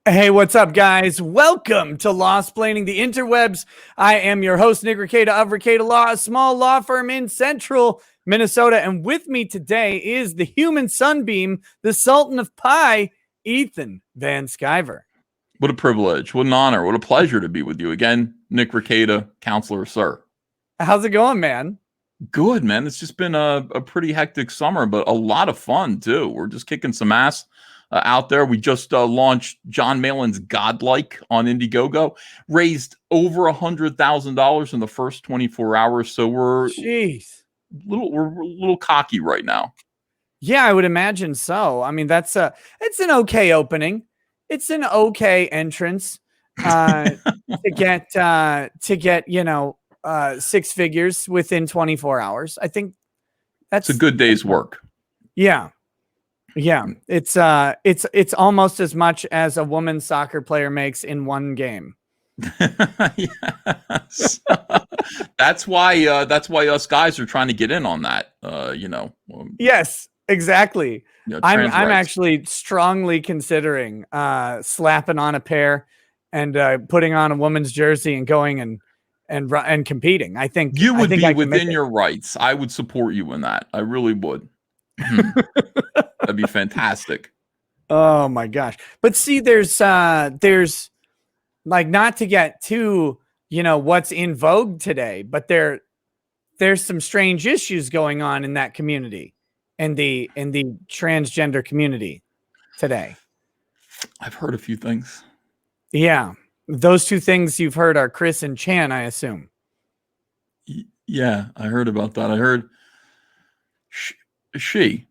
Hey, what's up, guys? Welcome to Lawsplaining the Interwebs. I am your host, Nick Rekieta of Rekieta Law, a small law firm in central Minnesota. And with me today is the human sunbeam, the Sultan of Pie, Ethan Van Sciver. What a privilege. What an honor. What a pleasure to be with you again, Nick Rekieta, counselor, sir. How's it going, man? Good, man. It's just been a pretty hectic summer, but a lot of fun, too. We're just kicking some ass out there. We just launched John Malin's Godlike on Indiegogo, raised over $100,000 in the first 24 hours. So we're a little cocky right now. Yeah, I would imagine so. I mean, it's an okay opening. It's an okay entrance to get, six figures within 24 hours. I think it's a good day's work. Yeah. Yeah, it's almost as much as a women's soccer player makes in one game. Yes. That's why us guys are trying to get in on that. Yes, exactly. I'm rights. actually strongly considering slapping on a pair and putting on a woman's jersey and going and competing. I think you would be within your rights. I would support you in that. I really would. That'd be fantastic. Oh my gosh. But see, there's like, not to get too, what's in vogue today, but there's some strange issues going on in that community, in the transgender community today. I've heard a few things. Yeah. Those two things you've heard are Chris and Chan, I assume. Yeah, I heard about that. I heard she.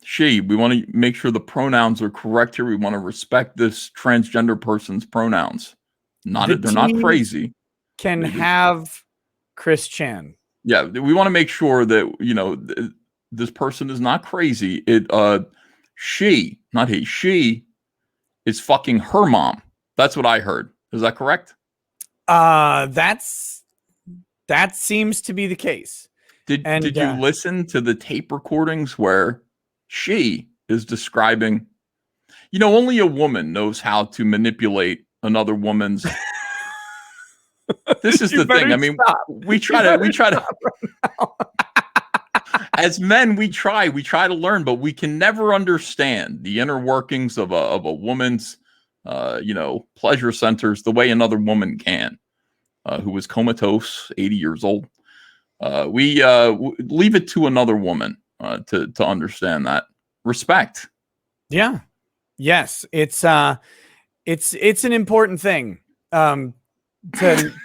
She. We want to make sure the pronouns are correct here. We want to respect this transgender person's pronouns. They're not crazy. Can have Chris Chan. Yeah, we want to make sure that this person is not crazy. She, not he. She is fucking her mom. That's what I heard. Is that correct? That seems to be the case. Did you listen to the tape recordings where she is describing, only a woman knows how to manipulate another woman's. This is the thing. I mean, we try to as men, we try to learn, but we can never understand the inner workings of a woman's, pleasure centers the way another woman can, who was comatose, 80 years old. We leave it to another woman to understand that. Respect. Yeah. Yes. It's an important thing to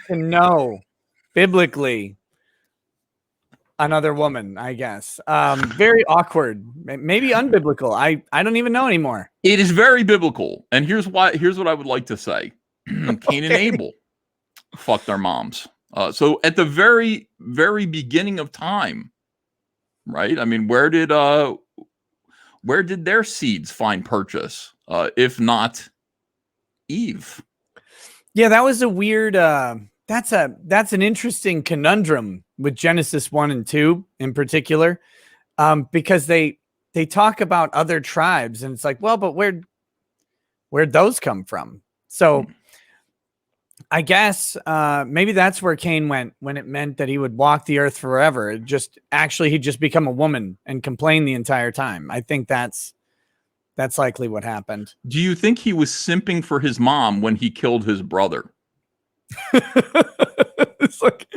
know biblically another woman, I guess. Very awkward, maybe unbiblical. I don't even know anymore. It is very biblical. And here's what I would like to say. Cain and Abel fucked their moms. So at the very, very beginning of time, right? I mean, where did their seeds find purchase, if not Eve? Yeah, that was a weird. That's an interesting conundrum with Genesis 1 and 2 in particular, because they talk about other tribes, and it's like, well, but where'd those come from? So. I guess maybe that's where Cain went when it meant that he would walk the earth forever. He'd just become a woman and complain the entire time. I think that's likely what happened. Do you think he was simping for his mom when he killed his brother? It's like,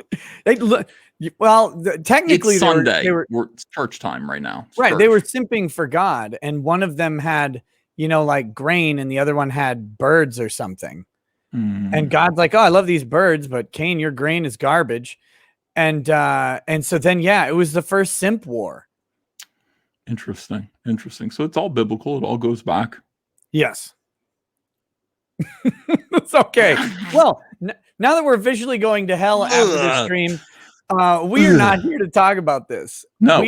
technically it's Sunday. It's church time right now. It's right. church. They were simping for God, and one of them had, like grain, and the other one had birds or something. And God's like, oh, I love these birds, but Cain, your grain is garbage. And so then, it was the first simp war. Interesting. So it's all biblical. It all goes back. Yes. It's okay. Well, now that we're visually going to hell after this stream, we are not here to talk about this. No,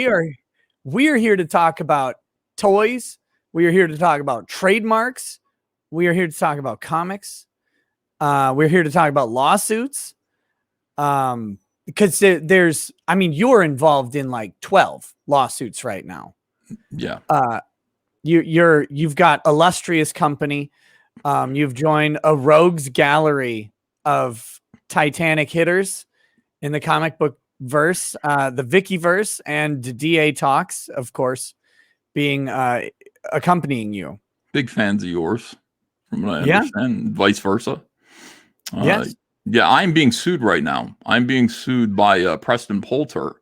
we are here to talk about toys. We are here to talk about trademarks. We are here to talk about comics. We're here to talk about lawsuits. Because you're involved in like 12 lawsuits right now. Yeah. You've got illustrious company You've joined a rogues gallery of Titanic hitters in the comic book verse, the Vicky verse, and DA Talks, of course, being accompanying you. Big fans of yours, from what I Yeah. understand, vice versa. Yes. Yeah, I'm being sued right now. I'm being sued by Preston Poulter.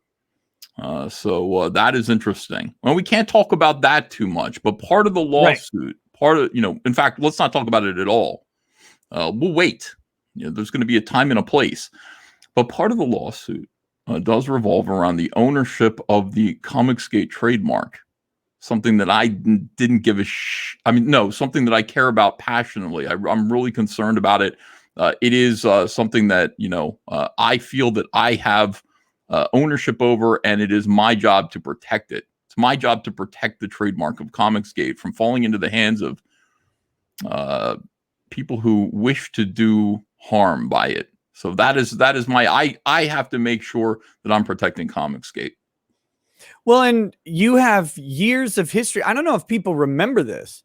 So that is interesting. Well, we can't talk about that too much, but part of the lawsuit, in fact, let's not talk about it at all. We'll wait. There's going to be a time and a place. But part of the lawsuit does revolve around the ownership of the Comicsgate trademark. Something that I didn't give a something that I care about passionately. I'm really concerned about it. It is something that, I feel that I have ownership over, and it is my job to protect it. It's my job to protect the trademark of Comicsgate from falling into the hands of people who wish to do harm by it. So that is I have to make sure that I'm protecting Comicsgate. Well, and you have years of history. I don't know if people remember this,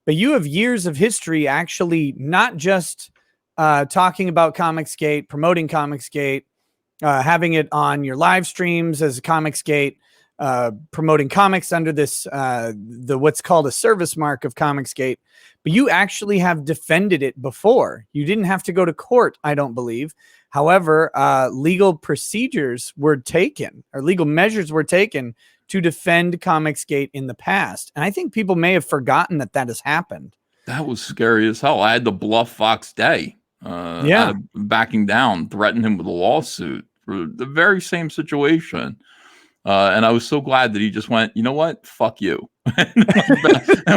but you have years of history actually not just talking about Comicsgate, promoting Comicsgate, having it on your live streams as a Comicsgate, promoting comics under this, what's called a service mark of Comicsgate, but you actually have defended it before. You didn't have to go to court, I don't believe. However, legal procedures were taken, or legal measures were taken to defend Comicsgate in the past. And I think people may have forgotten that has happened. That was scary as hell. I had to bluff Fox Day. Out of backing down, threaten him with a lawsuit for the very same situation. And I was so glad that he just went, you know what? Fuck you.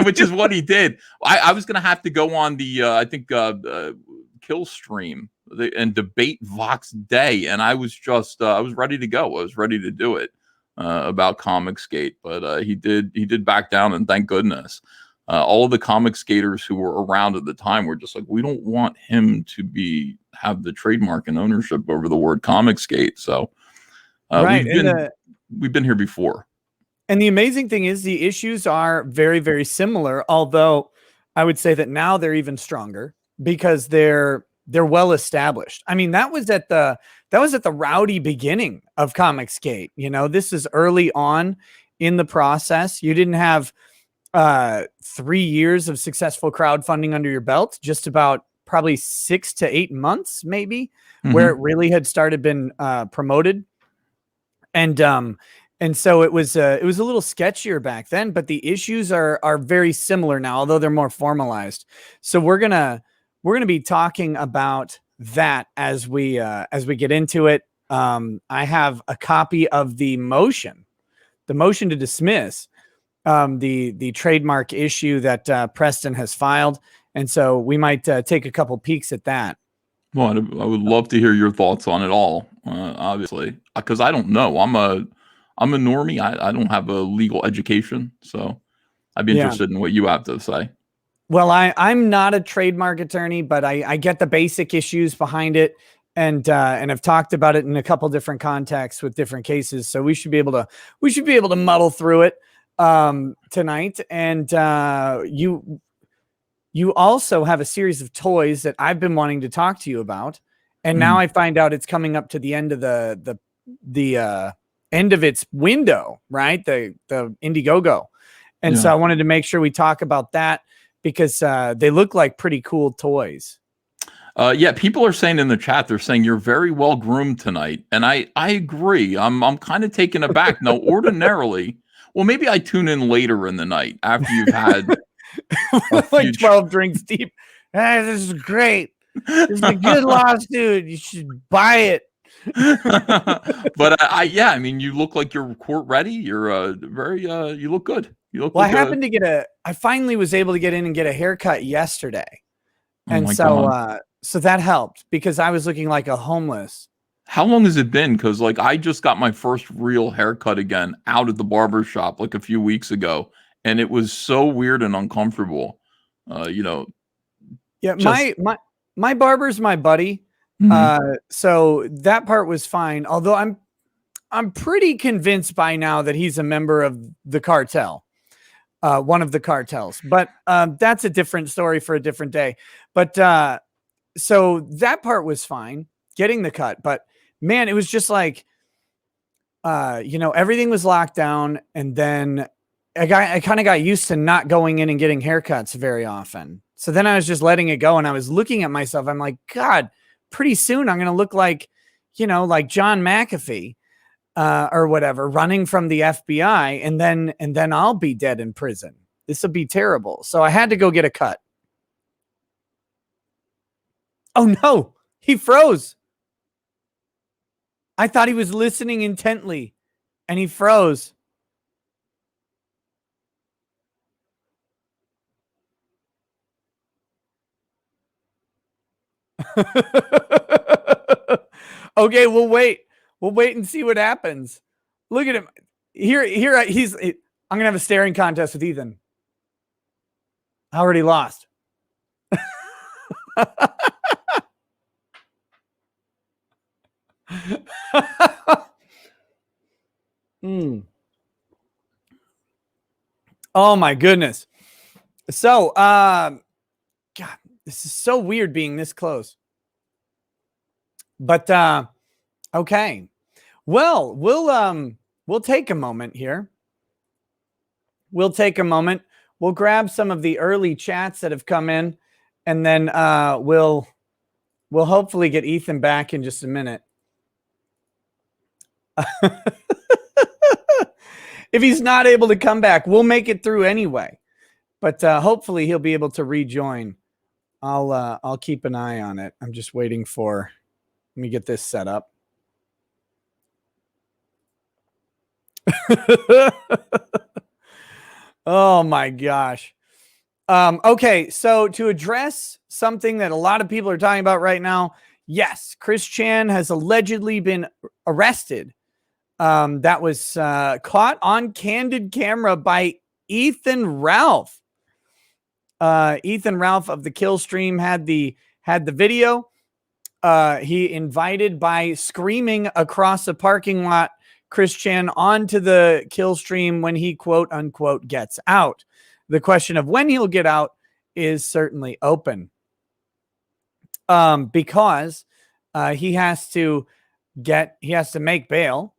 Which is what he did. I was going to have to go on the, Kill stream and debate Vox Day. And I was just, I was ready to go. I was ready to do it about Comicsgate. But he did back down, and thank goodness. All of the Comicsgaters who were around at the time were just like, we don't want him to have the trademark and ownership over the word Comicsgate. So we've been here before. And the amazing thing is the issues are very, very similar, although I would say that now they're even stronger because they're well established. I mean, that was at the rowdy beginning of Comicsgate. This is early on in the process. You didn't have 3 years of successful crowdfunding under your belt, just about probably 6 to 8 months, maybe, where it really had been promoted. And so it was a little sketchier back then, but the issues are very similar now, although they're more formalized. So we're gonna be talking about that as we get into it. I have a copy of the motion to dismiss the trademark issue that Preston has filed, and so we might take a couple peeks at that. Well, I would love to hear your thoughts on it all, obviously, because I don't know. I'm a normie. I don't have a legal education, so I'd be interested in what you have to say. Well, I'm not a trademark attorney, but I get the basic issues behind it, and I've talked about it in a couple different contexts with different cases. So we should be able to muddle through it tonight. And you also have a series of toys that I've been wanting to talk to you about, and now I find out it's coming up to the end of the end of its window, right? The Indiegogo, and so I wanted to make sure we talk about that because they look like pretty cool toys. Yeah, people are saying in the chat, they're saying you're very well groomed tonight, and I agree. I'm kind of taken aback. Now, ordinarily, well, maybe I tune in later in the night after you've had like 12 drinks deep. Hey, this is great. This is a good lawsuit. You should buy it. But I mean, you look like you're court ready. You're very you look good. You look. Well, like I happened to get I finally was able to get in and get a haircut yesterday, and so that helped because I was looking like a homeless. How long has it been? Because I just got my first real haircut again out at the barber shop like a few weeks ago, and it was so weird and uncomfortable. Yeah, my barber's my buddy. So that part was fine. Although I'm pretty convinced by now that he's a member of the cartel. one of the cartels. But that's a different story for a different day. But so that part was fine, getting the cut. But man, it was just like, everything was locked down. And then I kind of got used to not going in and getting haircuts very often. So then I was just letting it go. And I was looking at myself. I'm like, God, pretty soon I'm going to look like, like John McAfee. Or whatever, running from the FBI, and then I'll be dead in prison. This will be terrible. So I had to go get a cut. Oh no, he froze. I thought he was listening intently, and he froze. Okay, we'll wait. We'll wait and see what happens. Look at him. Here, I'm going to have a staring contest with Ethan. I already lost. Oh my goodness. So, God, this is so weird being this close. But, okay. Well, we'll take a moment here. We'll take a moment. We'll grab some of the early chats that have come in, and then we'll hopefully get Ethan back in just a minute. If he's not able to come back, we'll make it through anyway. But hopefully he'll be able to rejoin. I'll keep an eye on it. I'm just waiting for. Let me get this set up. Oh my gosh. Okay, so to address something that a lot of people are talking about right now, yes, Chris Chan has allegedly been arrested. That was caught on candid camera by Ethan Ralph. Ethan Ralph of the Kill Stream had the video. He invited by screaming across a parking lot Chris Chan onto the kill stream when he quote unquote gets out. The question of when he'll get out is certainly open. Because he has to make bail,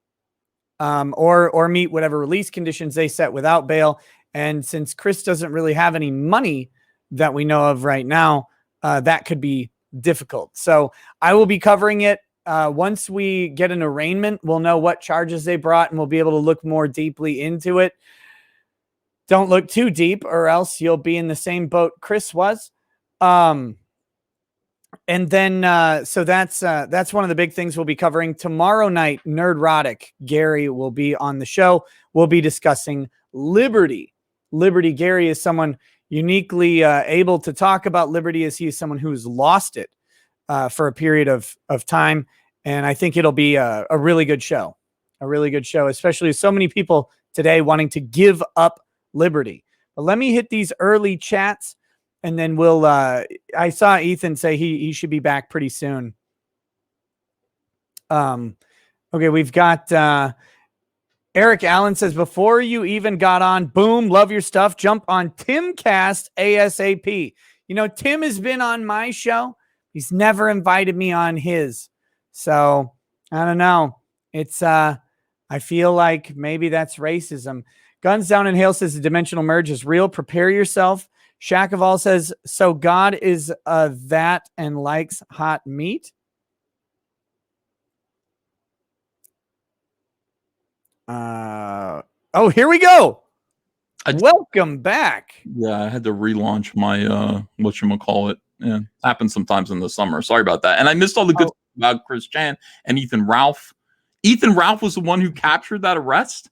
or meet whatever release conditions they set without bail. And since Chris doesn't really have any money that we know of right now, that could be difficult. So I will be covering it. Once we get an arraignment, we'll know what charges they brought, and we'll be able to look more deeply into it. Don't look too deep, or else you'll be in the same boat Chris was. And then, so that's one of the big things we'll be covering tomorrow night. Nerdrotic Gary will be on the show. We'll be discussing liberty. Gary is someone uniquely able to talk about liberty, as he is someone who's lost it for a period of time. And I think it'll be a really good show, especially with so many people today wanting to give up liberty. But let me hit these early chats, and then we'll, I saw Ethan say he should be back pretty soon. Okay, we've got Eric Allen says, before you even got on, boom, love your stuff. Jump on Timcast ASAP. Tim has been on my show. He's never invited me on his. So I don't know. It's, I feel like maybe that's racism. Guns Down in Hail says the dimensional merge is real. Prepare yourself. Shakaval says, so God is that and likes hot meat. Oh, here we go. Welcome back. Yeah, I had to relaunch my whatchamacallit. Yeah, happens sometimes in the summer. Sorry about that. And I missed all the good stuff about Chris Chan and Ethan Ralph. Ethan Ralph was the one who captured that arrest?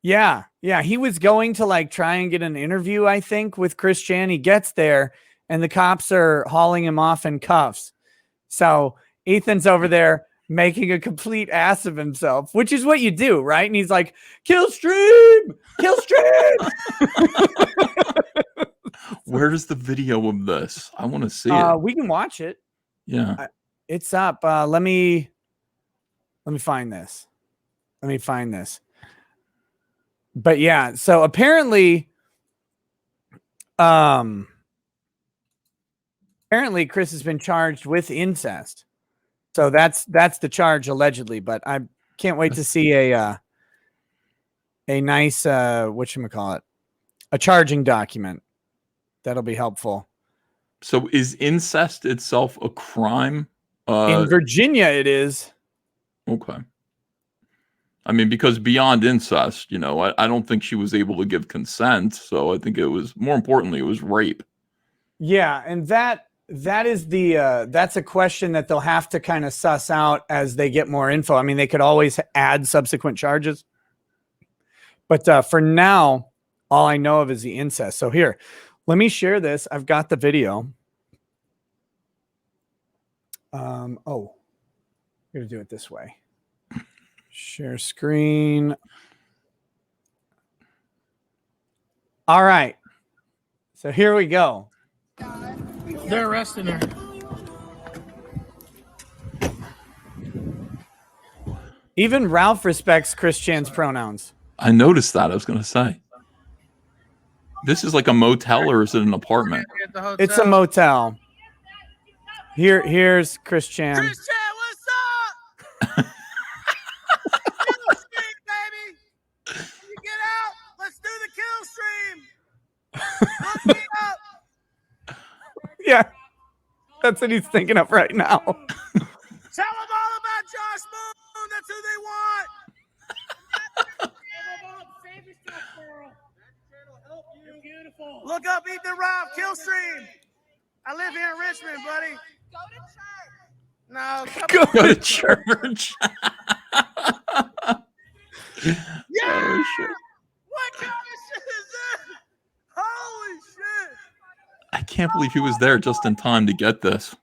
Yeah. He was going to try and get an interview, I think, with Chris Chan. He gets there and the cops are hauling him off in cuffs. So Ethan's over there making a complete ass of himself, which is what you do, right? And he's like, kill stream. Where's the video of this? I want to see it. We can watch it. Yeah. It's up. Let me find this. But yeah, so apparently Apparently Chris has been charged with incest. So that's the charge allegedly, but I can't wait to see a nice whatchamacallit, a charging document. That'll be helpful. So is incest itself a crime? In Virginia it is. Okay. I mean, because beyond incest, you know, I don't think she was able to give consent. So I think it was, more importantly, it was rape. Yeah, and that is the that's a question that they'll have to kind of suss out as they get more info. I mean, they could always add subsequent charges, but for now, all I know of is the incest. So here, let me share this. I've got the video. Oh, I'm gonna do it this way. Share screen. All right. So here we go. They're arresting her. Even Ralph respects Chris Chan's pronouns. I noticed that. I was going to say. This is like a motel, or is it an apartment? It's a motel. Here's Chris Chan. Chris Chan, what's up? Kill stream, baby. When you get out, let's do the kill stream. Look me up. Yeah, that's what he's thinking of right now. Tell them all about Josh Moon. That's who they want. Look up Ethan Ralph, kill stream. I live here in Richmond, buddy. Go to church. No, Go to church. Yeah! Oh, shit. What kind of shit is that? Holy shit! I can't believe he was there just in time to get this.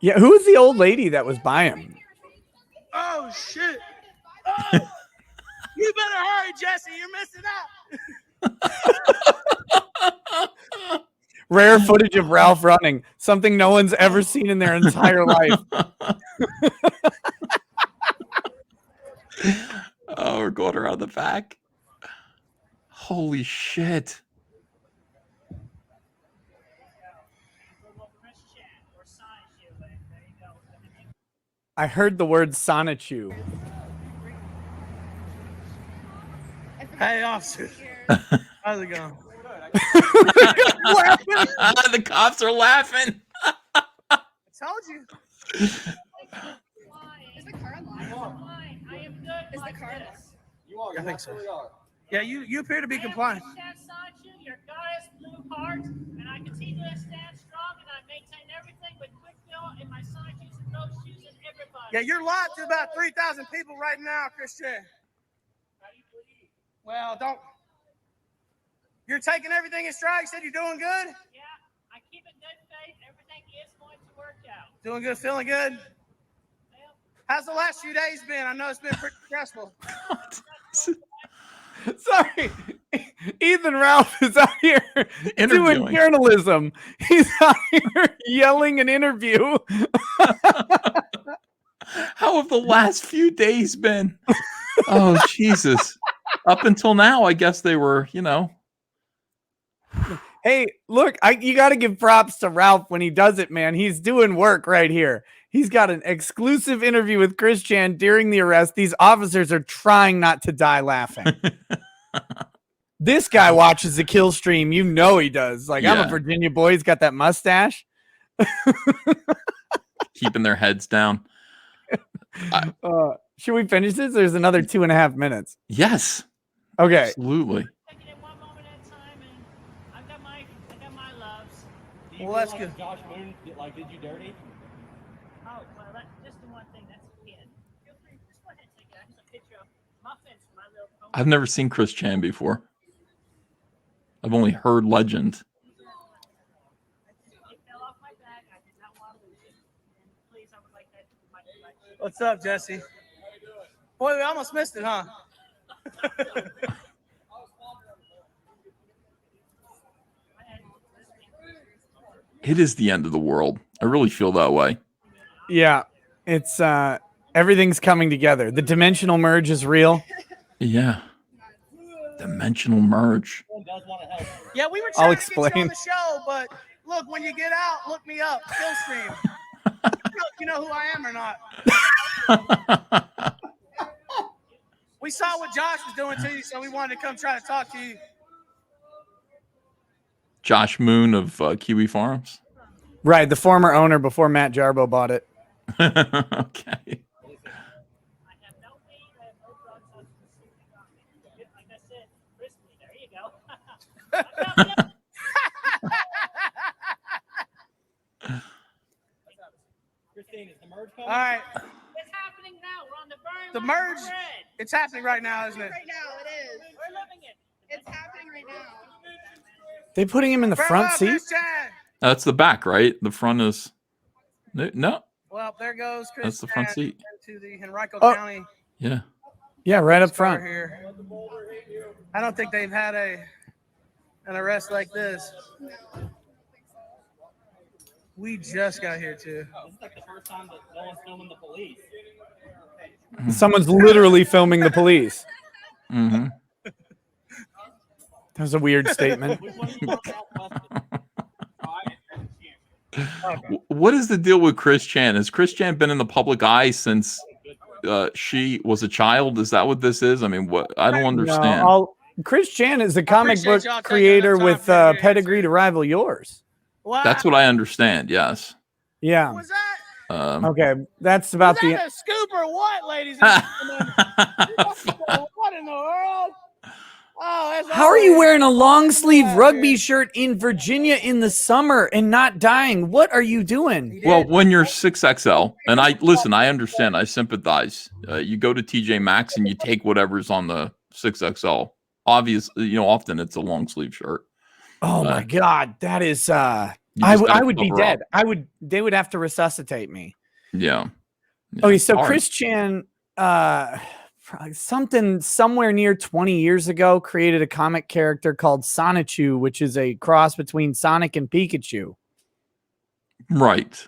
Yeah, who was the old lady that was by him? Oh shit! Oh, you better hurry, Jesse. You're missing out. Rare footage of Ralph running, something no one's ever seen in their entire life. Oh, we're going around the back. Holy shit. I heard the word Sonichu. Hey, officer. How's it going? The cops are laughing. I told you. Is the car alive? I am good. Is the car alive? You are. I think so. Really are. Yeah, you appear to be compliant. Your goddess blue heart, and I continue to stand strong, and I maintain everything with quick fill in my side shoes and road shoes and everybody. Yeah, you're live to about 3,000 people right now, Christian. How do you believe? Well, don't. You're taking everything in stride. You said you're doing good? Yeah, I keep it good faith. Everything is going to work out. Doing good, feeling good? Well, How's the last few days been? I know it's been pretty stressful. Sorry, Ethan Ralph is out here doing Interviewing. journalism. He's out here yelling an interview. How have the last few days been? Oh, Jesus. Up until now, I guess they were, you know. Hey, look, you got to give props to Ralph when he does it, man. He's doing work right here. He's got an exclusive interview with Chris Chan during the arrest. These officers are trying not to die laughing. This guy watches the kill stream. You know he does. Like, I'm Yeah. a Virginia boy. He's got that mustache. Keeping their heads down. Should we finish this? There's another 2.5 minutes. Yes. Okay. Absolutely. taking it one moment at a time, and I got my loves. Well, that's good. Josh Moon, did you dirty? Oh, well, that's just the one thing. That's a kid. Feel free, just go ahead and take it. I just a picture of muffins for my little phone. I've never seen Chris Chan before. I've only heard legend. It fell off my back. I did not want to lose it. And please, I would like that to be my collection. What's up, Jesse? Boy, we almost missed it, huh? It is the end of the world. I really feel that way. Yeah. It's everything's coming together. The dimensional merge is real. Yeah. Dimensional merge. He does want to help. Yeah, we were I'll trying to get you explain. on the show, but look, when you get out, look me up. Killstream. You know who I am or not? We saw what Josh was doing to you, so we wanted to come try to talk to you. Josh Moon of Kiwi Farms. Right, the former owner before Matt Jarbo bought it. Okay. I have no weed, I have no drugs, I'm specific on it. Like I said, crispy, there you go. Christine, is the merge coming? All right, It's happening now. We're on the burn the line merge. for red. It's happening right now, isn't it? Right now, it is. We're living it. It's happening right now. They putting him in the Farewell, front seat? Chris Chan. That's the back, right? The front is no. Well, there goes Chris That's the front Chan seat. into the Henrico Oh. County Yeah. Yeah, right up store front. here. I don't think they've had an arrest like this. We just got here too. This is like the first time that no one's filming the police. Someone's literally filming the police. Mm-hmm. That was a weird statement. Which one of you wants to ask questions? What is the deal with Chris Chan? Has Chris Chan been in the public eye since she was a child? Is that what this is? I mean, what? I don't understand. No, Chris Chan is a comic appreciate book y'all taking creator the time with to hear pedigree to rival yours. Wow. That's what I understand. Yes. Yeah. was that? Okay, that's about Was the. that a scoop or what, ladies and gentlemen? What in the world? Oh, that's How are you awesome. wearing a long sleeve Yeah, rugby yeah. shirt in Virginia in the summer and not dying? What are you doing? Well, when you're 6XL, and I understand, I sympathize. You go to TJ Maxx and you take whatever's on the 6XL. Obviously, often it's a long sleeve shirt. Oh my God, that is. You I just gotta would be cover dead. up. They would have to resuscitate me. Yeah. Okay, so Hard. Chris Chan, somewhere near 20 years ago, created a comic character called Sonichu, which is a cross between Sonic and Pikachu. Right.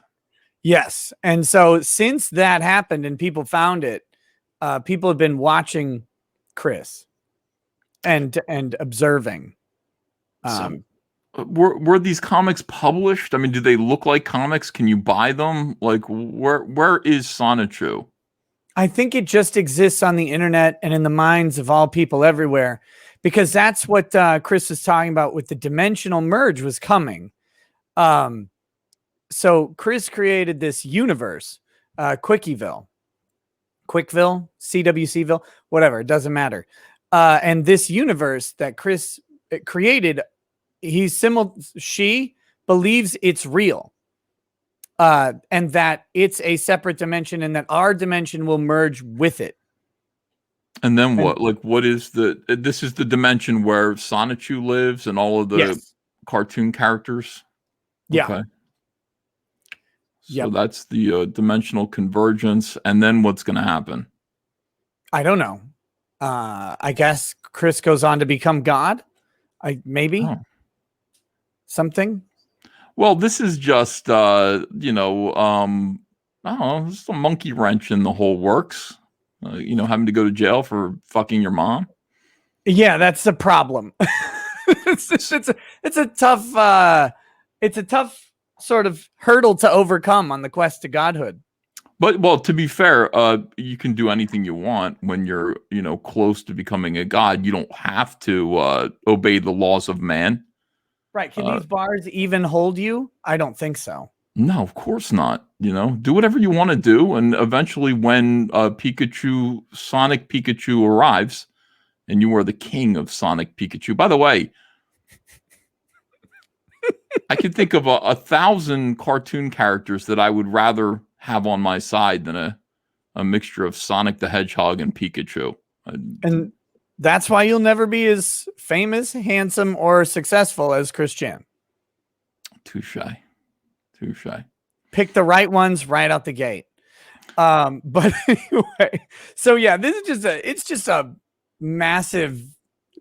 Yes, and so since that happened and people found it, people have been watching Chris and observing. So, were these comics published? I mean, do they look like comics? Can you buy them? Like, where is Sonichu? I think it just exists on the internet and in the minds of all people everywhere, because that's what Chris was talking about with the dimensional merge was coming. So Chris created this universe, Quickville, CWCville, whatever, it doesn't matter. And this universe that Chris created, she believes it's real. And that it's a separate dimension and that our dimension will merge with it. And then what? Like, what is this is the dimension where Sonichu lives and all of the cartoon characters? Yeah. Okay. So Yep. that's the dimensional convergence. And then what's going to happen? I don't know. I guess Chris goes on to become God. Maybe something. Well, this is just, I don't know, just a monkey wrench in the whole works. Having to go to jail for fucking your mom. Yeah, that's the problem. it's a tough sort of hurdle to overcome on the quest to godhood. But, well, to be fair, you can do anything you want when you're, close to becoming a god. You don't have to obey the laws of man. Right. Can these bars even hold you? I don't think so. No, of course not. Do whatever you want to do. And eventually when Sonic Pikachu arrives, and you are the king of Sonic Pikachu. By the way, I can think of 1,000 cartoon characters that I would rather have on my side than a mixture of Sonic the Hedgehog and Pikachu. And that's why you'll never be as famous, handsome, or successful as Chris Chan. Touche. Pick the right ones right out the gate. But anyway, so yeah, it's just a massive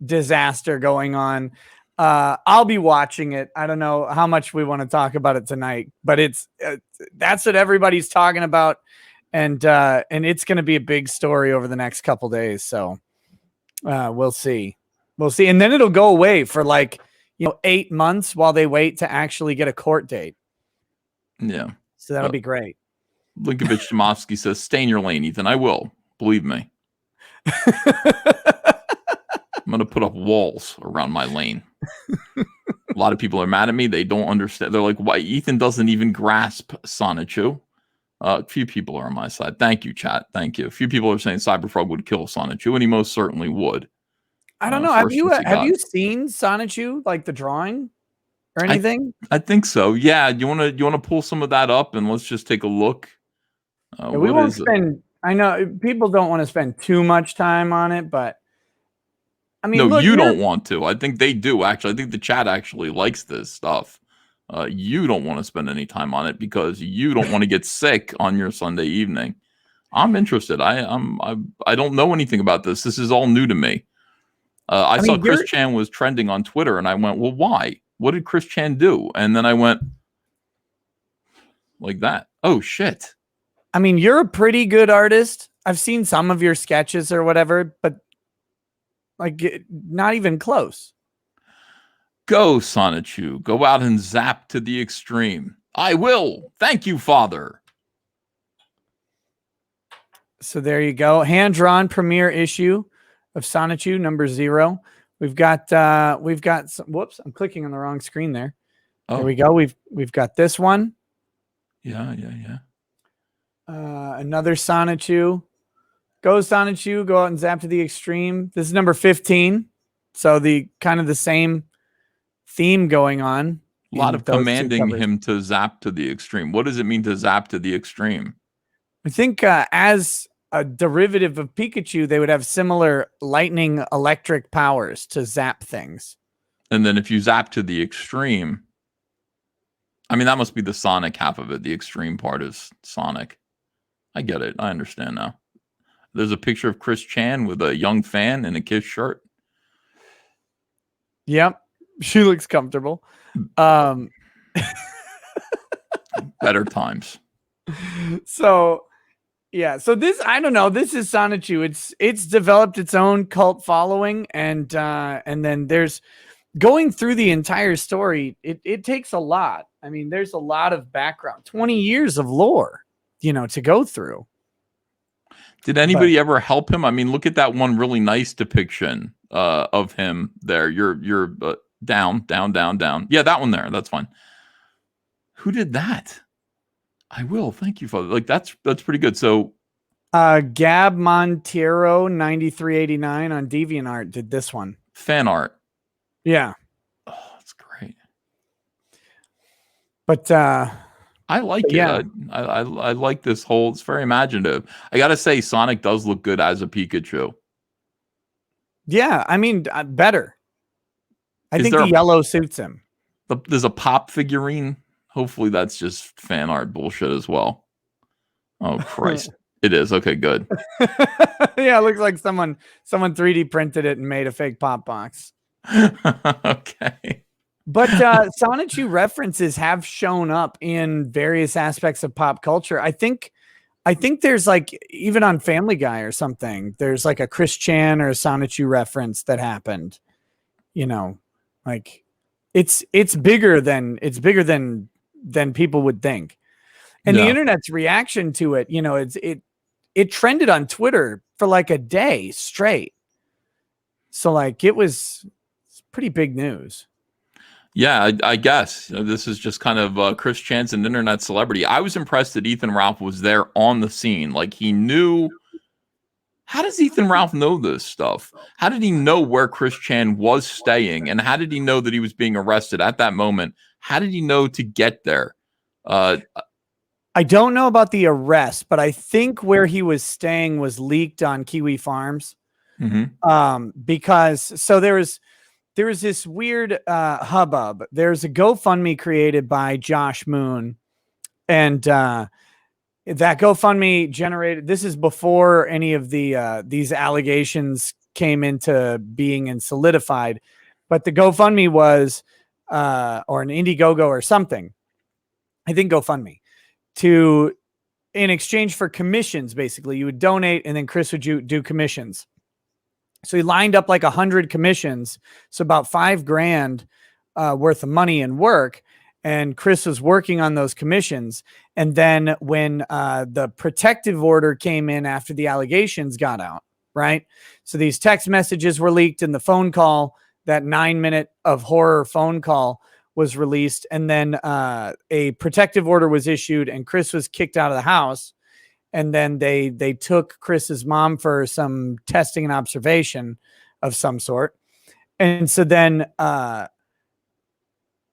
disaster going on. I'll be watching it. I don't know how much we want to talk about it tonight, but that's what everybody's talking about, and it's going to be a big story over the next couple days. So we'll see. We'll see. And then it'll go away for like, 8 months while they wait to actually get a court date. Yeah. So that'll be great. Linkovich Tomovsky says, stay in your lane, Ethan. I will. Believe me. I'm going to put up walls around my lane. A lot of people are mad at me. They don't understand. They're like, why? Ethan doesn't even grasp Sonichu. A few people are on my side. Thank you, chat. Thank you. A few people are saying Cyberfrog would kill Sonichu, and he most certainly would. I don't know. Have you seen Sonichu, like the drawing or anything? I think so. Yeah. You want to pull some of that up and let's just take a look. We won't spend. I know people don't want to spend too much time on it, but I mean, no, look, you don't want to. I think they do. Actually, I think the chat actually likes this stuff. You don't want to spend any time on it because you don't want to get sick on your Sunday evening. I'm interested. I don't know anything about this. This is all new to me. I saw Chris Chan was trending on Twitter, and I went, well, why? What did Chris Chan do? And then I went like that. Oh, shit. I mean, you're a pretty good artist. I've seen some of your sketches or whatever, but like not even close. Go, Sonichu. Go out and zap to the extreme. I will. Thank you, Father. So there you go. Hand-drawn premiere issue of Sonichu number 0. We've got some, whoops, I'm clicking on the wrong screen there. Oh. There we go. We've got this one. Yeah. Another Sonichu. Go Sonichu, go out and zap to the extreme. This is number 15. So the kind of the same theme going on. A lot of commanding him to zap to the extreme. What does it mean to zap to the extreme? I think as a derivative of Pikachu, they would have similar lightning electric powers to zap things. And then if you zap to the extreme, I mean, that must be the Sonic half of it. The extreme part is Sonic. I get it. I understand now. There's a picture of Chris Chan with a young fan in a Kiss shirt. Yep. She looks comfortable. Better times. So this, I don't know. This is Sonichu. It's developed its own cult following, and then there's going through the entire story. It takes a lot. I mean, there's a lot of background, 20 years of lore, to go through. Did anybody ever help him? I mean, look at that one really nice depiction of him there. You're down. Yeah, that one there. That's fine. Who did that? I will. Thank you, Father. Like that's pretty good. So, Gab Montero 9389 on DeviantArt did this one. Fan art. Yeah. Oh, that's great. But I like it. Yeah. I like this whole. It's very imaginative. I gotta say, Sonic does look good as a Pikachu. Yeah, I mean, better. I think the yellow suits him. There's a pop figurine. Hopefully, that's just fan art bullshit as well. Oh Christ, it is. Okay, good. Yeah, it looks like someone 3D printed it and made a fake pop box. Okay. But Sonichu references have shown up in various aspects of pop culture. I think there's like even on Family Guy or something, there's like a Chris Chan or a Sonichu reference that happened. Like it's bigger than people would think. And the internet's reaction to it, it trended on Twitter for like a day straight. So like it's pretty big news. Yeah, I guess this is just kind of Chris Chan's an internet celebrity. I was impressed that Ethan Ralph was there on the scene. Like he knew. How does Ethan Ralph know this stuff? How did he know where Chris Chan was staying? And how did he know that he was being arrested at that moment? How did he know to get there? I don't know about the arrest, but I think where he was staying was leaked on Kiwi Farms. Mm-hmm. Because so there was this weird hubbub. There's a GoFundMe created by Josh Moon, and that GoFundMe generated. This is before any of these allegations came into being and solidified, but the GoFundMe was or an Indiegogo or something. I think GoFundMe in exchange for commissions. Basically, you would donate, and then Chris would do commissions. So he lined up like 100 commissions. So about $5,000 worth of money and work. And Chris was working on those commissions. And then when the protective order came in after the allegations got out, right? So these text messages were leaked and the phone call, that 9-minute of horror phone call was released. And then a protective order was issued and Chris was kicked out of the house. And then they took Chris's mom for some testing and observation of some sort. And so then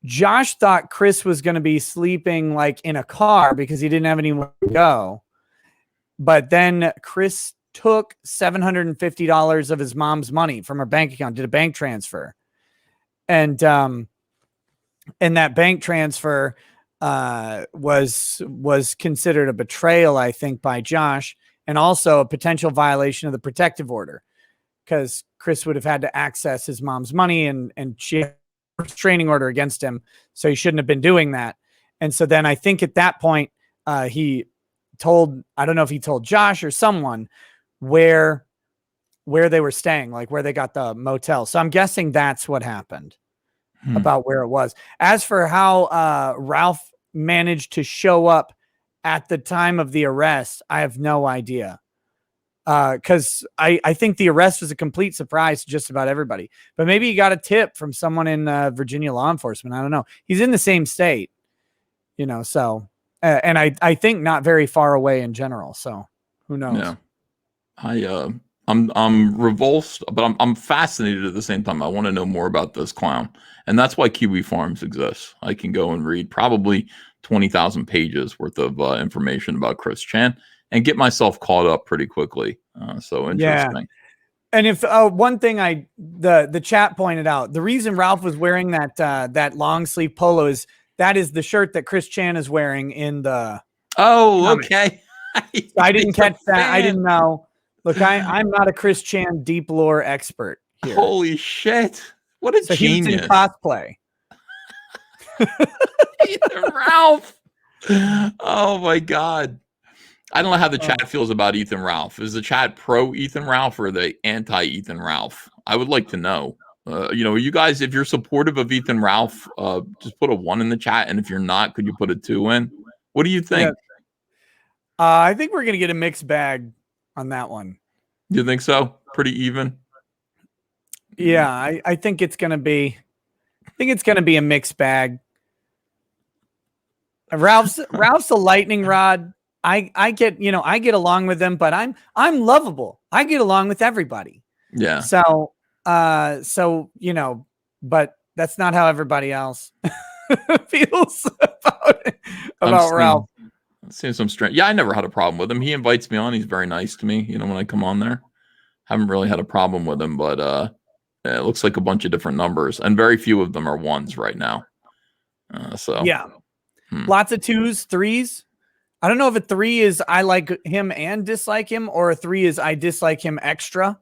Josh thought Chris was going to be sleeping like in a car because he didn't have anywhere to go. But then Chris took $750 of his mom's money from her bank account, did a bank transfer. And that bank transfer was considered a betrayal, I think, by Josh, and also a potential violation of the protective order because Chris would have had to access his mom's money and she had a restraining order against him. So he shouldn't have been doing that. And so then I think at that point, he told, I don't know if he told Josh or someone where they were staying, like where they got the motel. So I'm guessing that's what happened about where it was. As for how Ralph managed to show up at the time of the arrest, I have no idea. Because I think the arrest was a complete surprise to just about everybody. But maybe he got a tip from someone in Virginia law enforcement. I don't know. He's in the same state, you know, so and I think not very far away in general. So who knows? Yeah. I'm revulsed, but I'm fascinated at the same time. I want to know more about this clown. And that's why Kiwi Farms exists. I can go and read probably 20,000 pages worth of information about Chris Chan and get myself caught up pretty quickly. So interesting. Yeah. And if one thing the chat pointed out, the reason Ralph was wearing that long sleeve polo is that is the shirt that Chris Chan is wearing in the. Oh, okay. I didn't catch that. I didn't know. Look, I'm not a Chris Chan deep lore expert here. Holy shit. What a genius. He was in cosplay. Ethan Ralph. Oh my God. I don't know how the chat feels about Ethan Ralph. Is the chat pro Ethan Ralph or the anti Ethan Ralph? I would like to know. You know, you guys, if you're supportive of Ethan Ralph, just put a 1 in the chat. And if you're not, could you put a 2 in? What do you think? Yeah. I think we're going to get a mixed bag on that one. You think so? Pretty even? Yeah, I think it's going to be, a mixed bag. Ralph's a lightning rod. I get along with him, but I'm lovable. I get along with everybody. Yeah. So, you know, but that's not how everybody else feels about Ralph. Seems some strange. Yeah, I never had a problem with him. He invites me on. He's very nice to me. You know, when I come on there, haven't really had a problem with him. But it looks like a bunch of different numbers, and very few of them are 1s right now. So yeah, lots of 2s, 3s. I don't know if a 3 is I like him and dislike him, or a 3 is I dislike him extra.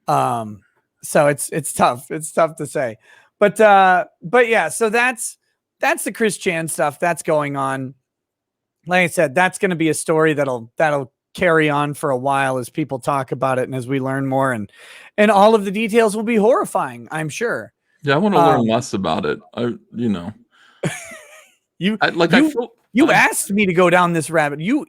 So it's tough. It's tough to say. But yeah, so that's the Chris Chan stuff that's going on. Like I said, that's going to be a story that'll carry on for a while as people talk about it and as we learn more, and all of the details will be horrifying, I'm sure. Yeah, I want to learn less about it. You asked me to go down this rabbit. You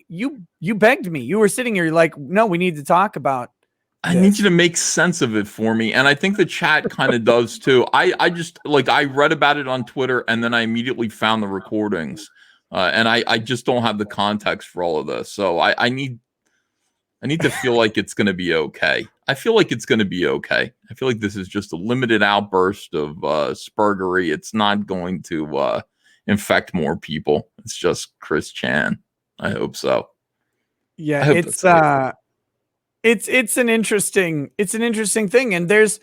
begged me. You were sitting here like, no, we need to talk about this. I need you to make sense of it for me. And I think the chat kind of does too. I just I read about it on Twitter and then I immediately found the recordings. And I just don't have the context for all of this. So I need to feel like it's going to be okay. I feel like it's going to be okay. I feel like this is just a limited outburst of spurgery. It's not going to infect more people. It's just Chris Chan. I hope so. Yeah, it's an interesting thing, and there's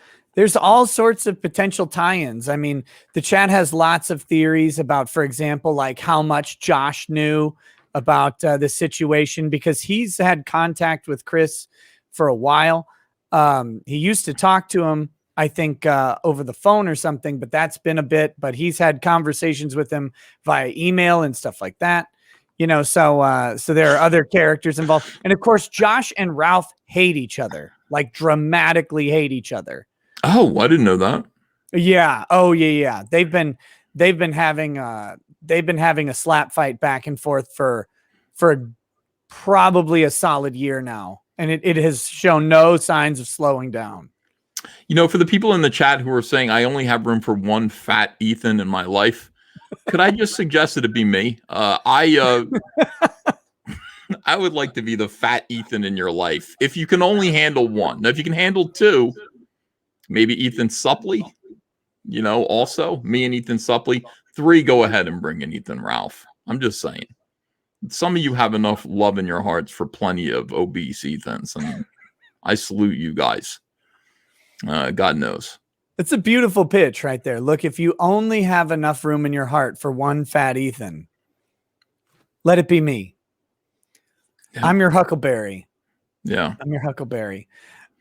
all sorts of potential tie-ins. I mean, the chat has lots of theories about, for example, like how much Josh knew about the situation, because he's had contact with Chris for a while. He used to talk to him, I think, over the phone or something, but that's been a bit. But he's had conversations with him via email and stuff like that. So there are other characters involved. And of course, Josh and Ralph hate each other. like dramatically hate each other. Oh, I didn't know that. Yeah. Oh yeah. They've been having a slap fight back and forth for probably a solid year now. And it has shown no signs of slowing down. You know, for the people in the chat who are saying I only have room for one fat Ethan in my life, could I just suggest that it be me? I would like to be the fat Ethan in your life. If you can only handle one. Now, if you can handle two, maybe Ethan Suppley, you know, also me and Ethan Suppley. 3, go ahead and bring in Ethan Ralph. I'm just saying. Some of you have enough love in your hearts for plenty of obese Ethans. And I salute you guys. God knows. It's a beautiful pitch right there. Look, if you only have enough room in your heart for one fat Ethan, let it be me. Yeah. I'm your Huckleberry. Yeah. I'm your Huckleberry.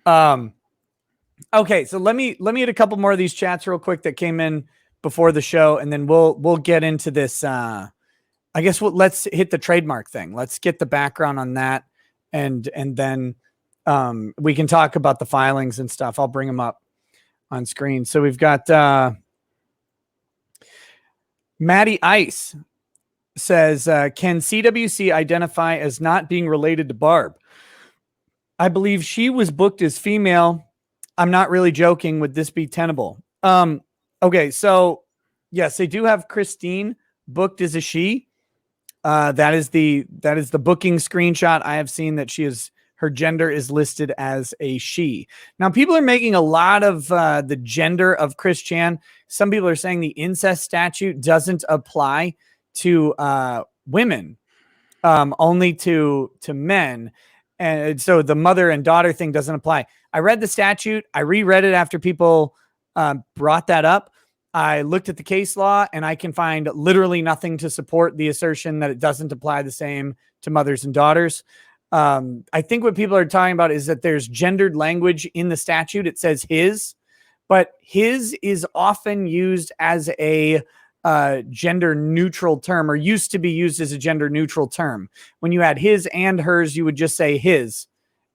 Okay, so let me hit a couple more of these chats real quick that came in before the show, and then we'll get into this. I guess let's hit the trademark thing. Let's get the background on that, and then we can talk about the filings and stuff. I'll bring them up on screen. So we've got Maddie Ice says, can CWC identify as not being related to Barb? I believe she was booked as female. I'm not really joking. Would this be tenable? Okay, so yes, they do have Christine booked as a she. That is the booking screenshot I have seen, that her gender is listed as a she. Now, people are making a lot of the gender of Chris Chan. Some people are saying the incest statute doesn't apply to women, only to men. And so the mother and daughter thing doesn't apply. I read the statute. I reread it after people brought that up. I looked at the case law, and I can find literally nothing to support the assertion that it doesn't apply the same to mothers and daughters. I think what people are talking about is that there's gendered language in the statute. It says his, but his is often used as a gender neutral term, or used to be used as a gender neutral term. When you add his and hers, you would just say his,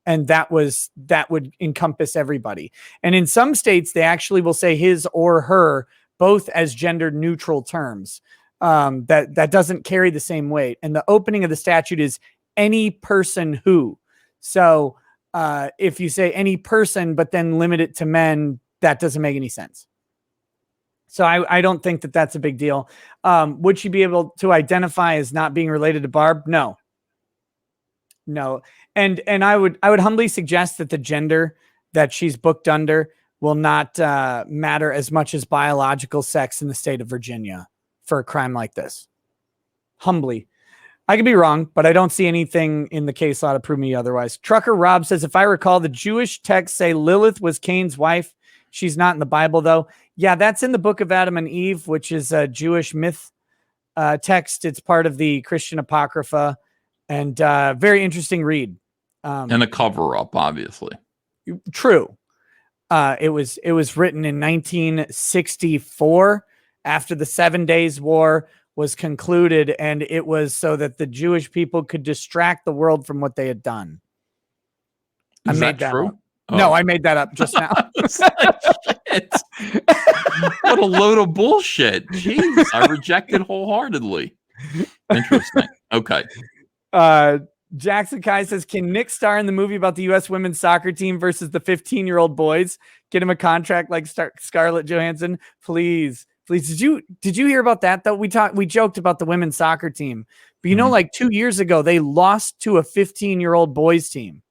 and that would encompass everybody. And in some states, they actually will say his or her, both as gender neutral terms. That doesn't carry the same weight. And the opening of the statute is any person who. So if you say any person, but then limit it to men, that doesn't make any sense. So I don't think that that's a big deal. Would she be able to identify as not being related to Barb? No. And I would humbly suggest that the gender that she's booked under will not matter as much as biological sex in the state of Virginia for a crime like this. Humbly. I could be wrong, but I don't see anything in the case law to prove me otherwise. Trucker Rob says, if I recall, the Jewish texts say Lilith was Cain's wife. She's not in the Bible, though. Yeah, that's in the Book of Adam and Eve, which is a Jewish myth text. It's part of the Christian Apocrypha, and very interesting read. And a cover-up, obviously. True. It was written in 1964 after the 7 Days War was concluded, and it was so that the Jewish people could distract the world from what they had done. Is that true? No, I made that up just now. Shit. What a load of bullshit. Jeez, I reject it wholeheartedly. Interesting. Okay. Jackson Kai says, can Nick star in the movie about the U.S. women's soccer team versus the 15-year-old boys? Get him a contract like Scarlett Johansson, please. Did you hear about that though? We joked about the women's soccer team, but you know, like 2 years ago, they lost to a 15-year-old boys team.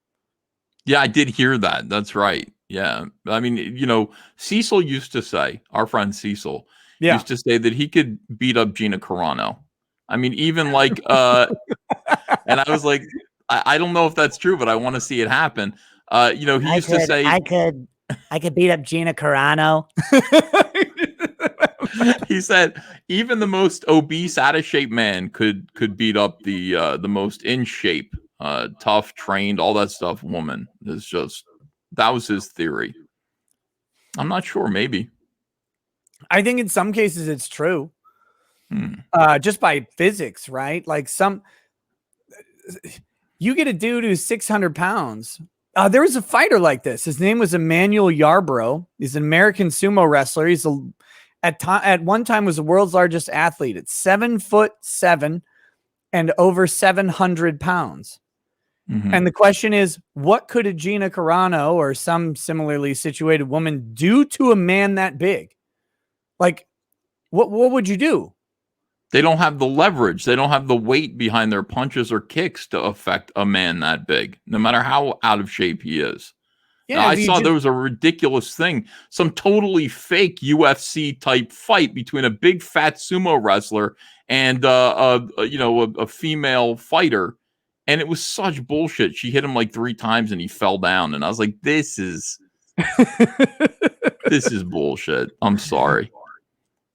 Yeah, I did hear that. That's right. Yeah. I mean, you know, Cecil used to say, our friend Cecil used to say that he could beat up Gina Carano. I mean, even like, and I was like, I don't know if that's true, but I want to see it happen. You know, he used to say, I could beat up Gina Carano. He said even the most obese, out of shape man could beat up the most in shape, tough, trained, all that stuff woman. Is just, that was his theory. I'm not sure. Maybe. I think in some cases it's true. Just by physics, right? Like you get a dude who's 600 pounds There was a fighter like this. His name was Emmanuel Yarbrough. He's an American sumo wrestler. He's at one time was the world's largest athlete. At 7'7" and over 700 pounds. Mhm. And the question is, what could a Gina Carano or some similarly situated woman do to a man that big? Like, what would you do? They don't have the leverage. They don't have the weight behind their punches or kicks to affect a man that big, no matter how out of shape he is. Now, I saw there was a ridiculous thing, some totally fake UFC type fight between a big fat sumo wrestler and a female fighter, and it was such bullshit. She hit him like 3 times and he fell down, and I was like, this is bullshit. I'm sorry.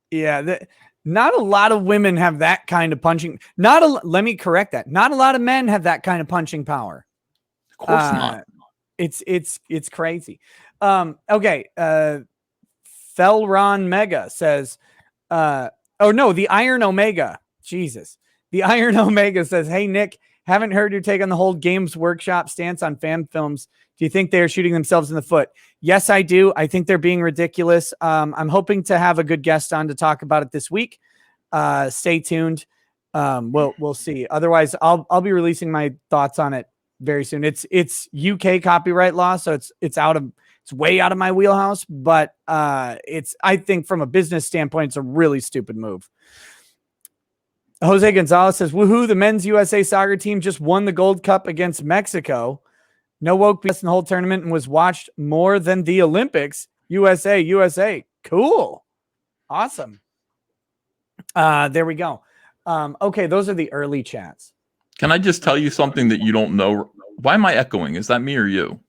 Yeah, not a lot of women have that kind of punching. Let me correct that. Not a lot of men have that kind of punching power. Of course not. It's crazy. Okay. Felron Mega says, the Iron Omega. Jesus. The Iron Omega says, hey, Nick, haven't heard your take on the whole Games Workshop stance on fan films. Do you think they are shooting themselves in the foot? Yes, I do. I think they're being ridiculous. I'm hoping to have a good guest on to talk about it this week. Stay tuned. We'll see. Otherwise, I'll be releasing my thoughts on it very soon. It's UK copyright law, so it's way out of my wheelhouse. But I think from a business standpoint, it's a really stupid move. Jose Gonzalez says, woohoo, the men's USA soccer team just won the Gold Cup against Mexico. No woke BS in the whole tournament and was watched more than the Olympics. USA. Cool. Awesome. There we go. Okay, those are the early chats. Can I just tell you something that you don't know? Why am I echoing? Is that me or you?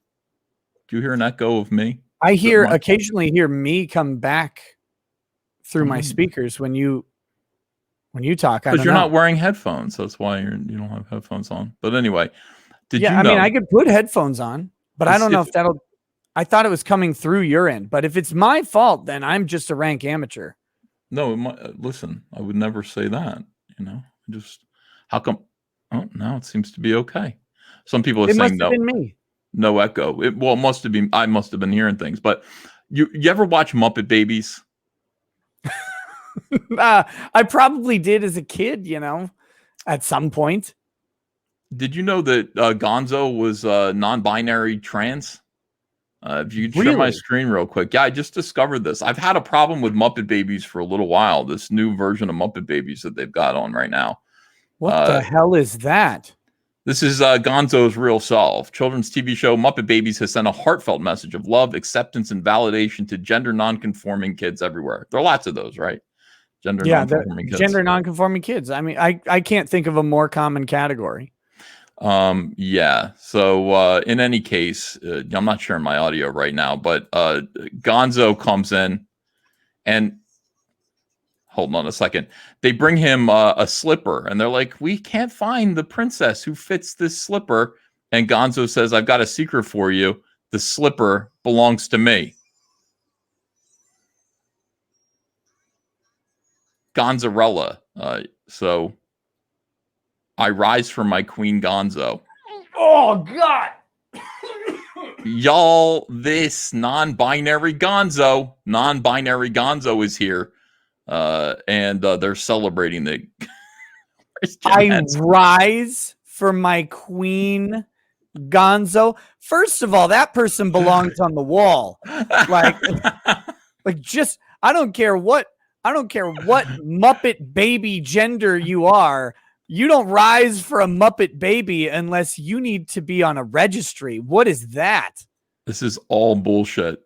Do you hear an echo of me? I occasionally hear me come back through my speakers when you talk. Because you're not wearing headphones. That's why you don't have headphones on. But anyway, you know? I mean, I could put headphones on, but I don't know if that'll. I thought it was coming through your end, but if it's my fault, then I'm just a rank amateur. No, listen, I would never say that. How come? Oh, now it seems to be okay. Some people are saying no. Been me. No echo. It must have been. I must have been hearing things. But you ever watch Muppet Babies? I probably did as a kid, at some point. Did you know that Gonzo was non-binary trans? If you share my screen real quick. Yeah, I just discovered this. I've had a problem with Muppet Babies for a little while. This new version of Muppet Babies that they've got on right now. What the hell is that? This is Gonzo's real self. Children's TV show Muppet Babies has sent a heartfelt message of love, acceptance, and validation to gender non-conforming kids everywhere. There are lots of those, right? Gender non-conforming kids. Gender non-conforming kids. I mean, I can't think of a more common category. Yeah. So in any case, I'm not sharing my audio right now, but Gonzo comes in and hold on a second. They bring him a slipper and they're like, we can't find the princess who fits this slipper. And Gonzo says, I've got a secret for you. The slipper belongs to me. Gonzarella. So I rise for my queen Gonzo. Oh, God. Y'all, this non-binary Gonzo is here. And they're celebrating the I rise for my queen Gonzo. First of all, that person belongs on the wall. Like just I don't care what Muppet baby gender you are. You don't rise for a Muppet baby unless you need to be on a registry. What is that? This is all bullshit.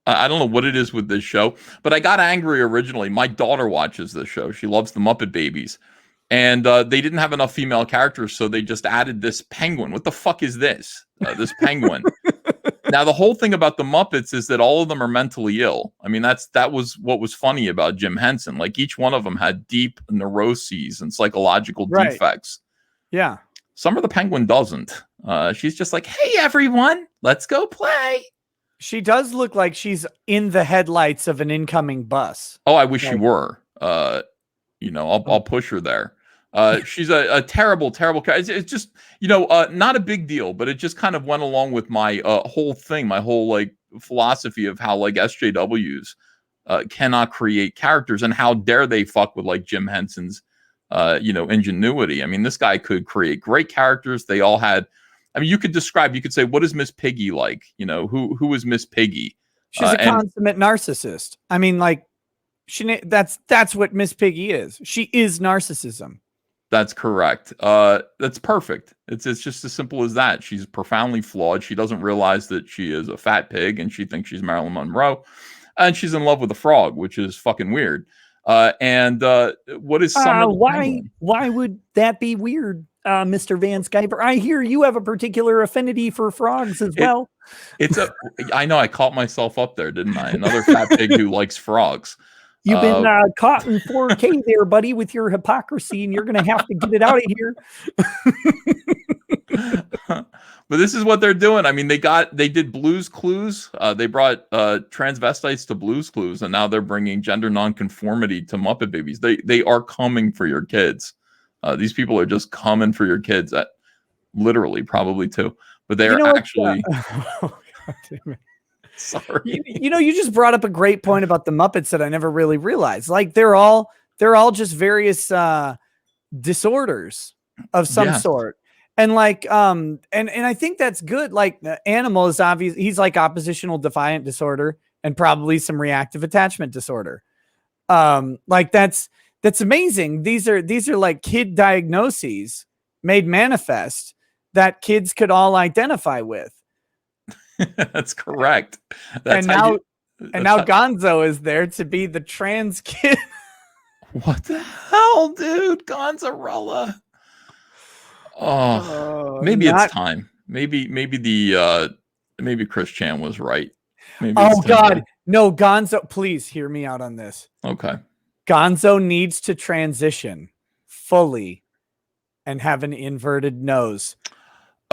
I don't know what it is with this show, but I got angry originally. My daughter watches this show. She loves the Muppet Babies. And they didn't have enough female characters, so they just added this penguin. What the fuck is this? This penguin. Now, the whole thing about the Muppets is that all of them are mentally ill. I mean, that was what was funny about Jim Henson. Like, each one of them had deep neuroses and psychological defects. Yeah. Summer the Penguin doesn't. She's just like, hey, everyone, let's go play. She does look like she's in the headlights of an incoming bus. Oh, I wish she were. I'll push her there. She's a terrible character. It's just, not a big deal, but it just kind of went along with my whole thing, my whole like philosophy of how like SJWs cannot create characters, and how dare they fuck with like Jim Henson's ingenuity. I mean, this guy could create great characters. They all had, I mean, you could say, what is Miss Piggy like? Who is Miss Piggy? She's a consummate narcissist. I mean, like, that's what Miss Piggy is. She is narcissism. That's correct. That's perfect. It's just as simple as that. She's profoundly flawed. She doesn't realize that she is a fat pig, and she thinks she's Marilyn Monroe, and she's in love with a frog, which is fucking weird. What is why would that be weird, Mr. Van Sciver? I hear you have a particular affinity for frogs as well. I know, I caught myself up there, didn't I? Another fat pig who likes frogs. You've been caught in 4K there, buddy, with your hypocrisy, and you're going to have to get it out of here. But this is what they're doing. I mean, they did Blue's Clues. They brought transvestites to Blue's Clues, and now they're bringing gender nonconformity to Muppet Babies. They are coming for your kids. These people are just coming for your kids. Literally, probably too. But they are actually. Oh, God damn it. Sorry. You just brought up a great point about the Muppets that I never really realized. Like they're all just various disorders of some sort. And like and I think that's good. Like Animal is obvious. He's like oppositional defiant disorder and probably some reactive attachment disorder. Like that's amazing. These are like kid diagnoses made manifest that kids could all identify with. That's correct. And now Gonzo is there to be the trans kid. What the hell, dude? Gonzarella. Oh, maybe it's time. Maybe Chris Chan was right. Maybe God. No, Gonzo, please hear me out on this. Okay. Gonzo needs to transition fully and have an inverted nose.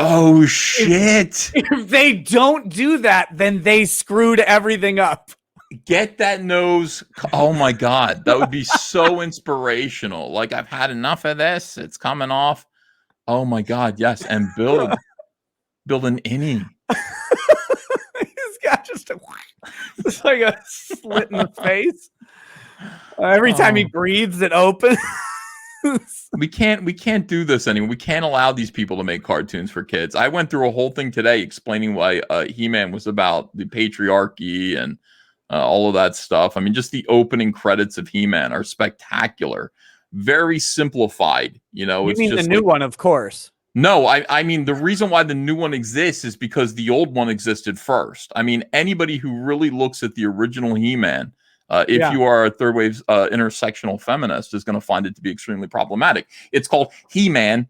Oh, shit. If they don't do that, then they screwed everything up. Get that nose. Oh, my God. That would be so inspirational. Like, I've had enough of this. It's coming off. Oh, my God. Yes. And build an innie. He's got just like a slit in the face. Every time he breathes, it opens. We can't do this anymore. We can't allow these people to make cartoons for kids. I went through a whole thing today explaining why He-Man was about the patriarchy and all of that stuff. I mean, just the opening credits of He-Man are spectacular. Very simplified. It's mean just the new one, of course. No, I mean, the reason why the new one exists is because the old one existed first. I mean, anybody who really looks at the original He-Man, if you are a third wave intersectional feminist, is going to find it to be extremely problematic. It's called He-Man,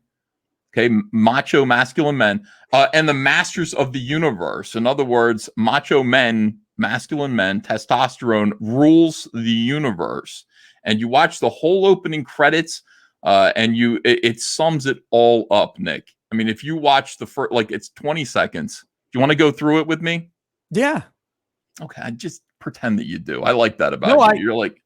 okay, macho masculine men, and the masters of the universe. In other words, macho men, masculine men, testosterone rules the universe. And you watch the whole opening credits, and it sums it all up, Nick. I mean, if you watch the first, like, it's 20 seconds. Do you want to go through it with me? Yeah. Okay, I just pretend that you do. I like that about you. You're like,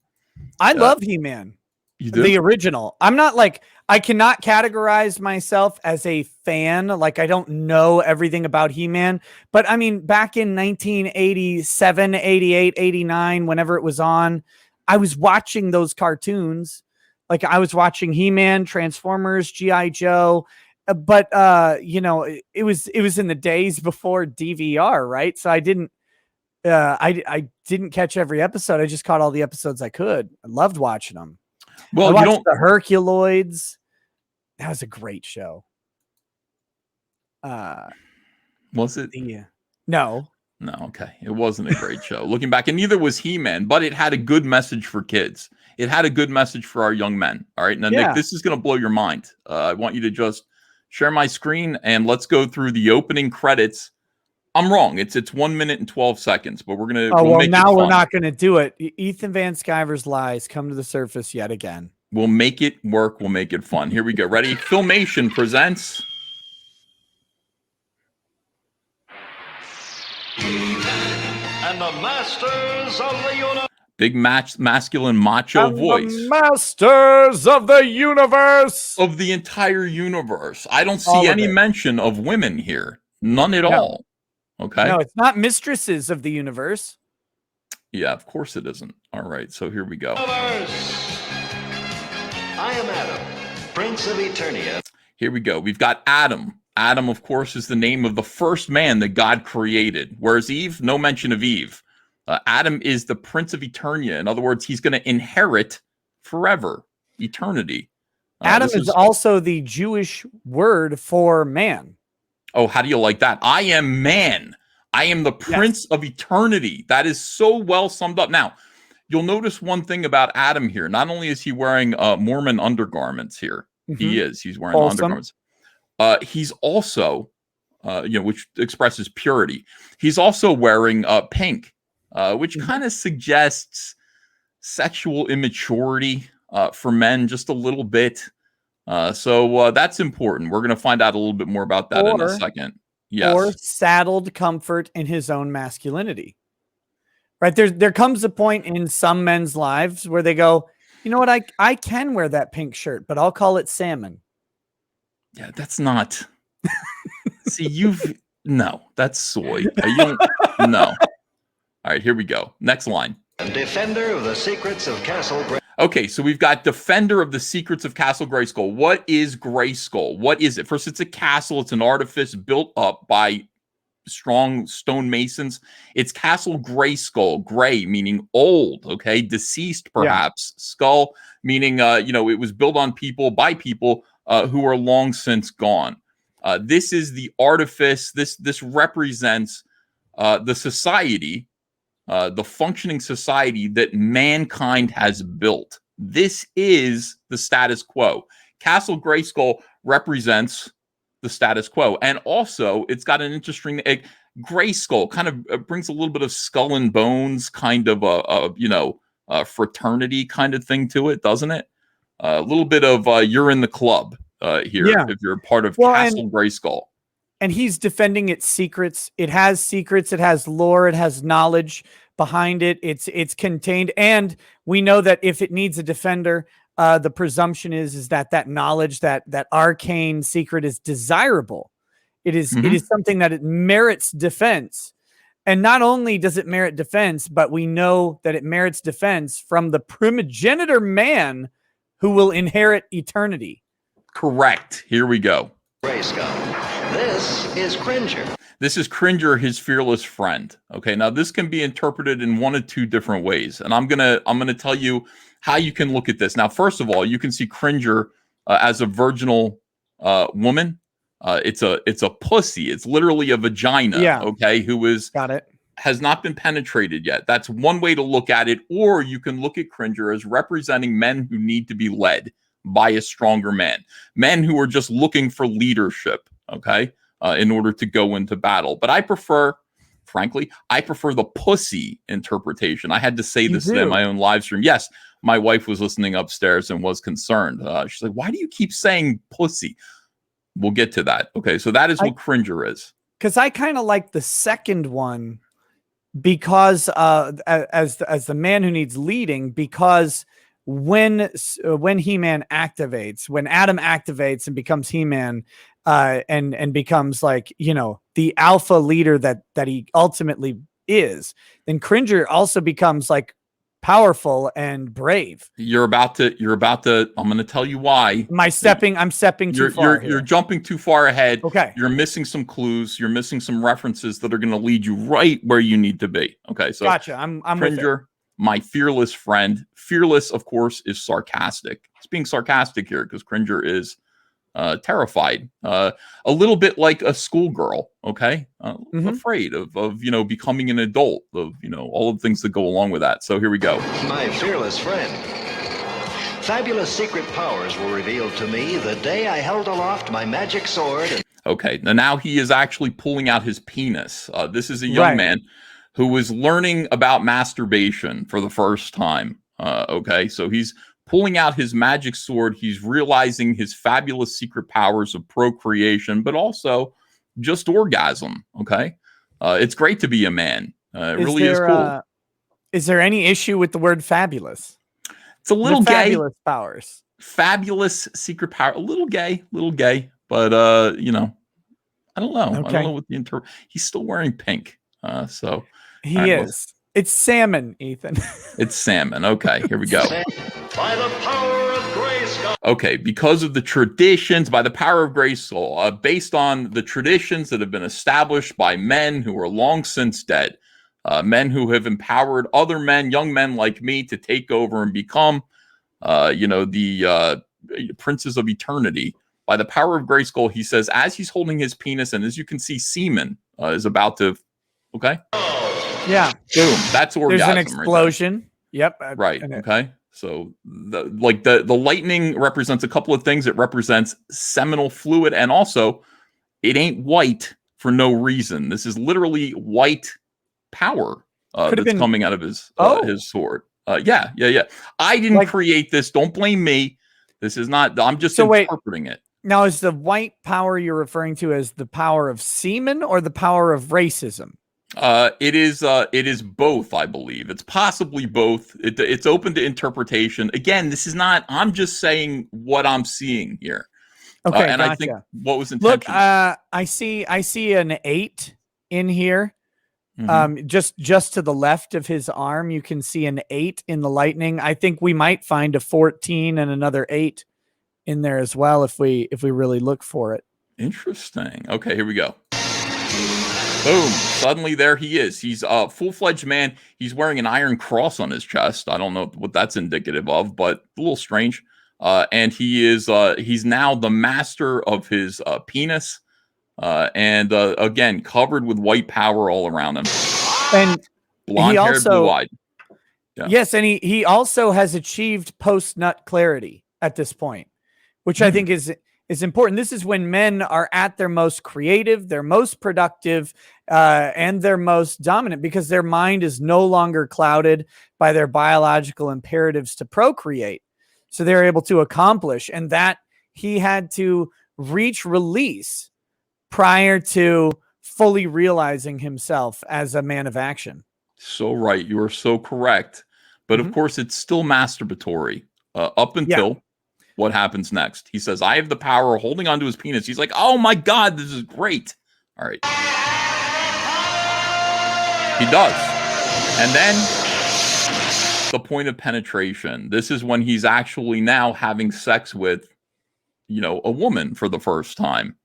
I love He-Man. You do? The original. I'm not like, I cannot categorize myself as a fan. Like, I don't know everything about He-Man, but I mean, back in 1987, 88, 89, whenever it was on, I was watching those cartoons. Like, I was watching He-Man, Transformers, G.I. Joe, but it was in the days before DVR, right? So I didn't catch every episode. I just caught all the episodes I could. I loved watching them. Well, I watched the Herculoids. That was a great show. Was it? Yeah. No. No, okay. It wasn't a great show. Looking back, and neither was He-Man, but it had a good message for kids. It had a good message for our young men. All right. Now, Nick, this is going to blow your mind. I want you to just share my screen and let's go through the opening credits. I'm wrong. It's 1 minute and 12 seconds, but we're going to. Oh, well, now we're not going to do it. Ethan Van Sciver's lies come to the surface yet again. We'll make it work. We'll make it fun. Here we go. Ready? Filmation presents. And the masters of the universe. Big masculine macho And voice. the masters of the universe. Of the entire universe. I don't All see of any it. mention of women here. None at No. all. Okay. No, it's not mistresses of the universe. Yeah, of course it isn't. All right, so here we go. I am Adam, Prince of Eternia. Here we go. We've got Adam. Adam, of course, is the name of the first man that God created. Whereas Eve, no mention of Eve. Adam is the Prince of Eternia. In other words, he's going to inherit forever, eternity. Adam is also the Jewish word for man. Oh, how do you like that? I am man. I am the Prince of Eternity. That is so well summed up. Now, you'll notice one thing about Adam here. Not only is he wearing Mormon undergarments here, he's wearing undergarments. He's also, which expresses purity. He's also wearing pink, which kind of suggests sexual immaturity for men just a little bit. So that's important. We're going to find out a little bit more about that in a second. Yes. Or saddled comfort in his own masculinity. Right? There comes a point in some men's lives where they go, you know what, I can wear that pink shirt, but I'll call it salmon. Yeah, that's not. See, no, that's soy. No. All right, here we go. Next line. Defender of the secrets of Castle Grayskull. Okay, so we've got Defender of the Secrets of Castle Grayskull. What is Grayskull? What is it? First, it's a castle. It's an artifice built up by strong stonemasons. It's Castle Grayskull. Gray meaning old, okay? Deceased, perhaps. Yeah. Skull meaning, it was built on people by people who are long since gone. This is the artifice. This represents the society, the functioning society that mankind has built. This is the status quo. Castle Grayskull represents the status quo. And also, it's got an interesting Grayskull, kind of brings a little bit of skull and bones, kind of a fraternity kind of thing to it, doesn't it? A little bit of you're in the club here if you're a part of Castle Grayskull. And he's defending its secrets. It has secrets. It has lore. It has knowledge behind it. It's contained. And we know that if it needs a defender, the presumption is that knowledge, that arcane secret is desirable. It is something that it merits defense. And not only does it merit defense, but we know that it merits defense from the primogenitor man who will inherit eternity. Correct. Here we go. Grayskull. This is Cringer. This is Cringer, his fearless friend. Okay, now this can be interpreted in one of two different ways, and I'm gonna tell you how you can look at this. Now, first of all, you can see Cringer as a virginal woman. It's a pussy. It's literally a vagina. Yeah. Okay, has not been penetrated yet. That's one way to look at it. Or you can look at Cringer as representing men who need to be led by a stronger man, men who are just looking for leadership. Okay, in order to go into battle. But I prefer, frankly, the pussy interpretation. I had to say this in my own live stream. Yes, my wife was listening upstairs and was concerned. She's like, why do you keep saying pussy? We'll get to that. Okay, so that is what Cringer is. Because I kind of like the second one because as the man who needs leading, because when He-Man activates, when Adam activates and becomes He-Man, and becomes the alpha leader that he ultimately is, then Cringer also becomes powerful and brave. You're about to I'm going to tell you why. I'm stepping too far. You're jumping too far ahead. Okay. You're missing some clues. You're missing some references that are going to lead you right where you need to be. Okay. So gotcha. I'm Cringer, my fearless friend. Fearless, of course, is sarcastic. It's being sarcastic here because Cringer is terrified, a little bit like a schoolgirl, okay? Afraid of becoming an adult, of all the things that go along with that. So here we go. My fearless friend. Fabulous secret powers were revealed to me the day I held aloft my magic sword. Okay, now he is actually pulling out his penis. This is a young man who was learning about masturbation for the first time. Okay, so he's pulling out his magic sword. He's realizing his fabulous secret powers of procreation, but also just orgasm. Okay. It's great to be a man. It really is cool. Is there any issue with the word fabulous? It's a little The gay. fabulous powers. Fabulous secret power. A little gay. But you know, I don't know. I Okay. don't know what the he's still wearing pink. So He all right, is. It's salmon, Ethan. it's salmon. Okay, here we go. By the power of Grayskull. Okay, because of the traditions, by the power of Grayskull, based on the traditions that have been established by men who are long since dead, men who have empowered other men, young men like me, to take over and become, the princes of eternity. By the power of Grayskull, he says, as he's holding his penis, and as you can see, semen is about to, okay? Yeah. Boom. That's orgasm. There's an explosion. Yep. Right. Okay. So the lightning represents a couple of things. It represents seminal fluid, and also it ain't white for no reason. This is literally white power that's coming out of his sword. Yeah. I didn't create this. Don't blame me. This is not. I'm just interpreting it. Now, is the white power you're referring to as the power of semen or the power of racism? It is both, I believe. It's possibly both. It's open to interpretation. Again, this is not, I'm just saying what I'm seeing here. Okay. And gotcha. I think what was intentional. Look, I see an 8 in here. Mm-hmm. Just to the left of his arm, you can see an 8 in the lightning. I think we might find a 14 and another 8 in there as well if we really look for it. Interesting. Okay, here we go. Boom. Suddenly there he is. He's a full-fledged man. He's wearing an iron cross on his chest. I don't know what that's indicative of, but a little strange. And he's now the master of his penis. And again, covered with white power all around him. And blonde-haired, blue-eyed. Yeah. Yes, and he also has achieved post-nut clarity at this point, which I think is important. This is when men are at their most creative, their most productive, and their most dominant, because their mind is no longer clouded by their biological imperatives to procreate. So they're able to accomplish, and that he had to reach release prior to fully realizing himself as a man of action. So right. You are so correct. But of course, it's still masturbatory up until what happens next. He says, I have the power of holding onto his penis. He's like, oh my God, this is great. All right. He does. And then the point of penetration. This is when he's actually now having sex with, a woman for the first time.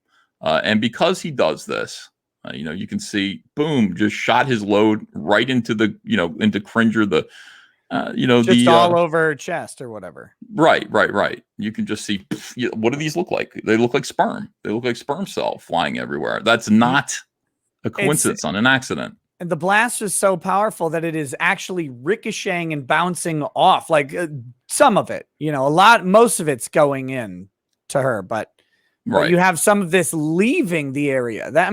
And because he does this, you can see, boom, just shot his load right into the, into Cringer, just all over her chest or whatever. Right. You can just see, what do these look like? They look like sperm. They look like sperm cell flying everywhere. That's not a coincidence, on an accident. And the blast is so powerful that it is actually ricocheting and bouncing off, like some of it, most of it's going in to her, but you have some of this leaving the area. That's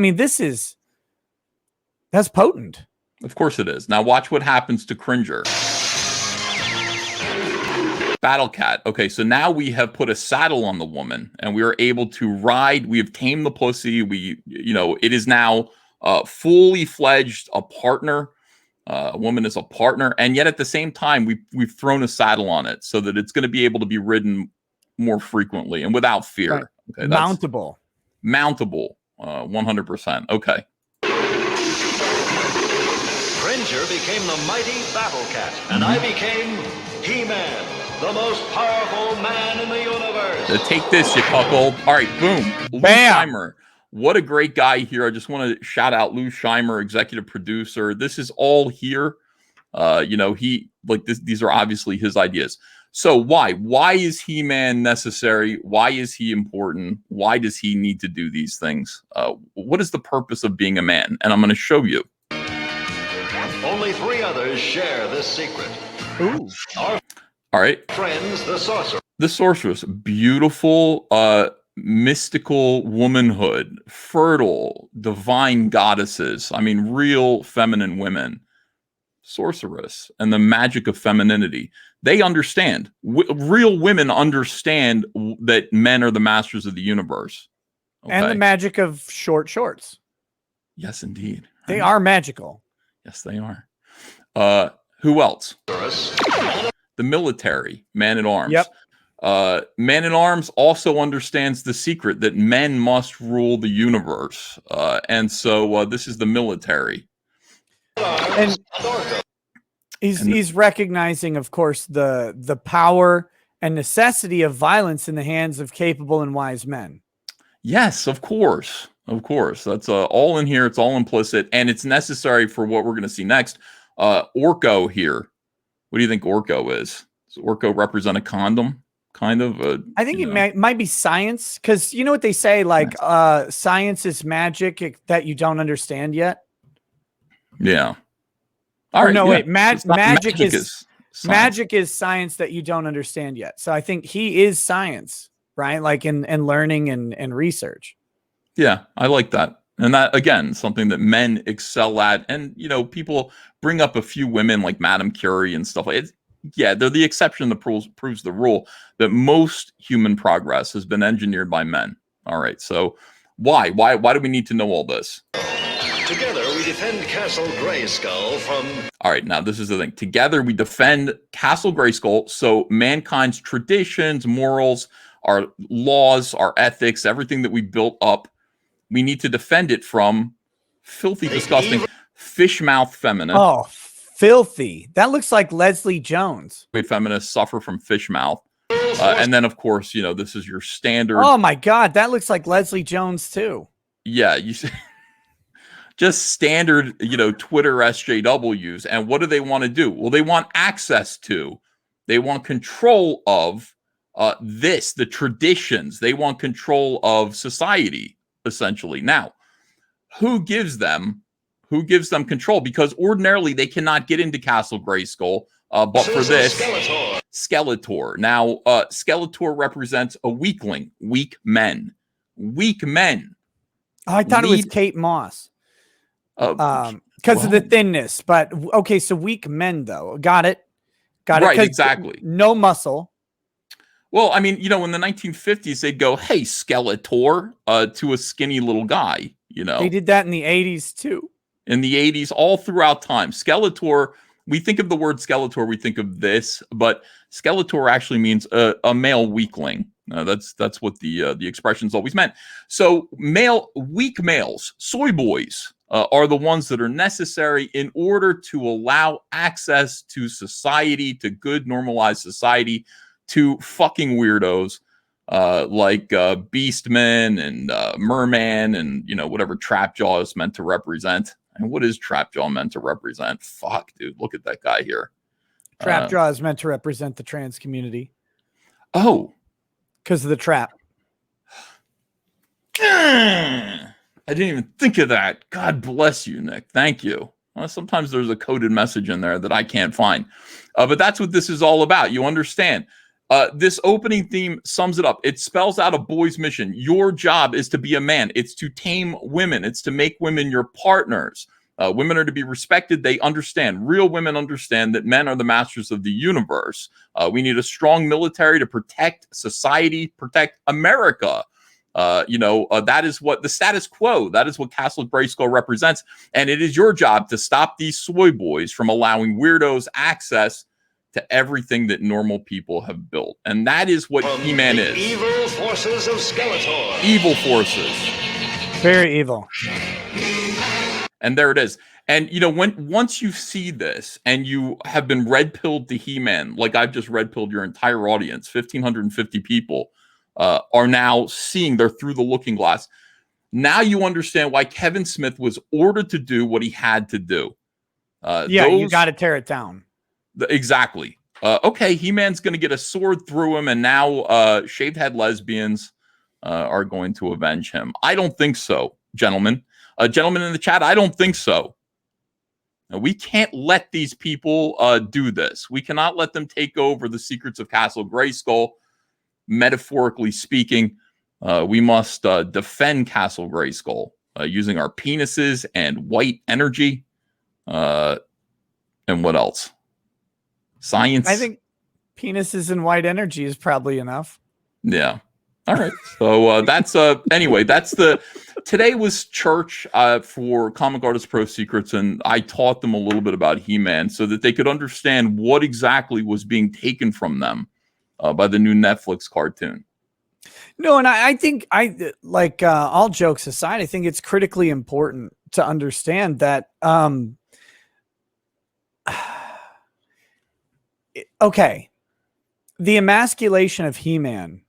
potent. Of course it is. Now watch what happens to Cringer. Battle Cat. Okay, so now we have put a saddle on the woman, and we are able to ride. We have tamed the pussy. It is now fully fledged a partner. A woman is a partner, and yet at the same time, we've thrown a saddle on it so that it's going to be able to be ridden more frequently and without fear. Right. Okay, mountable, 100%. Okay. Cringer became the mighty Battle Cat, and I became He-Man, the most powerful man in the universe. Take this, you cuckold. All right, boom. Lou Scheimer. What a great guy here. I just want to shout out Lou Scheimer, executive producer. This is all here. These are obviously his ideas. So why is He-Man necessary? Why is he important? Why does he need to do these things? What is the purpose of being a man? And I'm going to show you. Only 3 others share this secret. Ooh. Our all right. friends, the Sorcerer. The Sorceress. Beautiful, mystical womanhood. Fertile, divine goddesses. Real feminine women. Sorceress and the magic of femininity. They understand. Real women understand that men are the masters of the universe. Okay? And the magic of short shorts. Yes, indeed. They are magical. Yes, they are. Who else? Doris. The military, man at arms. Yep. Man at arms also understands the secret that men must rule the universe. And so this is the military. And he's recognizing, of course, the power and necessity of violence in the hands of capable and wise men. Yes, of course. Of course. That's all in here. It's all implicit. And it's necessary for what we're going to see next. Orko here. What do you think Orko is? Does Orko represent a condom? Kind of. I think it might be science. Because you know what they say? Like, science is magic that you don't understand yet. Yeah. All right. No, yeah. wait. Magic is science. Magic is science that you don't understand yet. So I think he is science, right? Like in learning and research. Yeah, I like that. And that, again, something that men excel at. And, you know, people bring up a few women like Madame Curie and stuff like it. Yeah, they're the exception that proves the rule that most human progress has been engineered by men. All right. So why do we need to know all this? Together we defend Castle Grayskull from... All right, now this is the thing. Together we defend Castle Grayskull, so mankind's traditions, morals, our laws, our ethics, everything that we built up, we need to defend it from filthy, disgusting, fish-mouth feminists. Oh, filthy. That looks like Leslie Jones. Feminists suffer from fish mouth. And then, of course, you know, this is your standard. Oh, my God. That looks like Leslie Jones, too. Yeah, you see. Just standard, you know, Twitter SJWs. And what do they want to do? Well, they want access to, they want control of the traditions. They want control of society, essentially. Now, who gives them control? Because ordinarily they cannot get into Castle Grayskull, but for this, Skeletor. Now, Skeletor represents a weakling, weak men. Weak men. Oh, I thought it was Kate Moss. Because of the thinness, but okay, so weak men though. Got it. Right, exactly. No muscle. Well, I mean, you know, in the 1950s, they'd go, "Hey, Skeletor," to a skinny little guy. You know, they did that in the 80s too. In the 80s, all throughout time, Skeletor. We think of the word Skeletor, we think of this, but Skeletor actually means a male weakling. That's what the expression's always meant. So weak males, soy boys, are the ones that are necessary in order to allow access to society, to good normalized society, to fucking weirdos like Beastman and Merman and, you know, whatever Trapjaw is meant to represent. And what is Trapjaw meant to represent? Fuck, dude, look at that guy here. Trapjaw is meant to represent the trans community. Oh. Because of the trap. I didn't even think of that. God bless you, Nick. Thank you. Sometimes there's a coded message in there that I can't find. But that's what this is all about. You understand. This opening theme sums it up. It spells out a boy's mission. Your job is to be a man. It's to tame women. It's to make women your partners. Women are to be respected. They understand. Real women understand that men are the masters of the universe. We need a strong military to protect society, protect America. That is what the status quo, that is what Castle Grayskull represents. And it is your job to stop these soy boys from allowing weirdos access to everything that normal people have built. And that is what He-Man is. Evil forces of Skeletor. Evil forces. Very evil. And there it is. And, you know, once you see this and you have been red-pilled to He-Man, like I've just red-pilled your entire audience, 1,550 people are now seeing, they're through the looking glass. Now you understand why Kevin Smith was ordered to do what he had to do. You got to tear it down. Exactly. Okay, He-Man's going to get a sword through him, and now shaved head lesbians are going to avenge him. I don't think so, gentlemen. Gentlemen in the chat, I don't think so. Now, we can't let these people do this. We cannot let them take over the secrets of Castle Grayskull. Metaphorically speaking, we must defend Castle Grayskull using our penises and white energy. And what else? Science. I think penises and white energy is probably enough. Yeah. All right. So that's anyway, today was church for Comic Artist Pro Secrets, and I taught them a little bit about He-Man so that they could understand what exactly was being taken from them by the new Netflix cartoon. No, and I think all jokes aside, I think it's critically important to understand that okay, the emasculation of He-Man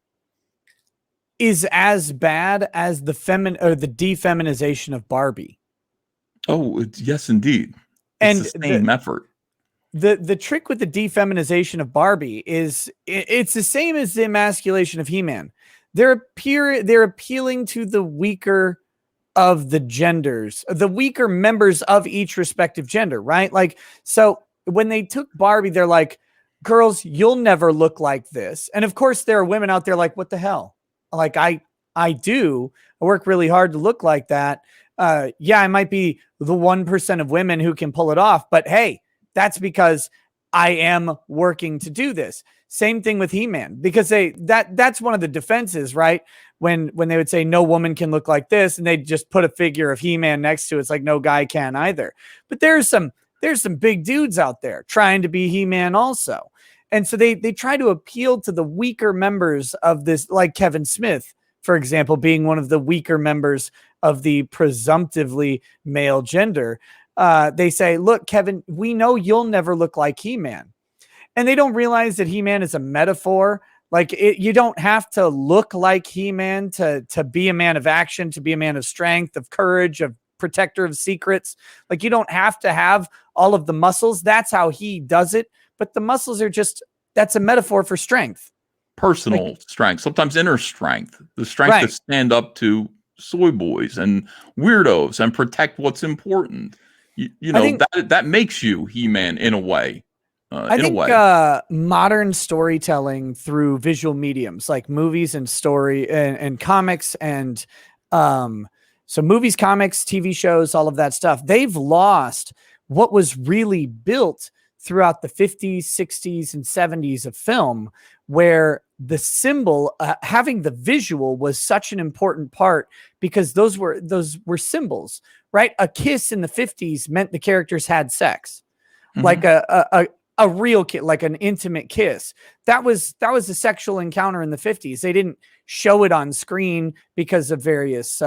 is as bad as the defeminization of Barbie. Oh, yes, indeed. And it's the same effort. The trick with the defeminization of Barbie is it's the same as the emasculation of He-Man. They're appealing to the weaker of the genders, the weaker members of each respective gender, right? Like, so when they took Barbie, they're like, girls, you'll never look like this. And of course, there are women out there like, what the hell? Like I work really hard to look like that. Yeah, I might be the 1% of women who can pull it off, but hey, that's because I am working to do this. Same thing with He-Man, because that's one of the defenses, right? When they would say no woman can look like this, and they just put a figure of He-Man next to it. It's like no guy can either. But there's some big dudes out there trying to be He-Man also. And so they try to appeal to the weaker members of this, like Kevin Smith, for example, being one of the weaker members of the presumptively male gender. They say, look, Kevin, we know you'll never look like He-Man. And they don't realize that He-Man is a metaphor. Like you don't have to look like He-Man to be a man of action, to be a man of strength, of courage, of protector of secrets. Like you don't have to have all of the muscles. That's how he does it. But the muscles are that's a metaphor for strength. Personal strength, sometimes inner strength, the strength to stand up to soy boys and weirdos and protect what's important. You know, that makes you He-Man in a way. I think modern storytelling through visual mediums like movies and story and comics and so movies, comics, TV shows, all of that stuff, they've lost what was really built throughout the 50s, 60s, and 70s of film, where the symbol, having the visual was such an important part because those were symbols, right? A kiss in the 50s meant the characters had sex, like a real kiss, like an intimate kiss. That was a sexual encounter in the 50s. They didn't show it on screen because of various,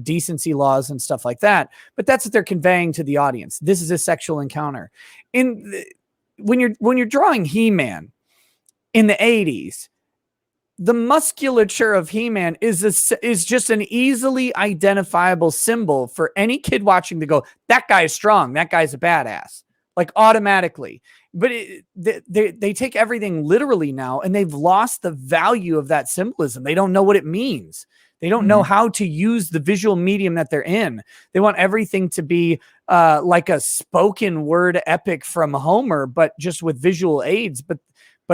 decency laws and stuff like that. But that's what they're conveying to the audience. This is a sexual encounter. When you're drawing He-Man in the 80s, the musculature of He-Man is just an easily identifiable symbol for any kid watching to go, that guy's strong. That guy's a badass. Like automatically. But they take everything literally now, and they've lost the value of that symbolism. They don't know what it means. They don't know how to use the visual medium that they're in. They want everything to be like a spoken word epic from Homer, but just with visual aids. But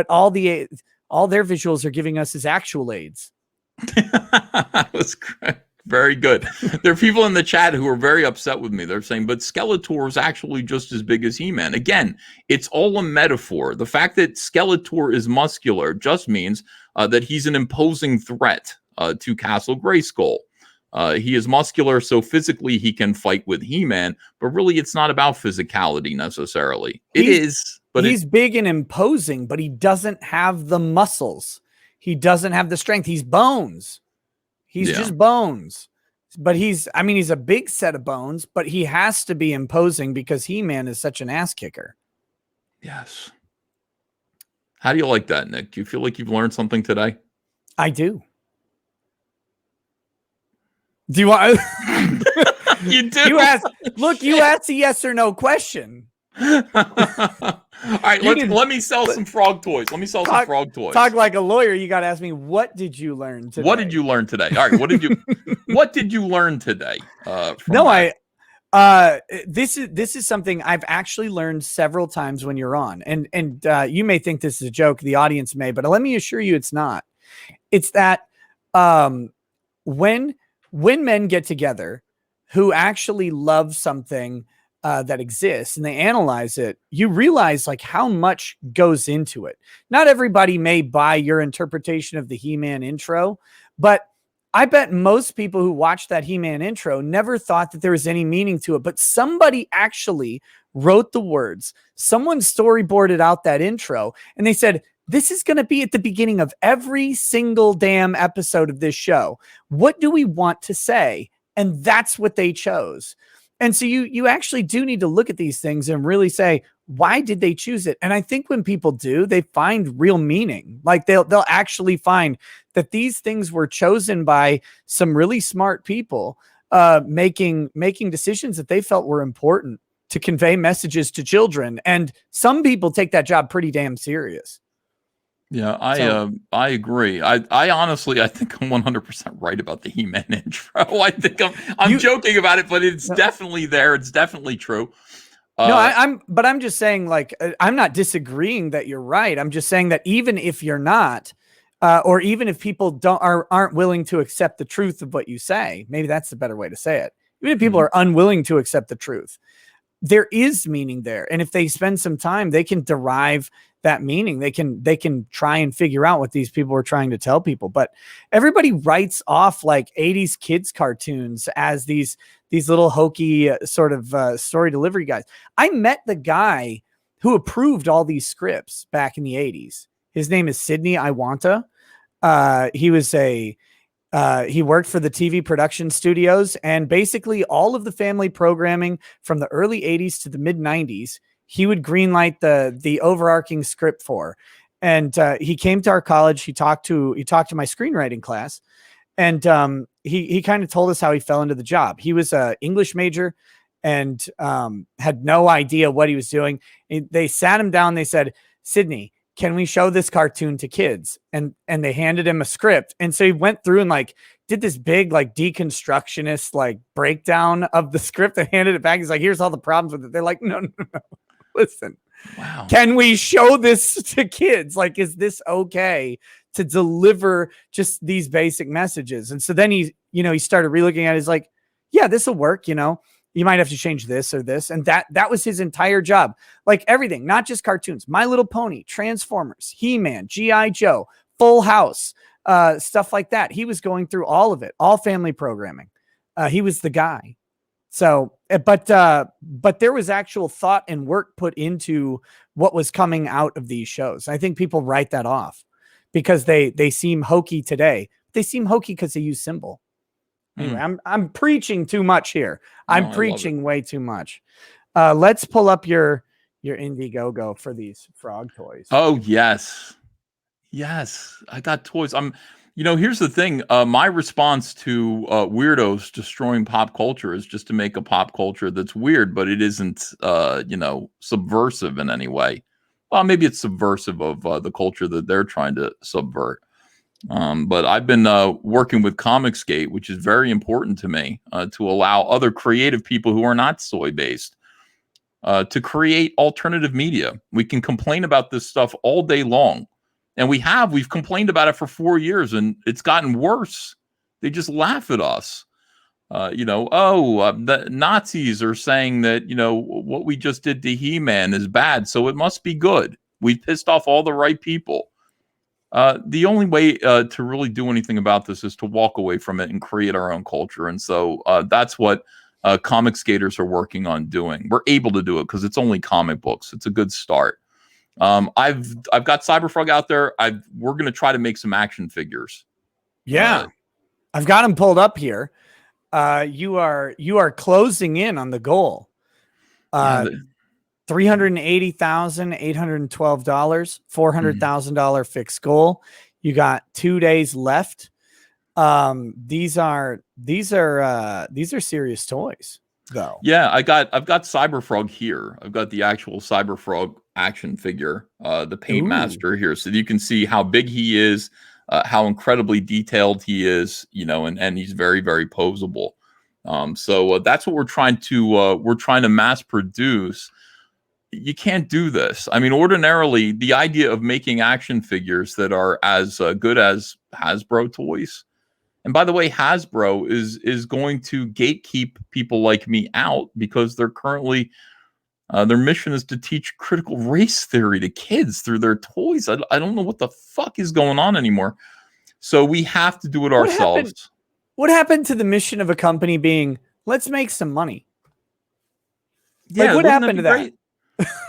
all their visuals are giving us is actual aids. That was great. Very good. There are people in the chat who are very upset with me. They're saying, but Skeletor is actually just as big as He-Man. Again, it's all a metaphor. The fact that Skeletor is muscular just means that he's an imposing threat to Castle Grayskull. He is muscular, so physically he can fight with He-Man, but really it's not about physicality necessarily. But he's big and imposing, but he doesn't have the muscles. He doesn't have the strength. He's bones. He's just bones, but he's a big set of bones, but he has to be imposing because He-Man is such an ass kicker. Yes. How do you like that, Nick? Do you feel like you've learned something today? I do. Do you want? You do. You asked a yes or no question. All right, let me sell some frog toys. Some frog toys. Talk like a lawyer. You got to ask me, what did you learn today? What did you learn today? All right, what did you learn today? This is something I've actually learned several times when you're on, and you may think this is a joke. The audience may, but let me assure you, it's not. It's that when men get together who actually love something that exists and they analyze it, you realize like how much goes into it. Not everybody may buy your interpretation of the He-Man intro, but I bet most people who watched that He-Man intro never thought that there was any meaning to it, but somebody actually wrote the words. Someone storyboarded out that intro and they said, this is going to be at the beginning of every single damn episode of this show. What do we want to say? And that's what they chose. And so you actually do need to look at these things and really say, why did they choose it? And I think when people do, they find real meaning. Like they'll actually find that these things were chosen by some really smart people, making decisions that they felt were important to convey messages to children. And some people take that job pretty damn serious. Yeah, I agree. I honestly, I think I'm 100% right about the He-Man intro. I think I'm joking about it, but it's definitely there. It's definitely true. No, I'm just saying, like, I'm not disagreeing that you're right. I'm just saying that even if you're not, or even if people aren't willing to accept the truth of what you say, maybe that's the better way to say it. Even if people are unwilling to accept the truth, there is meaning there. And if they spend some time, they can derive that meaning. They can try and figure out what these people were trying to tell people. But everybody writes off like 80s kids cartoons as these little hokey sort of story delivery guys. I met the guy who approved all these scripts back in the 80s. His name is Sidney Iwanta. He worked for the TV production studios, and basically all of the family programming from the early 80s to the mid 90s, he would greenlight the overarching script for. And he came to our college. He talked to my screenwriting class, and he kind of told us how he fell into the job. He was an English major and had no idea what he was doing. They sat him down. They said, Sidney, can we show this cartoon to kids? And they handed him a script. And so he went through and like did this big like deconstructionist like breakdown of the script and handed it back. He's like, here's all the problems with it. They're like, no. Listen, wow. Can we show this to kids? Like, is this okay to deliver just these basic messages? And so then he started relooking at it. He's like, yeah, this will work. You might have to change this or this. And that was his entire job. Like everything, not just cartoons, My Little Pony, Transformers, He-Man, G.I. Joe, Full House, stuff like that. He was going through all of it, all family programming. He was the guy. So, but there was actual thought and work put into what was coming out of these shows. I think people write that off because they seem hokey today. They seem hokey because they use symbol. Anyway, I'm preaching too much here. I'm preaching way too much. Let's pull up your Indiegogo for these frog toys. Oh yes, I got toys. Here's the thing. My response to weirdos destroying pop culture is just to make a pop culture that's weird, but it isn't, subversive in any way. Well, maybe it's subversive of the culture that they're trying to subvert. But I've been working with Comicsgate, which is very important to me, to allow other creative people who are not soy-based to create alternative media. We can complain about this stuff all day long. And we've complained about it for 4 years and it's gotten worse. They just laugh at us. The Nazis are saying that, what we just did to He-Man is bad, so it must be good. We pissed off all the right people. The only way to really do anything about this is to walk away from it and create our own culture. And so that's what comic skaters are working on doing. We're able to do it because it's only comic books. It's a good start. I've got Cyberfrog out there. We're going to try to make some action figures. Yeah. I've got them pulled up here. You are closing in on the goal. $380,812, $400,000 fixed goal. You got 2 days left. These are serious toys though. Yeah, I've got Cyberfrog here. I've got the actual Cyberfrog action figure, the Paint Master here. So you can see how big he is, how incredibly detailed he is, and he's very, very posable. So that's what we're trying to mass produce. You can't do this. I mean, ordinarily, the idea of making action figures that are as good as Hasbro toys And by the way, Hasbro is going to gatekeep people like me out because they're currently their mission is to teach critical race theory to kids through their toys. I don't know what the fuck is going on anymore. So we have to do it ourselves. What happened to the mission of a company being, let's make some money? Yeah, like, what happened to that?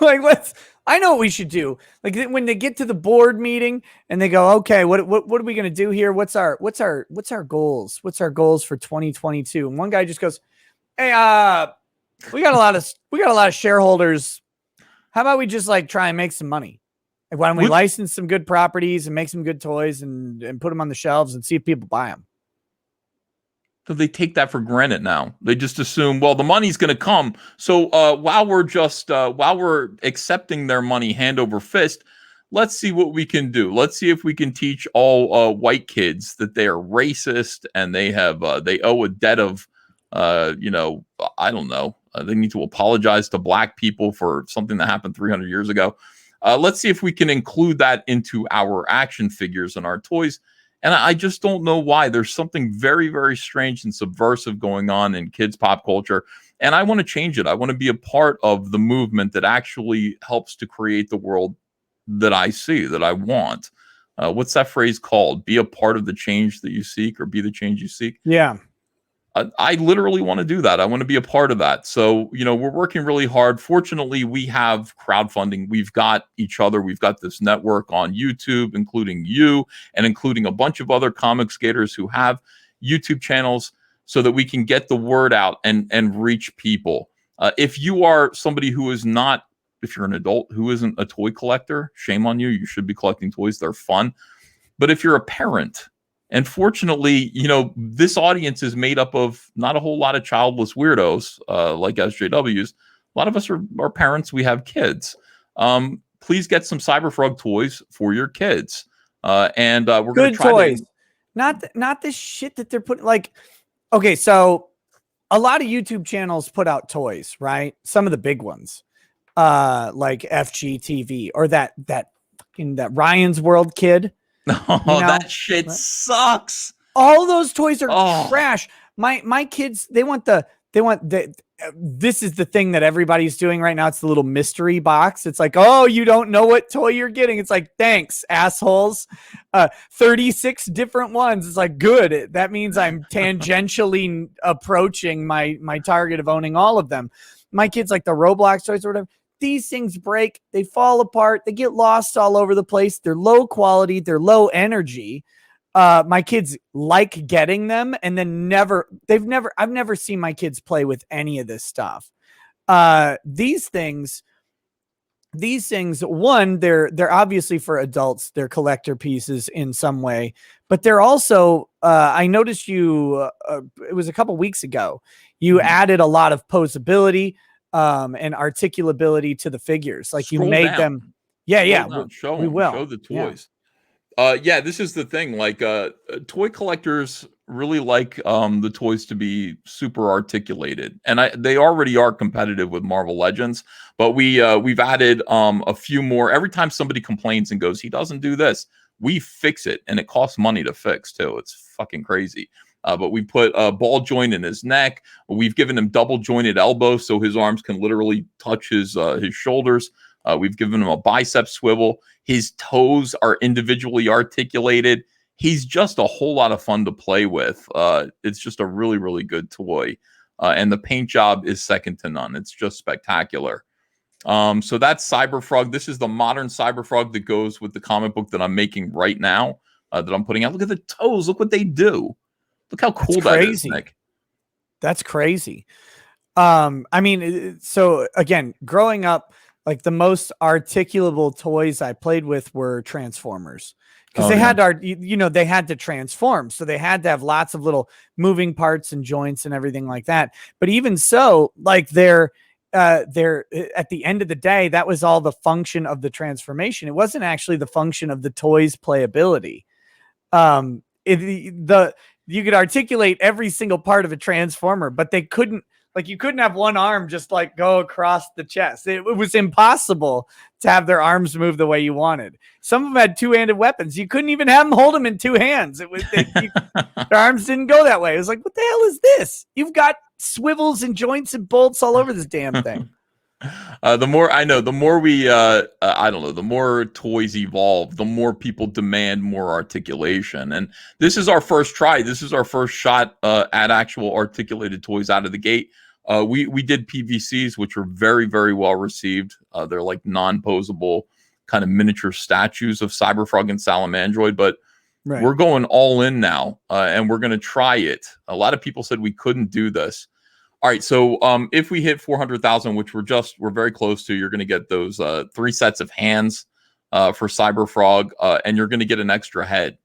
Great? I know what we should do. Like when they get to the board meeting and they go, okay, what are we going to do here? What's our goals? What's our goals for 2022? And one guy just goes, hey, we got a lot of shareholders. How about we just like try and make some money? Like, why don't we license some good properties and make some good toys and put them on the shelves and see if people buy them? So they take that for granted now. They just assume, well, the money's going to come. So while we're accepting their money hand over fist, let's see what we can do. Let's see if we can teach all white kids that they are racist and they owe a debt of, I don't know. They need to apologize to black people for something that happened 300 years ago. Let's see if we can include that into our action figures and our toys. And I just don't know why. There's something very, very strange and subversive going on in kids' pop culture. And I want to change it. I want to be a part of the movement that actually helps to create the world that I see, that I want. What's that phrase called? Be a part of the change that you seek, or be the change you seek? Yeah. I literally want to do that. I want to be a part of that. So, we're working really hard. Fortunately, we have crowdfunding. We've got each other. We've got this network on YouTube, including you and including a bunch of other comic skaters who have YouTube channels so that we can get the word out and reach people. If you are somebody who is not, if you're an adult who isn't a toy collector, shame on you. You should be collecting toys. They're fun. But if you're a parent, and fortunately, this audience is made up of not a whole lot of childless weirdos like SJWs. A lot of us are parents. We have kids. Please get some Cyberfrog toys for your kids. And we're going to try toys. Not this shit that they're putting. Like, okay, so a lot of YouTube channels put out toys, right? Some of the big ones, like FGTV or that Ryan's World kid. That shit sucks. All those toys are trash. My kids, this is the thing that everybody's doing right now. It's the little mystery box. It's like, oh, you don't know what toy you're getting. It's like, thanks, assholes. 36 different ones. It's like, good. That means I'm tangentially approaching my target of owning all of them. My kids like the Roblox toys or whatever. These things break, they fall apart, they get lost all over the place. They're low quality, they're low energy. My kids like getting them, and then I've never seen my kids play with any of this stuff. These things, one, they're obviously for adults, they're collector pieces in some way, but they're also, I noticed it was a couple weeks ago, you added a lot of posability, and articulability to the figures. Like Scroll you made down. them. Yeah. We will show the toys. Yeah. This is the thing. Like, toy collectors really like the toys to be super articulated, and they already are competitive with Marvel Legends. But we've added a few more. Every time somebody complains and goes, he doesn't do this, we fix it, and it costs money to fix too. It's fucking crazy. But we put a ball joint in his neck. We've given him double jointed elbows so his arms can literally touch his shoulders. We've given him a bicep swivel. His toes are individually articulated. He's just a whole lot of fun to play with. It's just a really, really good toy. And the paint job is second to none. It's just spectacular. So that's Cyberfrog. This is the modern Cyberfrog that goes with the comic book that I'm making right now, that I'm putting out. Look at the toes. Look what they do. Look how cool that is, Nick. That's crazy. I mean, so again, growing up, like the most articulable toys I played with were Transformers, because they had they had to transform. So they had to have lots of little moving parts and joints and everything like that. But even so, like they're at the end of the day, that was all the function of the transformation. It wasn't actually the function of the toy's playability. You could articulate every single part of a transformer, but they couldn't, Like you couldn't have one arm just like go across the chest. It was impossible to have their arms move the way you wanted. Some of them had two-handed weapons. You couldn't even have them hold them in two hands. Their arms didn't go that way. It was like, what the hell is this? You've got swivels and joints and bolts all over this damn thing. The more I know, the more we, I don't know, the more toys evolve, the more people demand more articulation. And this is our first try. This is our first shot at actual articulated toys out of the gate. We did PVCs, which were very, very well received. They're like non-posable kind of miniature statues of Cyberfrog and Salamandroid, but we're going all in now, and we're going to try it. A lot of people said we couldn't do this. All right, so if we hit 400,000, which we're very close to, you're going to get those 3 sets of hands for Cyberfrog, and you're going to get an extra head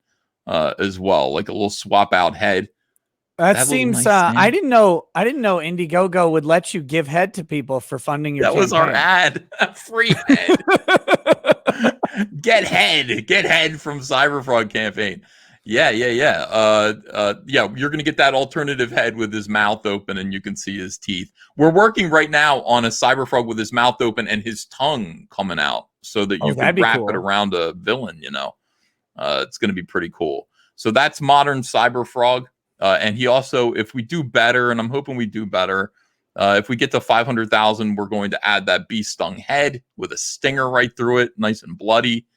as well, like a little swap out head. That seems. Nice I didn't know Indiegogo would let you give head to people for funding your. That campaign. Was our ad. Free head. Get head from Cyberfrog campaign. Yeah. You're gonna get that alternative head with his mouth open, and you can see his teeth. We're working right now on a Cyberfrog with his mouth open and his tongue coming out, so that you can wrap it around a villain. It's gonna be pretty cool. So that's modern Cyberfrog. And he also, if we do better, and I'm hoping we do better, if we get to 500,000, we're going to add that bee stung head with a stinger right through it, nice and bloody.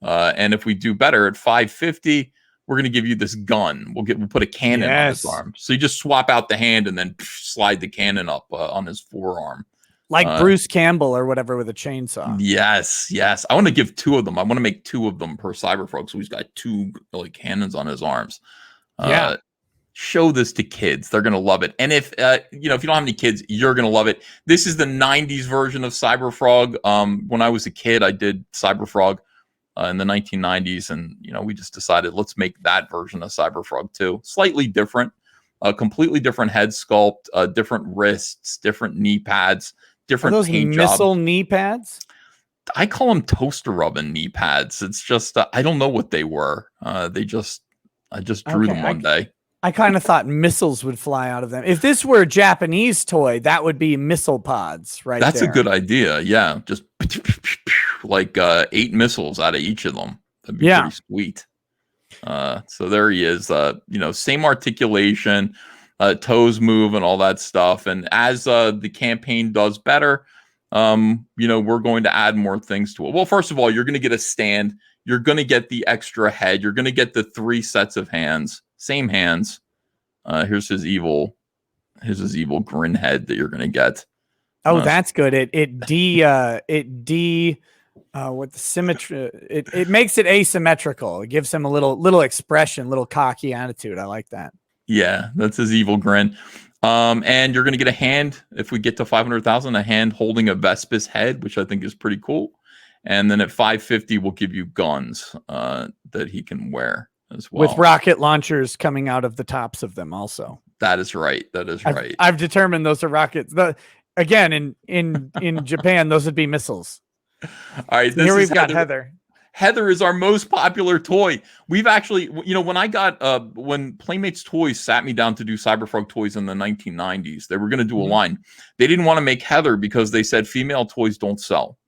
And if we do better at 550, we're going to give you this gun. We'll put a cannon on his arm. So you just swap out the hand and then slide the cannon up on his forearm. Like Bruce Campbell or whatever with a chainsaw. Yes. I want to give 2 of them. I want to make 2 of them per Cyberfrog. So he's got 2 like cannons on his arms. Show this to kids. They're going to love it. And if if you don't have any kids, you're going to love it. This is the 90s version of Cyberfrog. When I was a kid, I did Cyberfrog in the 1990s. And, we just decided let's make that version of Cyberfrog too. Slightly different, completely different head sculpt, different wrists, different knee pads, different paint job. Missile knee pads? I call them toaster oven knee pads. It's just, I don't know what they were. I just drew them one day. I kind of thought missiles would fly out of them. If this were a Japanese toy, that would be missile pods, right? That's a good idea. Yeah, just like 8 missiles out of each of them. That'd be pretty sweet. So there he is. Same articulation, toes move, and all that stuff. And as the campaign does better, we're going to add more things to it. Well, first of all, you're going to get a stand. You're going to get the extra head. You're going to get the 3 sets of hands. Same hands. Here's his evil grin head that you're gonna get. Oh, that's good. With the symmetry, it makes it asymmetrical. It gives him a little expression, little cocky attitude. I like that. Yeah, that's his evil grin. And you're gonna get a hand if we get to 500,000, a hand holding a Vespis head, which I think is pretty cool. And then at 550, we'll give you guns that he can wear as well, with rocket launchers coming out of the tops of them also. That is right. Right. I've determined those are rockets. Again, in Japan, those would be missiles. All right. Here we've got Heather. Heather is our most popular toy. We've actually, when I got, when Playmates Toys sat me down to do Cyberfrog toys in the 1990s, they were going to do a line. They didn't want to make Heather because they said female toys don't sell.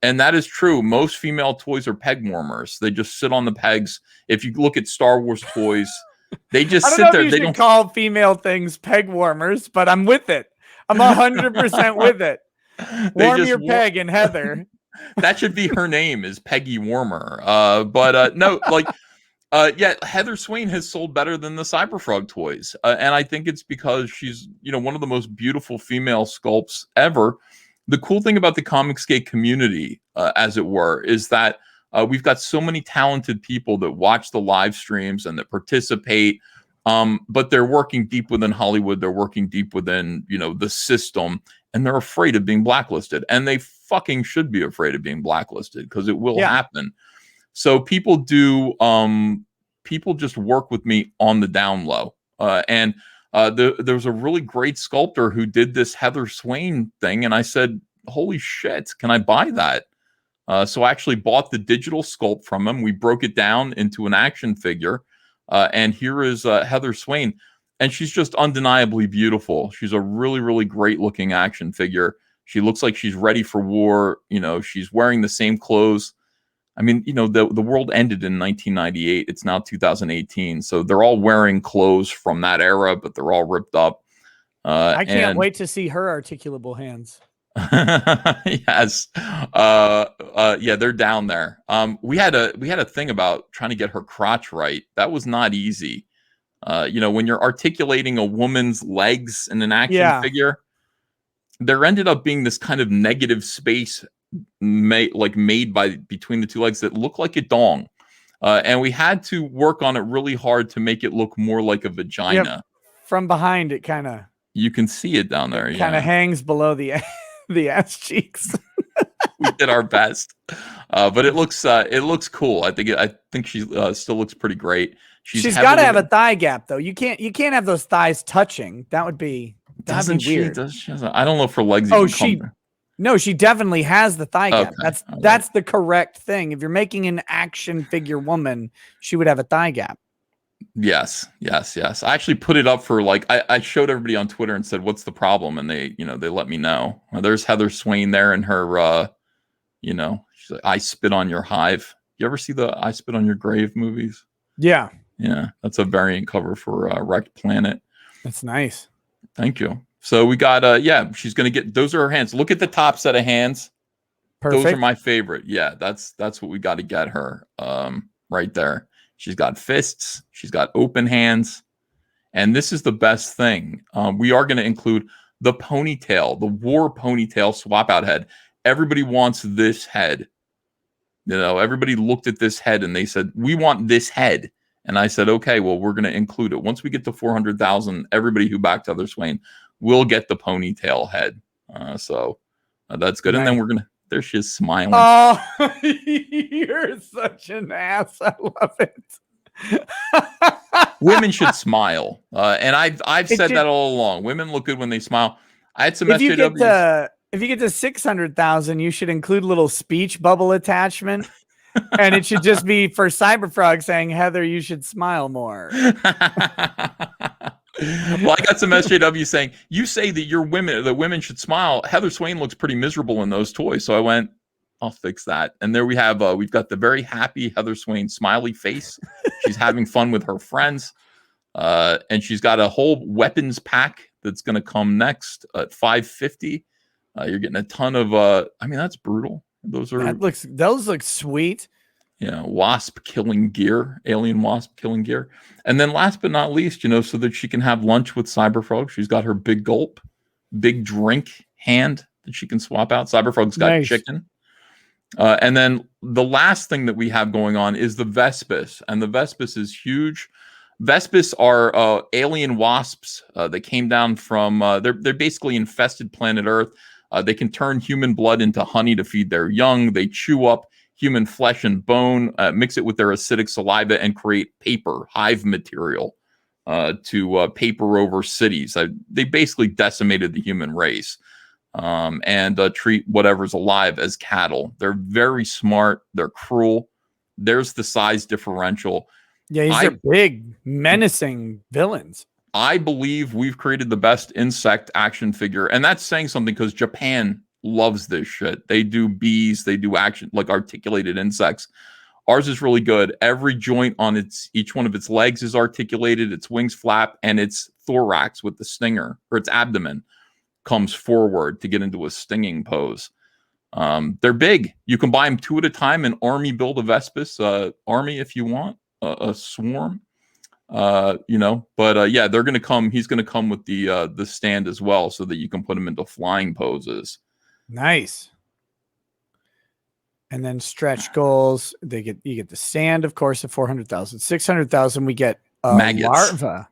And that is true. Most female toys are peg warmers. They just sit on the pegs. If you look at Star Wars toys, they just sit there. They don't call female things peg warmers, but I'm with it. I'm 100% with it. Warm your peg and Heather. That should be her name, is Peggy Warmer. No, Heather Swain has sold better than the Cyberfrog toys. And I think it's because she's, one of the most beautiful female sculpts ever. The cool thing about the Comicsgate community, as it were, is that we've got so many talented people that watch the live streams and that participate, but they're working deep within Hollywood. They're working deep within, the system, and they're afraid of being blacklisted. And they fucking should be afraid of being blacklisted because it will happen. So people just work with me on the down low. There was a really great sculptor who did this Heather Swain thing, and I said, holy shit, can I buy that? So I actually bought the digital sculpt from him. We broke it down into an action figure, and here is Heather Swain. and she's just undeniably beautiful. She's a really, really great looking action figure. She looks like she's ready for war. You know, she's wearing the same clothes. I mean, you know, the world ended in 1998. It's now 2018. So they're all wearing clothes from that era, but they're all ripped up. I can't wait to see her articulable hands. Yes. Yeah, they're down there. We had a thing about trying to get her crotch right. That was not easy. You know, when you're articulating a woman's legs in an action figure, there ended up being this kind of negative space made by between the two legs that looked like a dong. And we had to work on it really hard to make it look more like a vagina. Yep. From behind, it kind of, you can see it down there. Kind of hangs below the ass cheeks. We did our best, but it looks cool. I think she still looks pretty great. She's got to have a thigh gap though. You can't have those thighs touching. That'd be weird. I don't know if her legs. No, she definitely has the thigh gap. That's the correct thing. If you're making an action figure woman, she would have a thigh gap. Yes. I actually put it up for I showed everybody on Twitter and said, "What's the problem?" And they let me know. There's Heather Swain there in her, she's like, "I spit on your hive." You ever see the "I spit on your grave" movies? Yeah. Yeah, that's a variant cover for Wrecked Planet. That's nice. Thank you. So we got she's gonna get, those are her hands. Look at the top set of hands. Perfect. Those are my favorite. Yeah, that's what we got to get her. Right there. She's got fists, she's got open hands, and this is the best thing. We are gonna include the ponytail, the war ponytail swap out head. Everybody wants this head. You know, everybody looked at this head and they said, "We want this head." And I said, "Okay, well, we're going to include it. Once we get to 400,000, everybody who backed Heather Swain will get the ponytail head." So that's good. Nice. And then there she is smiling. Oh, you're such an ass. I love it. Women should smile. And I've said that all along. Women look good when they smile. I had some SJWs. If you get to 600,000, you should include a little speech bubble attachment. And it should just be for Cyberfrog saying, "Heather, you should smile more." Well, I got some SJW saying, "You say that women should smile. Heather Swain looks pretty miserable in those toys." So I went, I'll fix that. And there we have, we've got the very happy Heather Swain smiley face. She's having fun with her friends. And she's got a whole weapons pack that's going to come next at $550. You're getting a ton of, that's brutal. Those look sweet. Yeah, Wasp killing gear, alien Wasp killing gear. And then last but not least, so that she can have lunch with Cyberfrog, she's got her big gulp, big drink hand that she can swap out. Cyberfrog's got chicken. And then the last thing that we have going on is the Vespis. And the Vespis is huge. Vespis are alien wasps that came down from, they're basically infested planet Earth. They can turn human blood into honey to feed their young. They chew up human flesh and bone, mix it with their acidic saliva, and create paper, hive material to paper over cities. They basically decimated the human race and treat whatever's alive as cattle. They're very smart. They're cruel. There's the size differential. Yeah, these are big, menacing villains. I believe we've created the best insect action figure. And that's saying something because Japan loves this shit. They do bees, they do action, like articulated insects. Ours is really good. Every joint on each one of its legs is articulated, its wings flap, and its thorax with the stinger, or its abdomen, comes forward to get into a stinging pose. They're big. You can buy them 2 at a time and army build a Vespis army if you want, a swarm. But they're gonna come. He's gonna come with the stand as well, so that you can put him into flying poses. Nice. And then stretch goals. You get the stand, of course, at 400,000. 600,000. We get maggots. Larva.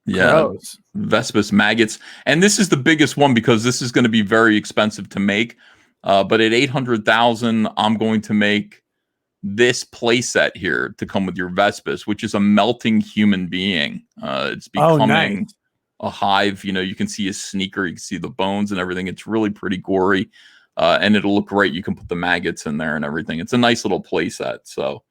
Yeah, Gross. Vespis maggots, and this is the biggest one because this is going to be very expensive to make. But at 800,000, I'm going to make this playset here to come with your Vespis, which is a melting human being. It's becoming a hive. You can see his sneaker, you can see the bones and everything. It's really pretty gory, and it'll look great. You can put the maggots in there and everything. It's a nice little playset. So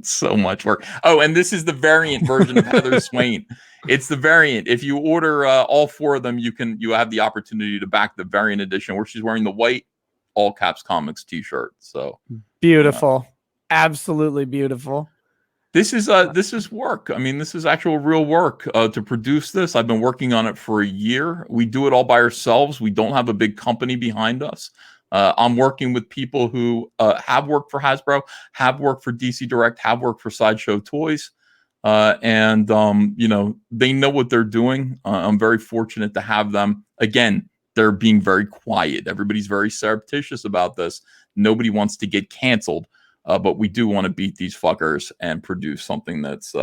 It's so much work. Oh, and this is the variant version of Heather Swain. It's the variant. If you order all 4 of them, you have the opportunity to back the variant edition where she's wearing the white all caps comics t-shirt. So beautiful. Absolutely beautiful. This is work. I mean, this is actual real work to produce this. I've been working on it for a year. We do it all by ourselves. We don't have a big company behind us. I'm working with people who have worked for Hasbro, have worked for DC Direct, have worked for Sideshow Toys. And they know what they're doing. I'm very fortunate to have them. Again, they're being very quiet. Everybody's very surreptitious about this. Nobody wants to get canceled, but we do want to beat these fuckers and produce something that's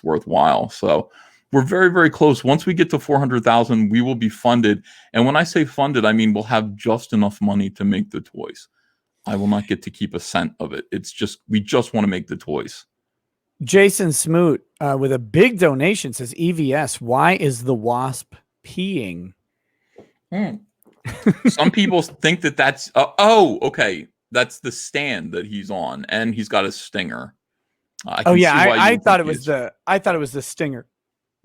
worthwhile. So we're very, very close. Once we get to 400,000, we will be funded. And when I say funded, I mean we'll have just enough money to make the toys. I will not get to keep a cent of it. We just want to make the toys. Jason Smoot with a big donation says, EVS, why is the Wasp peeing? Some people think that's okay. That's the stand that he's on, and he's got a stinger. I thought it was the stinger.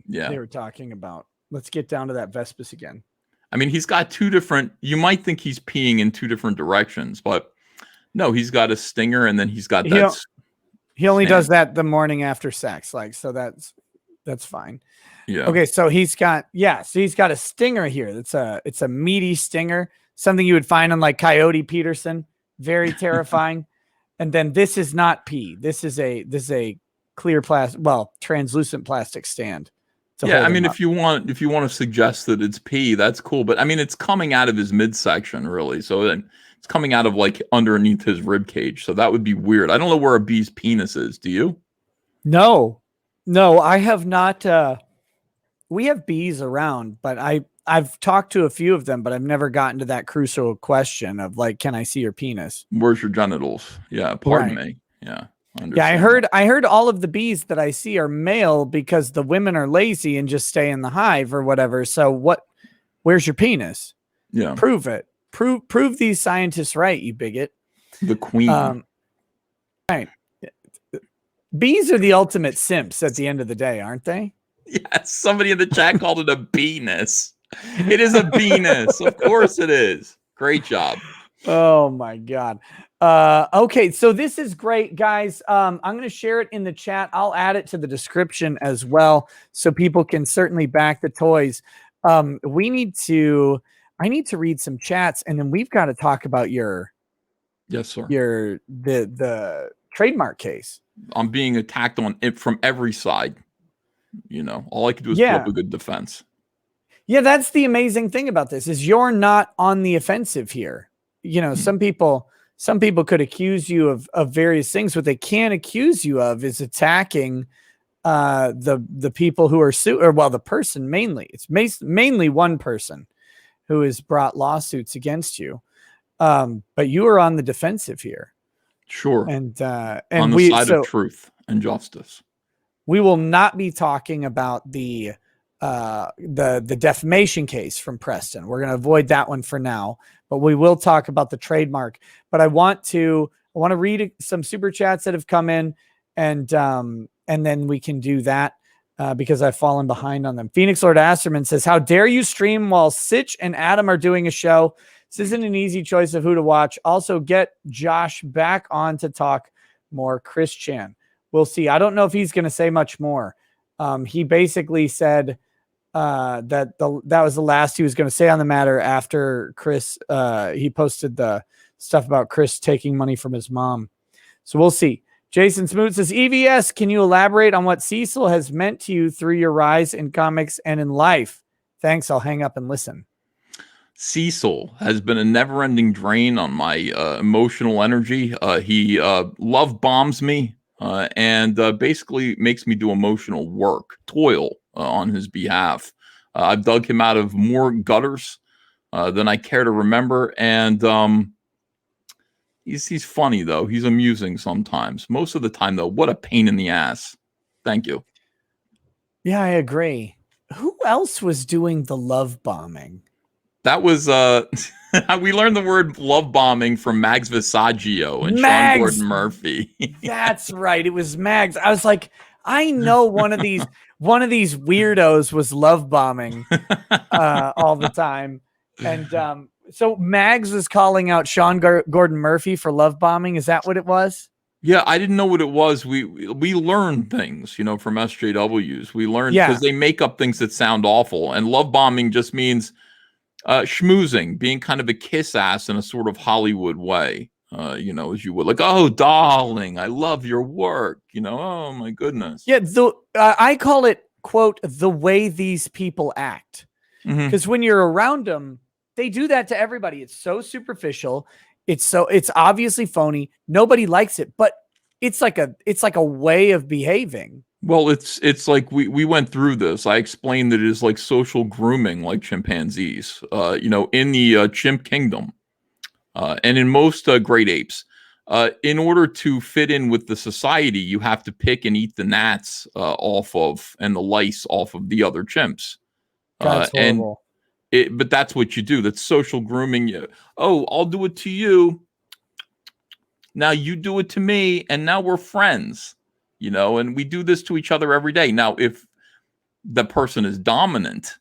Yeah, they were talking about. Let's get down to that Vespis again. I mean, he's got 2 different. You might think he's peeing in 2 different directions, but no, he's got a stinger, and then he's got that. He only does that the morning after sex, so that's fine. Yeah. Okay, so he's got a stinger here. It's a meaty stinger, something you would find on like Coyote Peterson. Very terrifying. And then this is not pee. This is a clear translucent plastic stand. I mean, if you want to suggest that it's pee, that's cool. But I mean, it's coming out of his midsection, really. So then it's coming out of like underneath his rib cage. So that would be weird. I don't know where a bee's penis is. Do you? No, I have not. We have bees around, but I've talked to a few of them, but I've never gotten to that crucial question of like, can I see your penis? Where's your genitals? Yeah. Pardon me. Yeah. I heard all of the bees that I see are male because the women are lazy and just stay in the hive or whatever. So where's your penis? Yeah. Prove it. Prove these scientists right, you bigot. The queen. Right. Bees are the ultimate simps at the end of the day, aren't they? Yes. Somebody in the chat called it a beenus. It is a penis. Of course it is. Great job. Oh my God. Okay, so this is great, guys. I'm going to share it in the chat. I'll add it to the description as well, so people can certainly back the toys. I need to read some chats, and then we've got to talk about the trademark case. I'm being attacked on it from every side. All I can do is put up a good defense. Yeah, that's the amazing thing about this is you're not on the offensive here. Some people could accuse you of various things. What they can't accuse you of is attacking the people who are the person mainly. It's mainly one person who has brought lawsuits against you. But you are on the defensive here. Sure. And on the side of truth and justice. We will not be talking about the defamation case from Preston. We're going to avoid that one for now, but we will talk about the trademark. But I want to read some super chats that have come in, and then we can do that because I've fallen behind on them. Phoenix Lord Asterman says, "How dare you stream while Sitch and Adam are doing a show? This isn't an easy choice of who to watch. Also, get Josh back on to talk more. Chris Chan. We'll see. I don't know if he's going to say much more. He basically said that was the last he was going to say on the matter after Chris. He posted the stuff about Chris taking money from his mom. So we'll see. Jason Smoot says, EVS, can you elaborate on what Cecil has meant to you through your rise in comics and in life? Thanks. I'll hang up and listen. Cecil has been a never-ending drain on my emotional energy. He love bombs me and basically makes me do emotional work, toil on his behalf. I've dug him out of more gutters than I care to remember, and he's funny, though. He's amusing sometimes. Most of the time, though, what a pain in the ass. Thank you. Yeah, I agree. Who else was doing the love bombing? That was We learned the word love bombing from Mags Visaggio and Sean Mags! Gordon Murphy. That's right. It was Mags. I was like, I know one of these weirdos was love bombing all the time. And so Mags was calling out Sean Gordon Murphy for love bombing. Is that what it was? Yeah, I didn't know what it was. We learned things, from SJWs. We learned because they make up things that sound awful. And love bombing just means schmoozing, being kind of a kiss ass in a sort of Hollywood way. As you would, like, oh, darling, I love your work. Oh my goodness. Yeah, I call it, quote, the way these people act. Because when you're around them, they do that to everybody. It's so superficial. It's obviously phony. Nobody likes it, but it's like a way of behaving. Well, it's like we went through this. I explained that it is like social grooming, like chimpanzees. In the chimp kingdom, and in most great apes, in order to fit in with the society, you have to pick and eat the gnats off of and the lice off of the other chimps. That's horrible. But that's what you do. That's social grooming. Oh, I'll do it to you. Now you do it to me, and now we're friends. And we do this to each other every day. Now, if the person is dominant,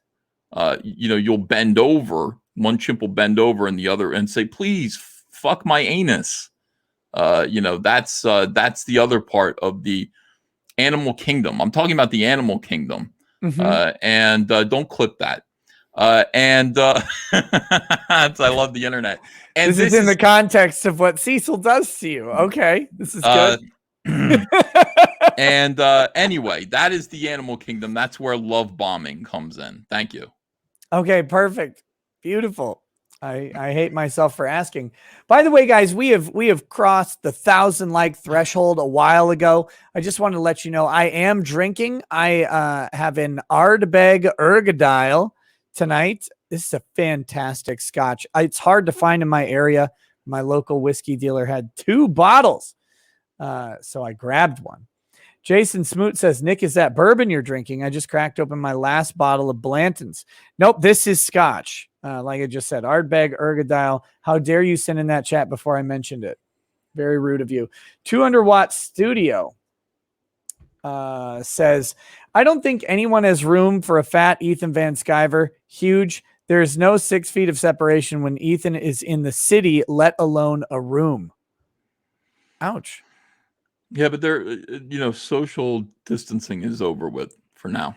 you'll bend over. One chimp will bend over, and the other and say, "Please, fuck my anus." That's the other part of the animal kingdom. I'm talking about the animal kingdom, and don't clip that. I love the internet. And this is in the context of what Cecil does to you. Okay, this is good. And anyway, that is the animal kingdom. That's where love bombing comes in. Thank you. Okay, perfect. Beautiful. I hate myself for asking. By the way, guys, we have crossed the 1,000 like threshold a while ago. I just wanted to let you know I am drinking. I have an Ardbeg Ergodile tonight. This is a fantastic scotch. It's hard to find in my area. My local whiskey dealer had 2 bottles. So I grabbed one. Jason Smoot says, Nick, is that bourbon you're drinking? I just cracked open my last bottle of Blanton's. Nope, this is scotch. Like I just said, Ardbeg Ergodile. How dare you send in that chat before I mentioned it? Very rude of you. 200 Watt Studio says, I don't think anyone has room for a fat Ethan Van Sciver. Huge. There's no 6 feet of separation when Ethan is in the city, let alone a room. Ouch. Yeah, but social distancing is over with for now.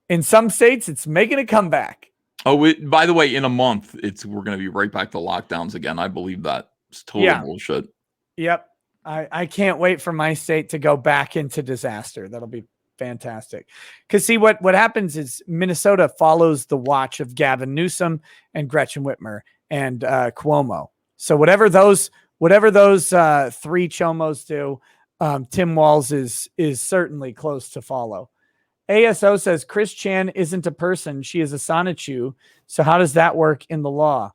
In some states, it's making a comeback. Oh, by the way, in a month, we're going to be right back to lockdowns again. I believe that. It's total bullshit. Yep. I can't wait for my state to go back into disaster. That'll be fantastic. Because see, what happens is Minnesota follows the watch of Gavin Newsom and Gretchen Whitmer and Cuomo. So whatever those 3 chomos do, Tim Walz is certainly close to follow. ASO says Chris Chan isn't a person. She is a Sonichu. So how does that work in the law?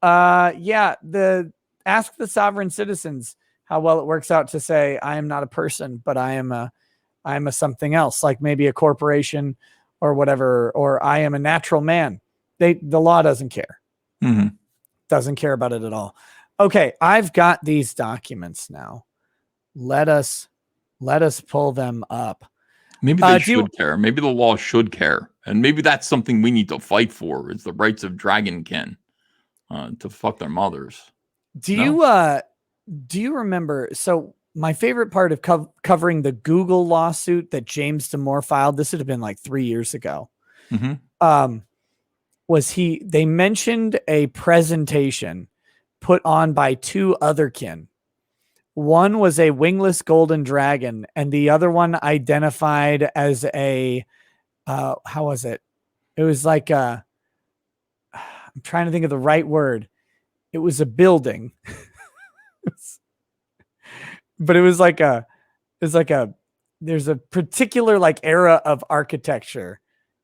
Ask the sovereign citizens how well it works out to say I am not a person, but I am a something else, like maybe a corporation or whatever, or I am a natural man. The law doesn't care. Doesn't care about it at all. Okay, I've got these documents now. Let us pull them up. Maybe they should care. Maybe the law should care. And maybe that's something we need to fight for, is the rights of dragonkin to fuck their mothers. Do you remember? So my favorite part of covering the Google lawsuit that James Damore filed, this would have been like 3 years ago, they mentioned a presentation put on by 2 other kin. One was a wingless golden dragon, and the other one identified as a, how was it? It was like I'm trying to think of the right word. It was a building, but there's a particular like era of architecture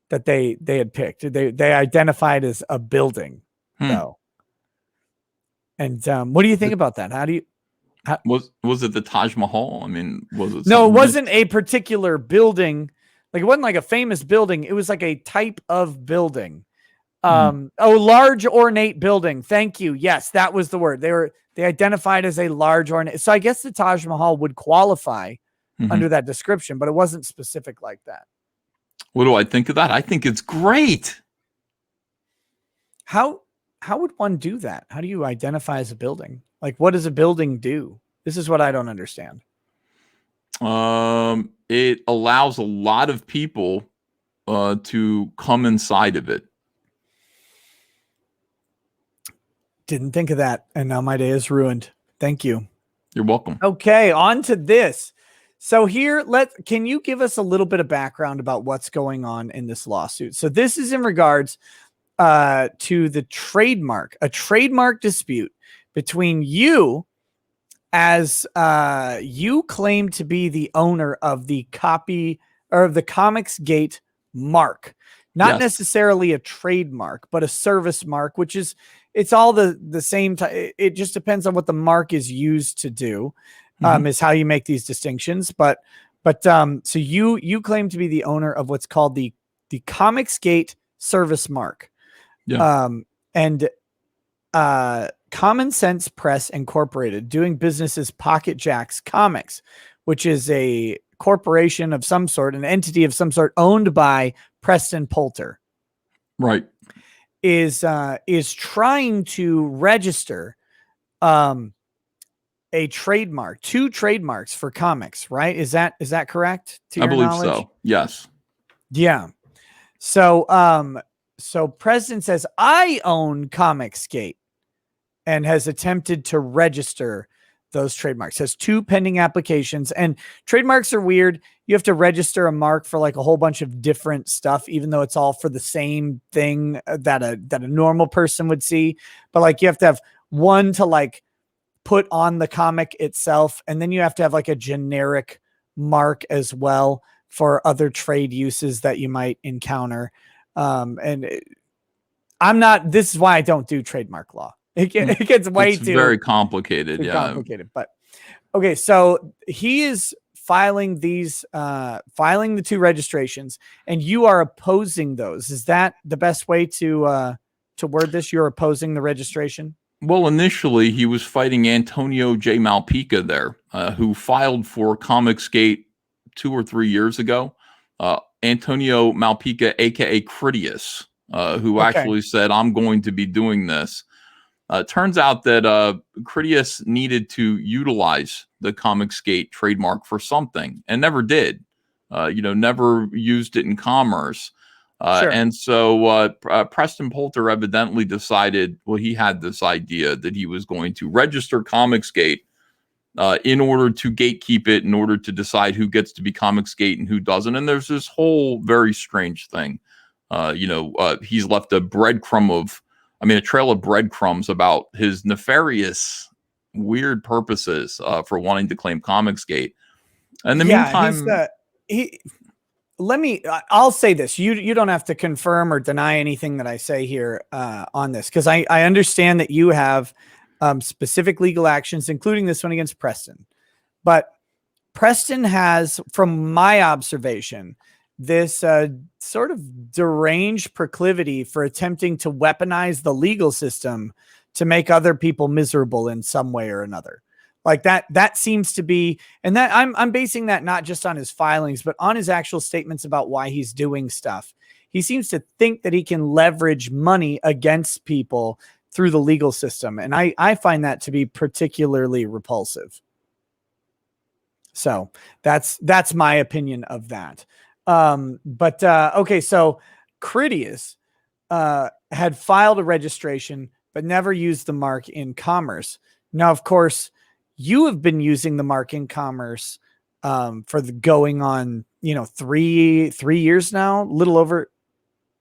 that they had picked. They identified as a building though. And what do you think about that? Was it the Taj Mahal? I mean, was it? No, it wasn't a particular building. Like it wasn't like a famous building. It was like a type of building. Large ornate building. Thank you. Yes, that was the word. They identified as a large ornate. So I guess the Taj Mahal would qualify under that description, but it wasn't specific like that. What do I think of that? I think it's great. How would one do that? How do you identify as a building? Like, what does a building do? This is what I don't understand. It allows a lot of people to come inside of it. Didn't think of that, and now my day is ruined. Thank you. You're welcome. Okay, on to this. So here, can you give us a little bit of background about what's going on in this lawsuit? So this is in regards to the a trademark dispute between you, as you claim to be the owner of the copy or of the Comicsgate mark, not necessarily a trademark, but a service mark, which is it's all the same. It just depends on what the mark is used to do. Is how you make these distinctions. But so you claim to be the owner of what's called the Comicsgate service mark. Yeah. And Common Sense Press Incorporated, doing business as Pocket Jacks Comics, which is a corporation of some sort, an entity of some sort owned by Preston Poulter. Right. Is trying to register a trademark, 2 trademarks for comics, right? Is that correct? I believe so. Yes. Yeah. So President says, I own Comicsgate, and has attempted to register those trademarks. Has 2 pending applications, and trademarks are weird. You have to register a mark for like a whole bunch of different stuff, even though it's all for the same thing that a normal person would see. But like you have to have one to like put on the comic itself, and then you have to have like a generic mark as well for other trade uses that you might encounter. This is why I don't do trademark law. It gets way too very complicated. complicated. But okay, so he is filing the 2 registrations, and you are opposing those. Is that the best way to word this? You're opposing the registration? Well, initially he was fighting Antonio J. Malpica there, who filed for Comicsgate 2 or 3 years ago. Antonio Malpica, aka Critias, who actually said, I'm going to be doing this. Turns out that Critias needed to utilize the Comicsgate trademark for something and never did. Never used it in commerce. And so Preston Poulter evidently decided, well, he had this idea that he was going to register Comicsgate in order to gatekeep it, in order to decide who gets to be Comicsgate and who doesn't. And there's this whole very strange thing. He's left a trail of breadcrumbs about his nefarious, weird purposes for wanting to claim Comicsgate. And in the meantime, I'll say this. You don't have to confirm or deny anything that I say here on this, because I understand that you have specific legal actions, including this one against Preston. But Preston has, from my observation, this sort of deranged proclivity for attempting to weaponize the legal system to make other people miserable in some way or another. Like that seems to be, and that I'm basing that not just on his filings, but on his actual statements about why he's doing stuff. He seems to think that he can leverage money against people through the legal system. And I find that to be particularly repulsive. So that's my opinion of that. Okay. So Critias had filed a registration, but never used the mark in commerce. Now, of course, you have been using the mark in commerce for the going on, 3 years now, a little over.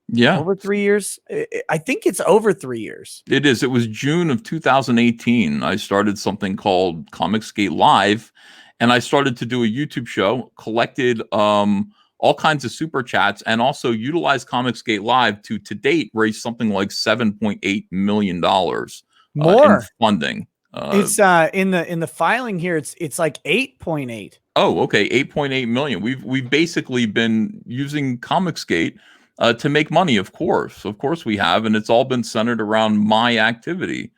Yeah. Over 3 years. I think it's over 3 years. It is. It was June of 2018. I started something called Comicsgate Live, and I started to do a YouTube show, collected all kinds of super chats, and also utilized Comicsgate Live to date raise something like $7.8 million more in funding. It's in the filing here. It's like 8.8. Oh, okay. 8.8 million. We've basically been using Comicsgate to make money. Of course we have, and it's all been centered around my activity.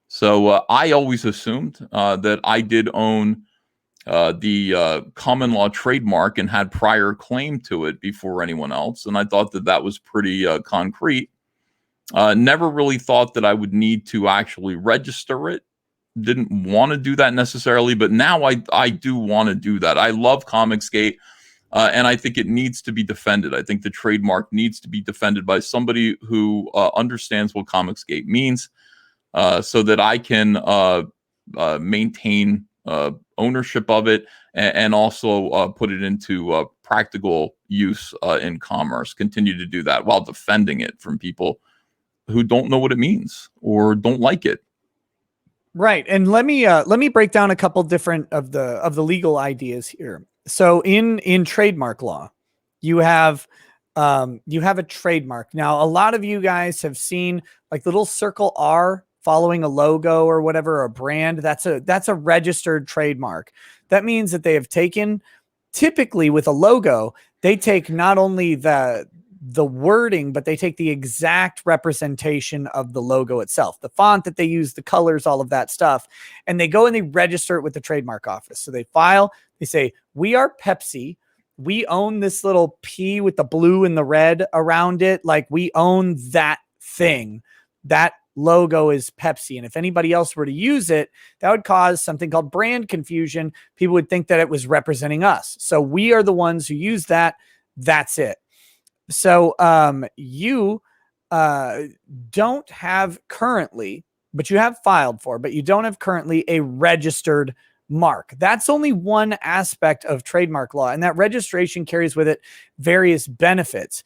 So I always assumed that I did own the common law trademark and had prior claim to it before anyone else, and I thought that that was pretty concrete. Never really thought that I would need to actually register it. Didn't want to do that necessarily, but now I do want to do that. I love Comicsgate, and I think it needs to be defended. I think the trademark needs to be defended by somebody who understands what Comicsgate means, so that I can maintain ownership of it and also put it into practical use in commerce. Continue to do that while defending it from people who don't know what it means or don't like it. Right. And let me break down a couple different of the legal ideas here. So in trademark law, you have a trademark. Now, a lot of you guys have seen like little circle R following a logo or whatever, or a brand. That's a registered trademark. That means that they have taken, typically with a logo, they take not only the wording, but they take the exact representation of the logo itself, the font that they use, the colors, all of that stuff. And they go and they register it with the trademark office. So they file, they say, we are Pepsi. We own this little P with the blue and the red around it. Like, we own that thing. That logo is Pepsi. And if anybody else were to use it, that would cause something called brand confusion. People would think that it was representing us. So we are the ones who use that. That's it. So you don't have currently, but you have filed for, but you don't have currently a registered mark. That's only one aspect of trademark law. And that registration carries with it various benefits,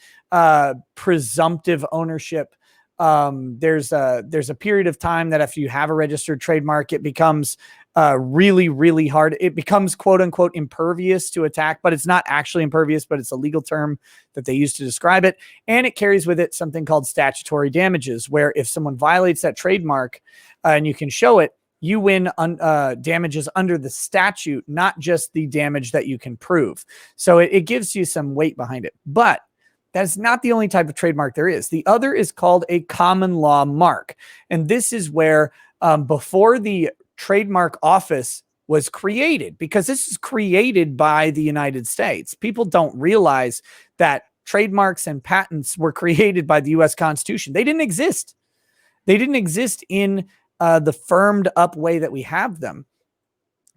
presumptive ownership. There's a period of time that if you have a registered trademark, it becomes really, really hard. It becomes quote unquote impervious to attack, but it's not actually impervious, but it's a legal term that they use to describe it. And it carries with it something called statutory damages, where if someone violates that trademark and you can show it, you win damages under the statute, not just the damage that you can prove. So it gives you some weight behind it. But that's not the only type of trademark there is. The other is called a common law mark. And this is where before the trademark office was created, because this is created by the United States. People don't realize that trademarks and patents were created by the US Constitution. They didn't exist. They didn't exist in the firmed up way that we have them.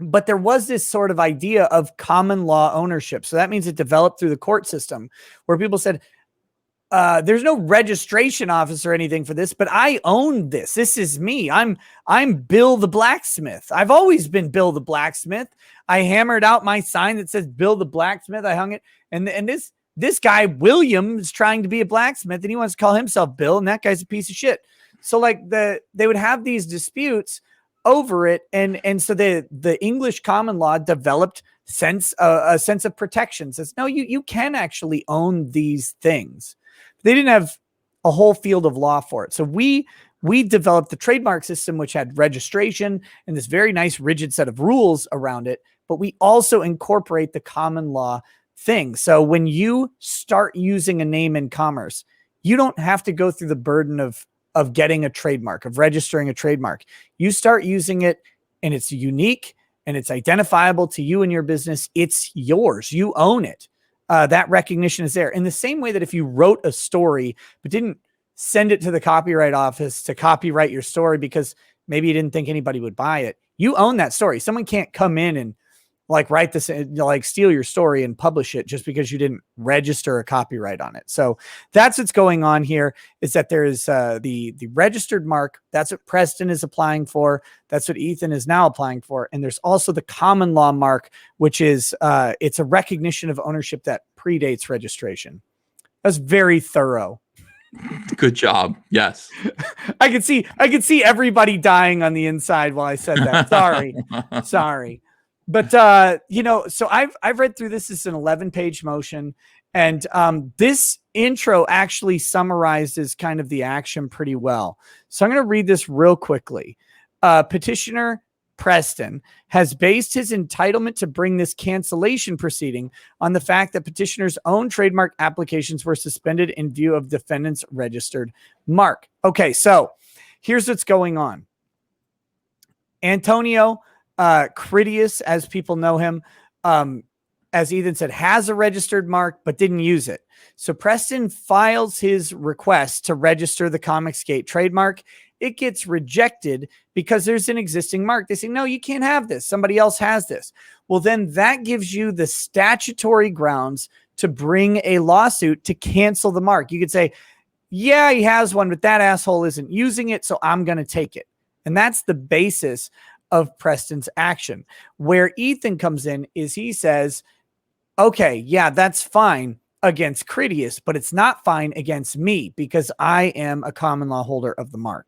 But there was this sort of idea of common law ownership. So that means it developed through the court system, where people said, there's no registration office or anything for this, but I own this. This is me. I'm Bill the blacksmith. I've always been Bill the blacksmith. I hammered out my sign that says Bill the blacksmith. I hung it. And this guy, William, is trying to be a blacksmith and he wants to call himself Bill. And that guy's a piece of shit. So like they would have these disputes over it. And so the English common law developed a sense of protection. Says, no, you can actually own these things. They didn't have a whole field of law for it. So we developed the trademark system, which had registration and this very nice rigid set of rules around it. But we also incorporate the common law thing. So when you start using a name in commerce, you don't have to go through the burden of getting a trademark, of registering a trademark. You start using it and it's unique and it's identifiable to you and your business. It's yours. You own it. That recognition is there. In the same way that if you wrote a story, but didn't send it to the copyright office to copyright your story because maybe you didn't think anybody would buy it, you own that story. Someone can't come in and like write this, like steal your story and publish it just because you didn't register a copyright on it. So that's what's going on here, is that there is the registered mark. That's what Preston is applying for. That's what Ethan is now applying for. And there's also the common law mark, which is it's a recognition of ownership that predates registration. That's very thorough. Good job. Yes. I could see everybody dying on the inside while I said that. Sorry. But, so I've read through this. It's an 11-page motion. And this intro actually summarizes kind of the action pretty well. So I'm going to read this real quickly. Petitioner Preston has based his entitlement to bring this cancellation proceeding on the fact that petitioner's own trademark applications were suspended in view of defendant's registered mark. Okay, so here's what's going on. Antonio Critias, as people know him, as Ethan said, has a registered mark but didn't use it. So Preston files his request to register the Comicsgate trademark. It gets rejected because there's an existing mark. They say, no, you can't have this. Somebody else has this. Well, then that gives you the statutory grounds to bring a lawsuit to cancel the mark. You could say, yeah, he has one, but that asshole isn't using it, so I'm going to take it. And that's the basis of Preston's action. Where Ethan comes in is he says, okay, yeah, that's fine against Critias, but it's not fine against me because I am a common law holder of the mark.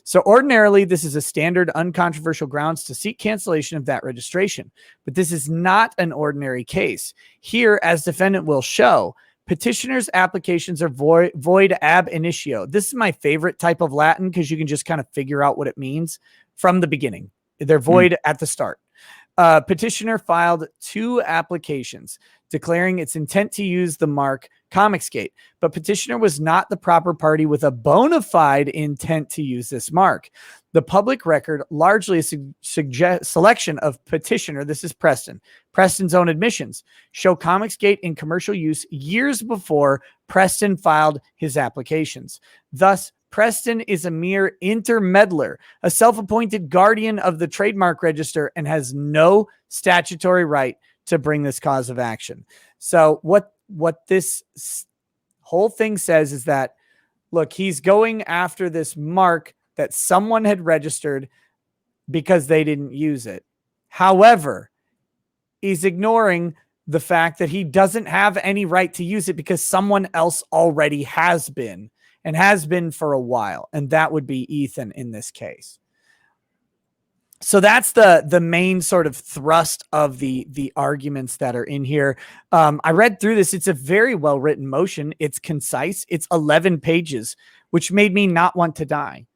So ordinarily, this is a standard uncontroversial grounds to seek cancellation of that registration, but this is not an ordinary case. Here, as defendant will show, petitioner's applications are void ab initio. This is my favorite type of Latin because you can just kind of figure out what it means from the beginning. They're void at the start. Petitioner filed 2 applications declaring its intent to use the mark Comicsgate, but petitioner was not the proper party with a bona fide intent to use this mark. The public record, largely a selection of petitioner, this is Preston's own admissions, show Comicsgate in commercial use years before Preston filed his applications. Thus, Preston is a mere intermeddler, a self-appointed guardian of the trademark register, and has no statutory right to bring this cause of action. So what this whole thing says is that, look, he's going after this mark that someone had registered because they didn't use it. However, he's ignoring the fact that he doesn't have any right to use it because someone else already has been. And has been for a while. And that would be Ethan in this case. So that's the main sort of thrust of the arguments that are in here. I read through this. It's a very well-written motion. It's concise. It's 11 pages, which made me not want to die.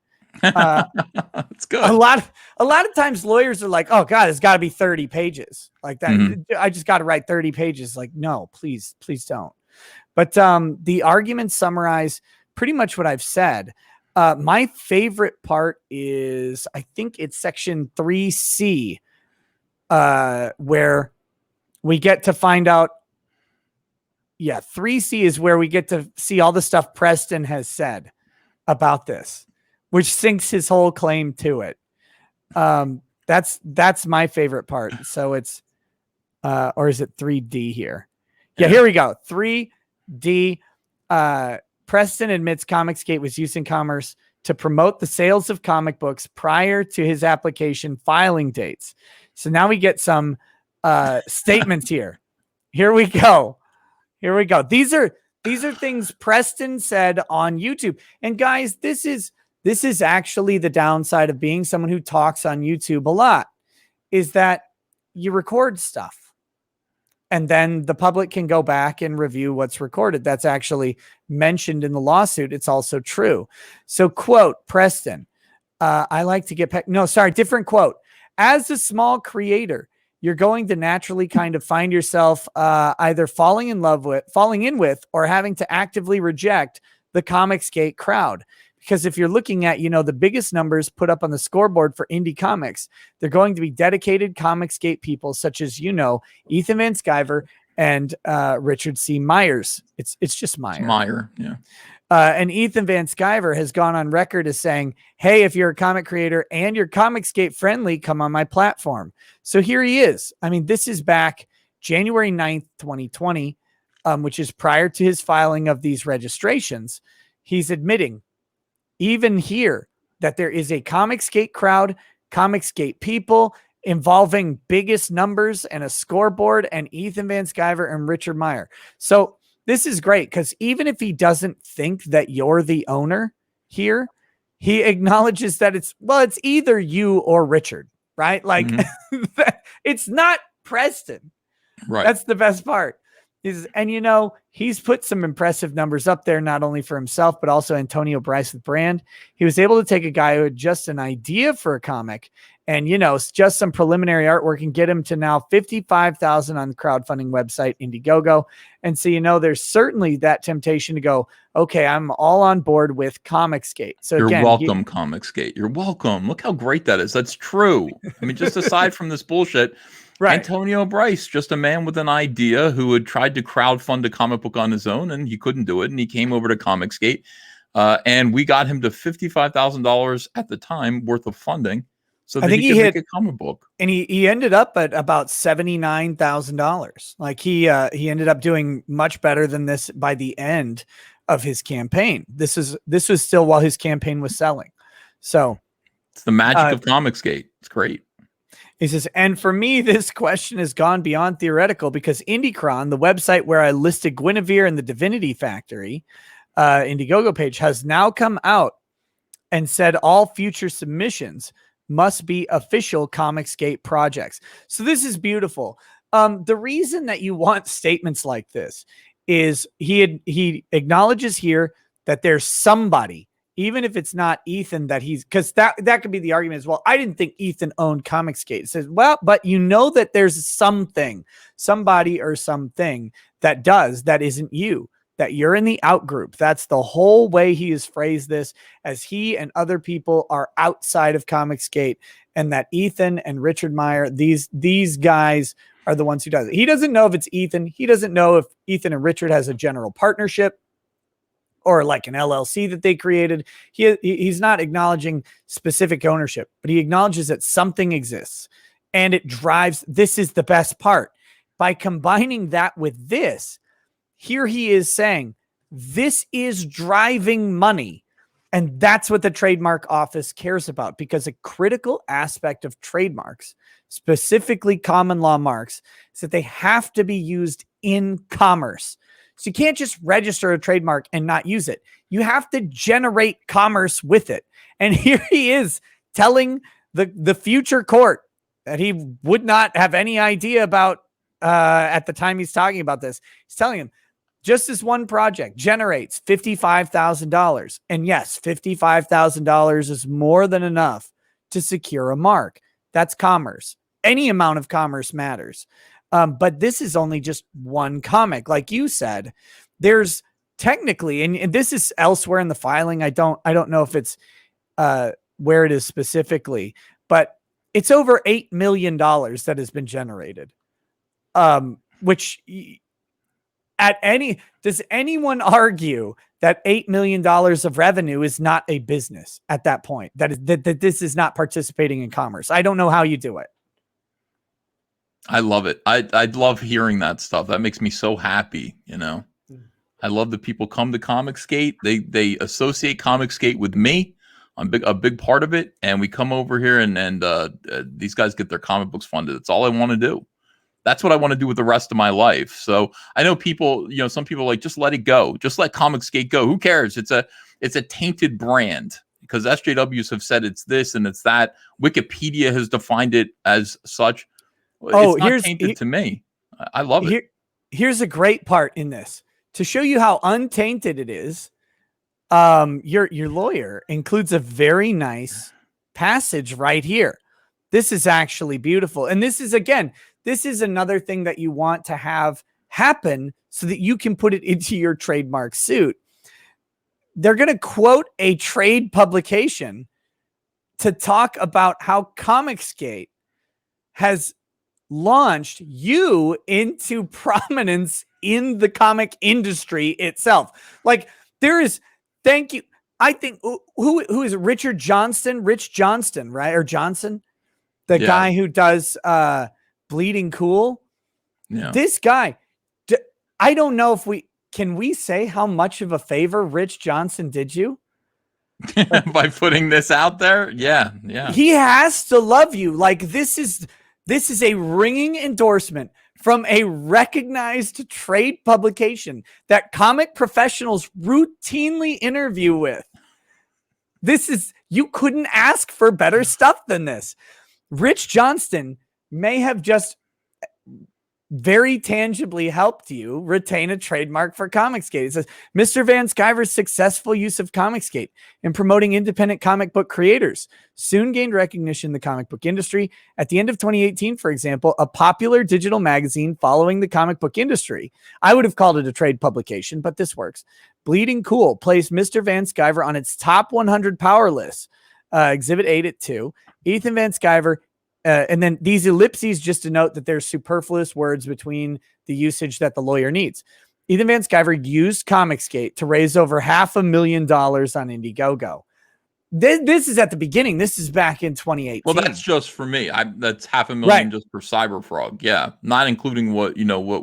That's good. A lot of times lawyers are like, oh God, it's got to be 30 pages like that. Mm-hmm. I just got to write 30 pages. Like, no, please don't. But the arguments summarize pretty much what I've said. My favorite part is, I think it's section 3C, where we get to find out. Yeah, 3C is where we get to see all the stuff Preston has said about this, which sinks his whole claim to it. That's my favorite part. So it's, or is it 3D here? Yeah, here we go. 3D. Preston admits Comicsgate was used in commerce to promote the sales of comic books prior to his application filing dates. So now we get some statements here. Here we go. These are things Preston said on YouTube. And guys, this is actually the downside of being someone who talks on YouTube a lot, is that you record stuff. And then the public can go back and review what's recorded. That's actually mentioned in the lawsuit. It's also true. So quote, Preston, I like to get different quote. As a small creator, you're going to naturally kind of find yourself either falling in with, or having to actively reject the Comicsgate crowd. Because if you're looking at, the biggest numbers put up on the scoreboard for indie comics, they're going to be dedicated Comicsgate people such as, Ethan Van Sciver and Richard C. Myers. It's just Meyer. It's Meyer, yeah. And Ethan Van Sciver has gone on record as saying, hey, if you're a comic creator and you're Comicsgate friendly, come on my platform. So here he is. I mean, this is back January 9th, 2020, which is prior to his filing of these registrations. He's admitting, even here, that there is a Comicsgate crowd, Comicsgate people involving biggest numbers and a scoreboard, and Ethan Van Sciver and Richard Meyer. So this is great because even if he doesn't think that you're the owner here, he acknowledges that it's either you or Richard, right? Like it's not Preston. Right. That's the best part. He's put some impressive numbers up there, not only for himself, but also Antonio Bryce with Brand. He was able to take a guy who had just an idea for a comic and just some preliminary artwork and get him to now 55,000 on the crowdfunding website Indiegogo. And so there's certainly that temptation to go, okay, I'm all on board with Comicsgate. So You're again, welcome, Comicsgate. You're welcome. Look how great that is. That's true. I mean, just aside from this bullshit, right. Antonio Bryce, just a man with an idea who had tried to crowdfund a comic book on his own, and he couldn't do it, and he came over to Comicsgate, and we got him to $55,000 at the time worth of funding, so that he could make a comic book. And he ended up at about $79,000. Like he ended up doing much better than this by the end of his campaign. This was still while his campaign was selling. So it's the magic of Comicsgate. It's great. He says, and for me, this question has gone beyond theoretical because Indiecron, the website where I listed Guinevere and the Divinity Factory, Indiegogo page, has now come out and said all future submissions must be official Comicsgate projects. So this is beautiful. The reason that you want statements like this is he acknowledges here that there's somebody, even if it's not Ethan, that he's, because that could be the argument as well. I didn't think Ethan owned Comicsgate. It says, well, but that there's somebody or something that isn't you, that you're in the out group. That's the whole way he has phrased this, as he and other people are outside of Comicsgate, and that Ethan and Richard Meyer, these guys are the ones who does it. He doesn't know if it's Ethan. He doesn't know if Ethan and Richard has a general partnership or like an LLC that they created. He's not acknowledging specific ownership, but he acknowledges that something exists, and it drives. This is the best part. By combining that with this, here he is saying this is driving money. And that's what the trademark office cares about, because a critical aspect of trademarks, specifically common law marks, is that they have to be used in commerce. So you can't just register a trademark and not use it. You have to generate commerce with it. And here he is telling the future court that he would not have any idea about at the time he's talking about this. He's telling him, just this one project generates $55,000. And yes, $55,000 is more than enough to secure a mark. That's commerce. Any amount of commerce matters. But this is only just one comic. Like you said, there's technically, and this is elsewhere in the filing. I don't know if it's where it is specifically, but it's over $8 million that has been generated. Which does anyone argue that $8 million of revenue is not a business at that point? That this is not participating in commerce. I don't know how you do it. I love it. I love hearing that stuff. That makes me so happy. I love that people come to Comicsgate. They associate Comicsgate with me. I'm a big part of it. And we come over here and these guys get their comic books funded. That's all I want to do. That's what I want to do with the rest of my life. So I know people, some people are like, just let it go. Just let Comicsgate go. Who cares? It's a tainted brand, because SJWs have said it's this and it's that. Wikipedia has defined it as such. It's not tainted to me. I love it. Here's a great part in this to show you how untainted it is. Your lawyer includes a very nice passage right here. This is actually beautiful. And this is another thing that you want to have happen so that you can put it into your trademark suit. They're going to quote a trade publication to talk about how Comicsgate has launched you into prominence in the comic industry itself. Like, thank you. I think who is it? Rich Johnston, right? Or Johnson, the guy who does Bleeding Cool. Yeah. This guy, I don't know if can we say how much of a favor Rich Johnson did you by putting this out there? Yeah. He has to love you. Like, this is a ringing endorsement from a recognized trade publication that comic professionals routinely interview with. You couldn't ask for better stuff than this. Rich Johnston may have just very tangibly helped you retain a trademark for Comicsgate. It says, Mr. Van Sciver's successful use of Comicsgate in promoting independent comic book creators soon gained recognition in the comic book industry. At the end of 2018, for example, a popular digital magazine following the comic book industry, I would have called it a trade publication, but this works, Bleeding Cool, placed Mr. Van Sciver on its top 100 power list, Exhibit 8 at 2. Ethan Van Sciver, and then these ellipses just to note that there's superfluous words between the usage that the lawyer needs. Ethan Van Sciver used Comicsgate to raise over $500,000 on Indiegogo. This is at the beginning. This is back in 2018. Well, that's just for me. That's $500,000 just for Cyberfrog. Yeah, not including what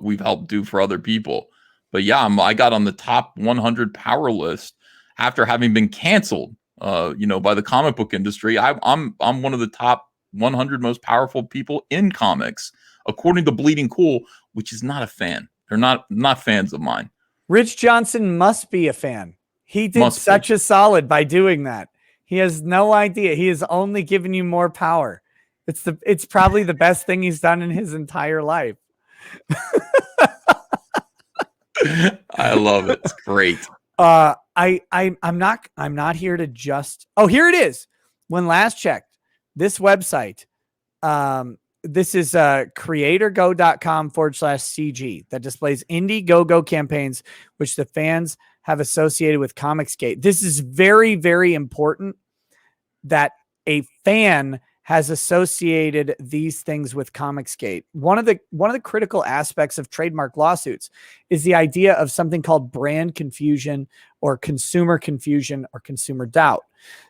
we've helped do for other people. But yeah, I got on the top 100 power list after having been canceled. By the comic book industry. I'm one of the top 100 most powerful people in comics, according to Bleeding Cool, which is not a fan. They're not fans of mine. Rich Johnson must be a fan. He did such a solid by doing that. He has no idea. He has only given you more power. It's probably the best thing he's done in his entire life. I love it. It's great. I'm not here to just, here it is. When last checked, this website, this is creatorgo.com/CG that displays Indiegogo campaigns, which the fans have associated with Comicsgate. This is very, very important that a fan has associated these things with Comicsgate. One of the critical aspects of trademark lawsuits is the idea of something called brand confusion or consumer doubt.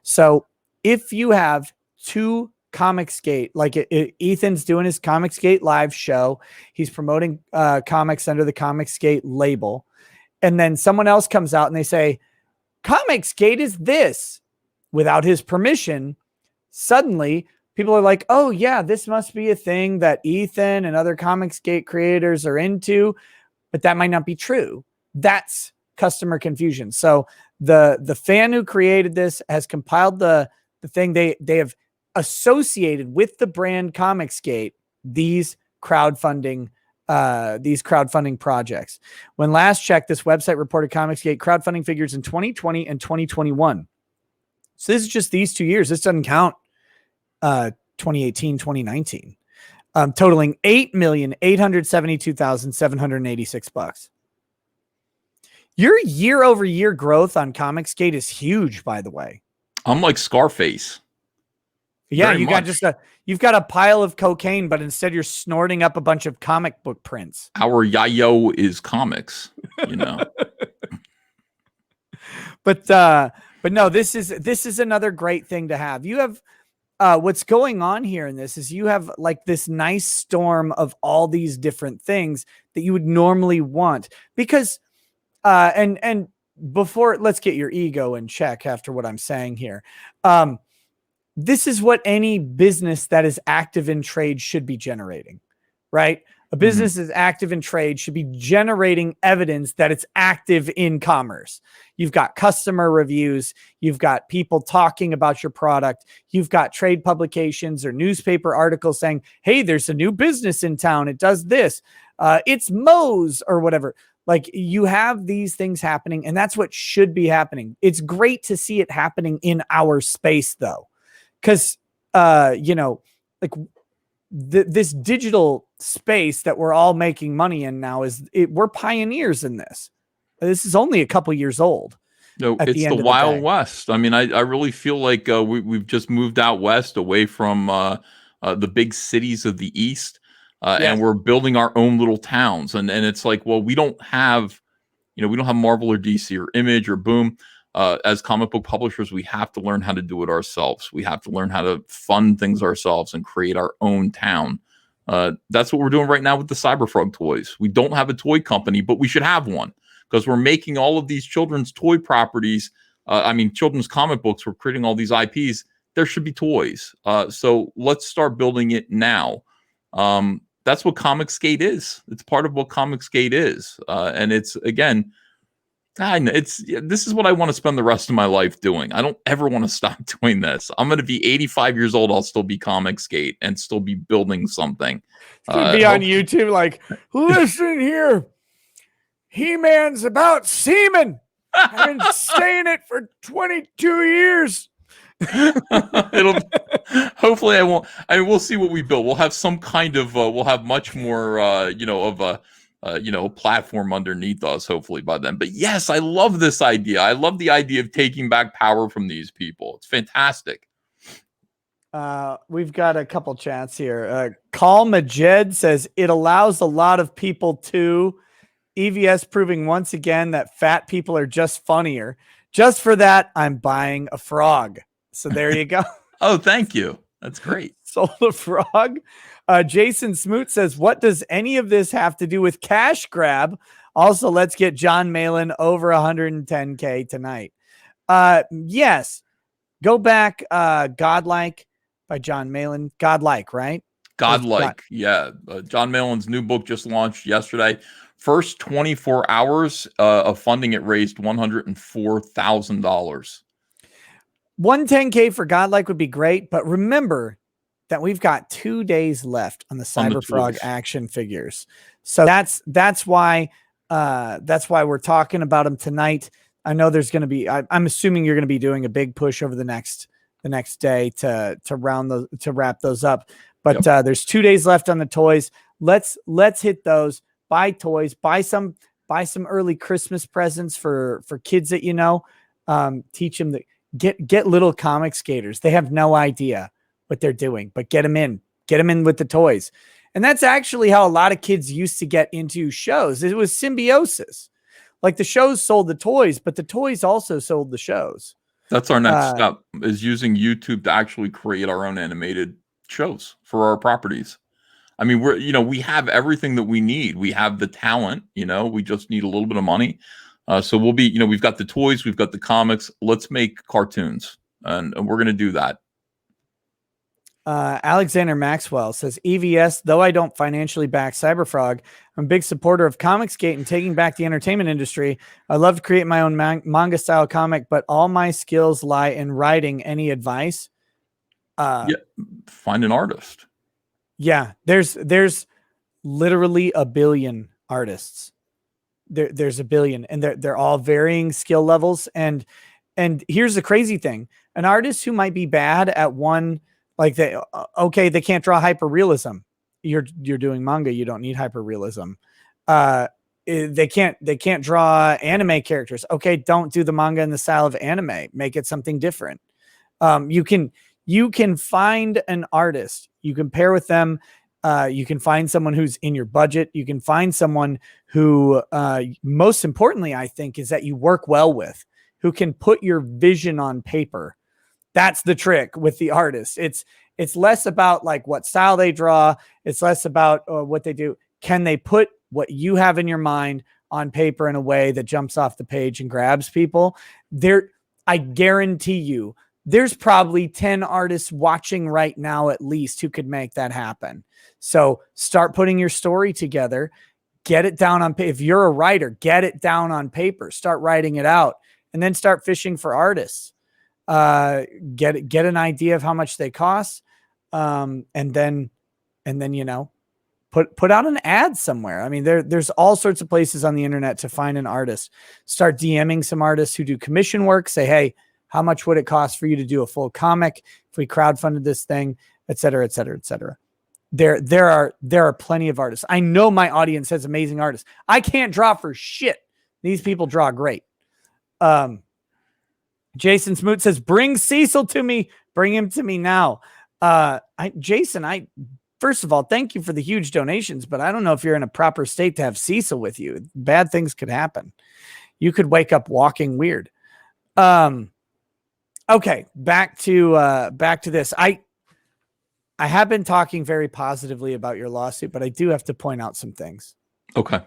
So if you have two Comicsgate, like Ethan's doing his Comicsgate live show, he's promoting comics under the Comicsgate label, and then someone else comes out and they say, Comicsgate is this, without his permission, suddenly people are like, oh yeah, this must be a thing that Ethan and other Comicsgate creators are into, but that might not be true. That's customer confusion. So the fan who created this has compiled the thing. They have associated with the brand Comicsgate these crowdfunding projects. When last checked, this website reported Comicsgate crowdfunding figures in 2020 and 2021. So this is just these 2 years. This doesn't count 2018, 2019, totaling $8,872,786. Your year-over-year growth on Comicsgate is huge, by the way. I'm like Scarface. Yeah, you've got a pile of cocaine, but instead you're snorting up a bunch of comic book prints. Our yayo is comics, But no, this is another great thing to have. You have what's going on here in this is you have like this nice storm of all these different things that you would normally want, because and before, let's get your ego in check after what I'm saying here. This is what any business that is active in trade should be generating, right? A business is active in trade should be generating evidence that it's active in commerce. You've got customer reviews. You've got people talking about your product. You've got trade publications or newspaper articles saying, hey, there's a new business in town. It does this. It's Moe's or whatever. Like, you have these things happening, and that's what should be happening. It's great to see it happening in our space, though, because, this digital space that we're all making money in now we're pioneers in this. This is only a couple years old. No, it's the Wild West. I mean, I really feel like we've just moved out west away from the big cities of the East. And we're building our own little towns. And it's like, well, we don't have Marvel or DC or Image or Boom. As comic book publishers, we have to learn how to do it ourselves. We have to learn how to fund things ourselves and create our own town. That's what we're doing right now with the Cyberfrog toys. We don't have a toy company, but we should have one, because we're making all of these children's toy properties. Children's comic books. We're creating all these IPs. There should be toys. So let's start building it now. That's what Comicsgate is. It's part of what Comicsgate is. And it's, again, I know this is what I want to spend the rest of my life doing. I don't ever want to stop doing this. I'm going to be 85 years old. I'll still be Comicsgate and still be building something. It's gonna be on YouTube. Like, listen here, He-Man's about semen. I've been saying it for 22 years. Hopefully I won't. I mean, we'll see what we build. We'll have some kind of. We'll have much more. Of a platform underneath us. Hopefully by then. But yes, I love this idea. I love the idea of taking back power from these people. It's fantastic. We've got a couple chats here. Call Majed says it allows a lot of people to. EVS proving once again that fat people are just funnier. Just for that, I'm buying a frog. So there you go. Oh, thank you. That's great. Sold a frog. Jason Smoot says, what does any of this have to do with cash grab? Also, let's get John Malin over 110K tonight. Yes. Go back. Godlike by John Malin. Godlike, right? Godlike. Yeah. John Malin's new book just launched yesterday. First 24 hours of funding, it raised $104,000. 110K for Godlike would be great, but remember that we've got 2 days left on the Cyber Frog action figures. So that's why we're talking about them tonight. I know there's going to be. I'm assuming you're going to be doing a big push over the next day to wrap those up. But there's 2 days left on the toys. Let's hit those. Buy toys. Buy some early Christmas presents for kids that you know. Teach them that. Get little comic skaters. They have no idea what they're doing, but get them in with the toys. And that's actually how a lot of kids used to get into shows. It was symbiosis. Like the shows sold the toys, but the toys also sold the shows. That's our next step, is using YouTube to actually create our own animated shows for our properties. I mean, we have everything that we need. We have the talent, we just need a little bit of money. So we'll be, we've got the toys, we've got the comics. Let's make cartoons, and we're going to do that. Alexander Maxwell says, EVS, though I don't financially back Cyberfrog, I'm a big supporter of Comicsgate and taking back the entertainment industry. I love to create my own manga style comic, but all my skills lie in writing. Any advice? Find an artist. Yeah, there's literally a billion artists. There's a billion, and they're all varying skill levels. And here's the crazy thing: an artist who might be bad at one, like they can't draw hyperrealism. You're doing manga, you don't need hyperrealism. They can't draw anime characters. Okay, don't do the manga in the style of anime. Make it something different. You can find an artist. You can pair with them. You can find someone who's in your budget. You can find someone who, most importantly, I think, is that you work well with, who can put your vision on paper. That's the trick with the artist. It's less about like what style they draw. It's less about what they do. Can they put what you have in your mind on paper in a way that jumps off the page and grabs people? I guarantee you, there's probably 10 artists watching right now at least who could make that happen. So start putting your story together, get it down on paper. If you're a writer, get it down on paper, start writing it out, and then start fishing for artists. Get an idea of how much they cost. And then, put out an ad somewhere. I mean, there's all sorts of places on the internet to find an artist. Start DMing some artists who do commission work. Say, hey, how much would it cost for you to do a full comic if we crowdfunded this thing, et cetera, et cetera, et cetera. There are plenty of artists. I know my audience has amazing artists. I can't draw for shit. These people draw great. Jason Smoot says, bring Cecil to me. Bring him to me now. Jason, first of all, thank you for the huge donations, but I don't know if you're in a proper state to have Cecil with you. Bad things could happen. You could wake up walking weird. Okay, back to this. I have been talking very positively about your lawsuit, but I do have to point out some things. Okay.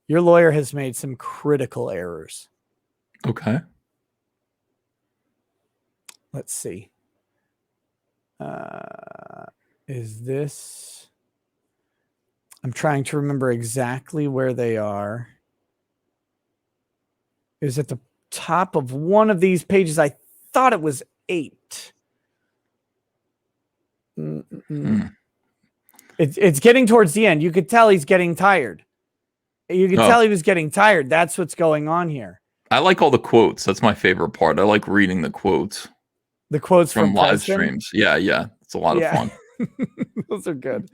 Your lawyer has made some critical errors. Okay. Let's see. Is this? I'm trying to remember exactly where they are. It was at the top of one of these pages. I thought it was 8. It's getting towards the end. You could tell he's getting tired. You could tell he was getting tired. That's what's going on here. I like all the quotes. That's my favorite part. I like reading the quotes. The quotes from live Preston? streams. Yeah. It's a lot of fun. Those are good.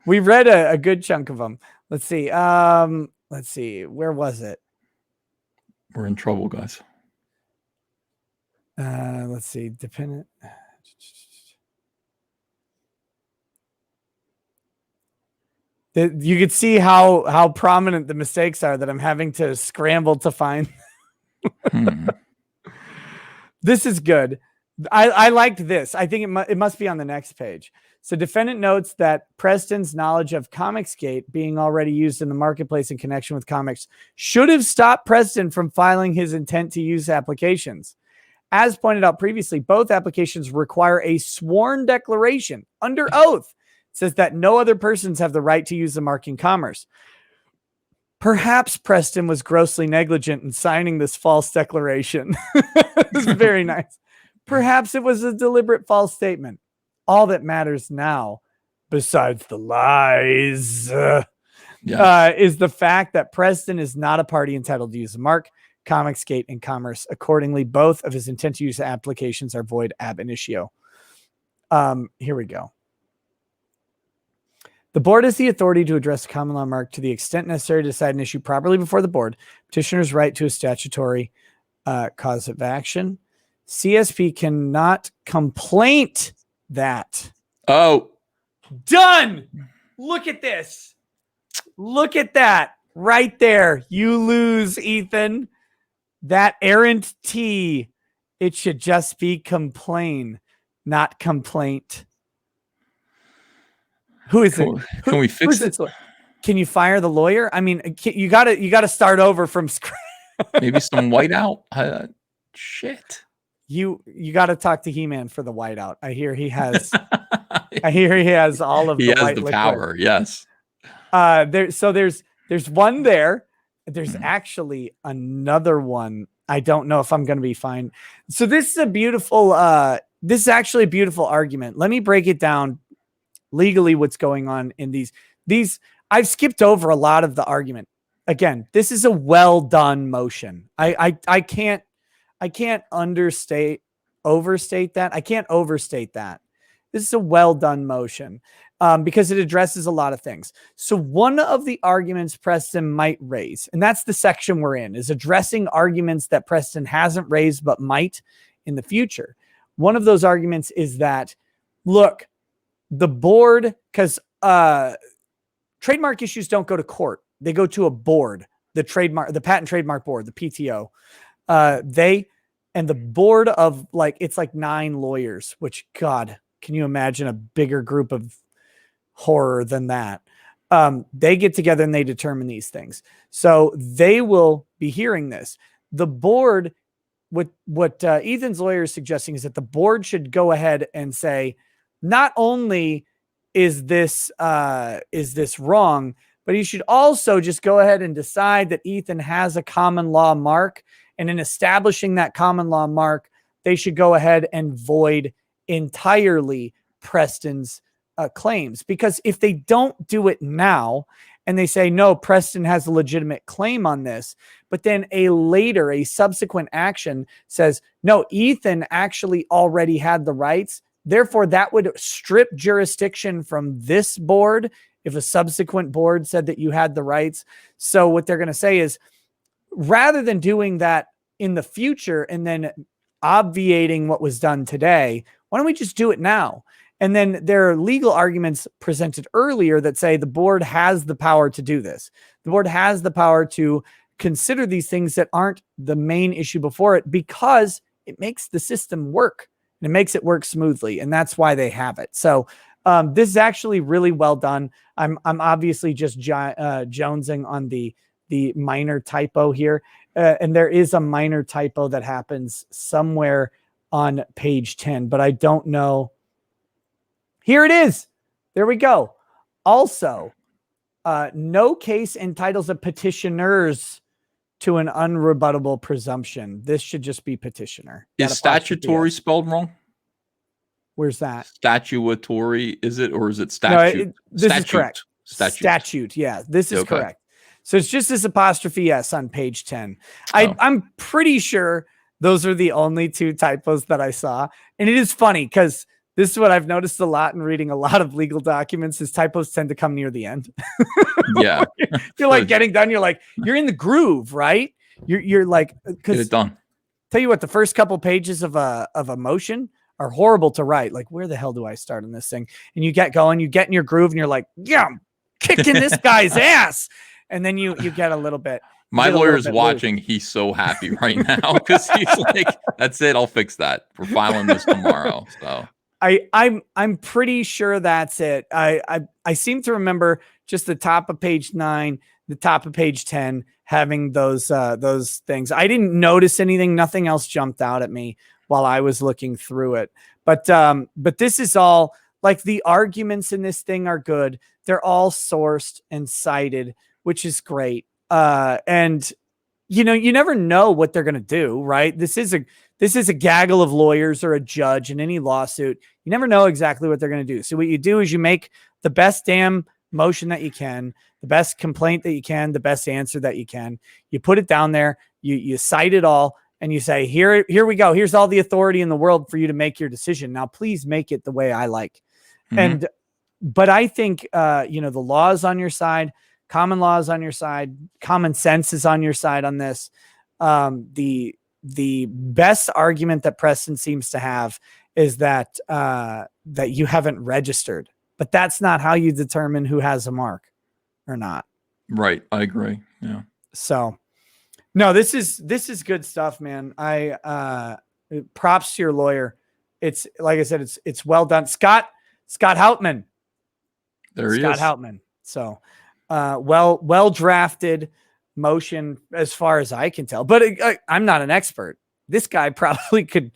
We read a good chunk of them. Let's see. Where was it? We're in trouble, guys. Let's see. Dependent. You could see how prominent the mistakes are that I'm having to scramble to find. This is good. I liked this. I think it must be on the next page. So defendant notes that Preston's knowledge of Comicsgate being already used in the marketplace in connection with comics should have stopped Preston from filing his intent to use applications. As pointed out previously, both applications require a sworn declaration under oath. It says that no other persons have the right to use the mark in commerce. Perhaps Preston was grossly negligent in signing this false declaration. This is very nice. Perhaps it was a deliberate false statement. All that matters now, besides the lies, is the fact that Preston is not a party entitled to use the mark, Comicsgate, and commerce. Accordingly, both of his intent to use applications are void ab initio. Here we go. The board has the authority to address the common law mark to the extent necessary to decide an issue properly before the board. Petitioner's right to a statutory cause of action. CSP cannot complaint that. Oh, done. Look at this. Look at that right there. You lose, Ethan. That errant T. It should just be complain, not complaint. Who is it? Can we fix it? Can you fire the lawyer? I mean, you gotta start over from scratch. Maybe some whiteout. Shit. You got to talk to He-Man for the whiteout. I hear he has. I hear he has all of. He the has white the liquid. power. Yes. There's one there. There's actually another one. I don't know if I'm going to be fine. So this is a beautiful. This is actually a beautiful argument. Let me break it down legally. What's going on in these? I've skipped over a lot of the argument. Again, this is a well done motion. I can't overstate that. I can't overstate that. This is a well done motion because it addresses a lot of things. So one of the arguments Preston might raise, and that's the section we're in, is addressing arguments that Preston hasn't raised but might in the future. One of those arguments is that, look, the board, because trademark issues don't go to court. They go to a board, the patent trademark board, the PTO. And the board of it's like 9 lawyers, which, God, can you imagine a bigger group of horror than that? They get together and they determine these things. So they will be hearing this. The board, what Ethan's lawyer is suggesting is that the board should go ahead and say, not only is this wrong, but he should also just go ahead and decide that Ethan has a common law mark. And in establishing that common law mark, they should go ahead and void entirely Preston's claims. Because if they don't do it now and they say, no, Preston has a legitimate claim on this, but then a subsequent action says, no, Ethan actually already had the rights. Therefore, that would strip jurisdiction from this board if a subsequent board said that you had the rights. So what they're going to say is, rather than doing that in the future and then obviating what was done today, why don't we just do it now? And then there are legal arguments presented earlier that say the board has the power to do this. The board has the power to consider these things that aren't the main issue before it because it makes the system work and it makes it work smoothly. And that's why they have it. So this is actually really well done. I'm obviously just jonesing on the minor typo here. And there is a minor typo that happens somewhere on page 10, but I don't know. Here it is. There we go. Also, no case entitles a petitioners to an unrebuttable presumption. This should just be petitioner. Is That apostrophe statutory S. spelled wrong? Where's that? Statutory, is it, or is it No, statute? this is correct. Statute. Statute. Yeah, this is Okay. correct. So it's just this apostrophe S on page 10. Oh. I'm pretty sure those are the only two typos that I saw. And it is funny because this is what I've noticed a lot in reading a lot of legal documents is typos tend to come near the end. Yeah. You're like getting done. You're like, you're in the groove, right? You're like, Get because it done. tell you what, the first couple pages of a motion are horrible to write. Like, where the hell do I start on this thing? And you get going, you get in your groove and you're like, yeah, I'm kicking this guy's ass. And then you get a little bit. My get a little lawyer's bit watching. He's so happy right now because he's like, that's it. I'll fix that. We're filing this tomorrow. So I'm pretty sure that's it. I seem to remember just the top of page 9, the top of page 10 having those things. I didn't notice anything. Nothing else jumped out at me while I was looking through it. But this is all like the arguments in this thing are good. They're all sourced and cited, which is great. And you know, you never know what they're going to do, right? This is a gaggle of lawyers or a judge in any lawsuit. You never know exactly what they're going to do. So what you do is you make the best damn motion that you can, the best complaint that you can, the best answer that you can. You put it down there, you cite it all, and you say, here we go. Here's all the authority in the world for you to make your decision. Now, please make it the way I like. Mhm. But I think, the law is on your side. Common law is on your side. Common sense is on your side on this. The best argument that Preston seems to have is that you haven't registered, but that's not how you determine who has a mark or not. right. I agree. Yeah. So no, this is good stuff, man. Props to your lawyer. It's like I said, it's well done. Scott Houtman. There he Scott is. Houtman. So well drafted motion as far as I can tell, but I'm not an expert. This guy probably could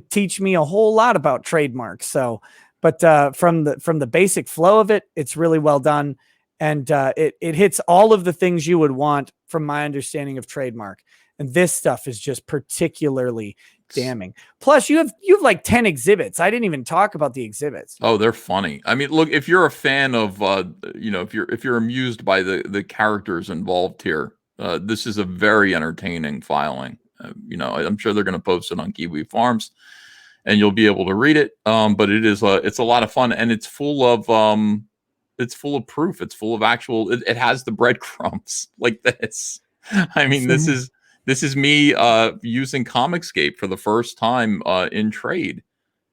teach me a whole lot about trademarks. So, but from the basic flow of it, it's really well done. And it hits all of the things you would want from my understanding of trademark. And this stuff is just particularly damning. Plus you have like 10 exhibits. I didn't even talk about the exhibits. Oh, they're funny. I mean, look, if you're a fan of, if you're amused by the characters involved here, this is a very entertaining filing. I'm sure they're going to post it on Kiwi Farms, and you'll be able to read it. But it's a lot of fun, and it's full of proof. It's full of actual. It has the breadcrumbs like this. I mean, this is me using Comicscape for the first time in trade.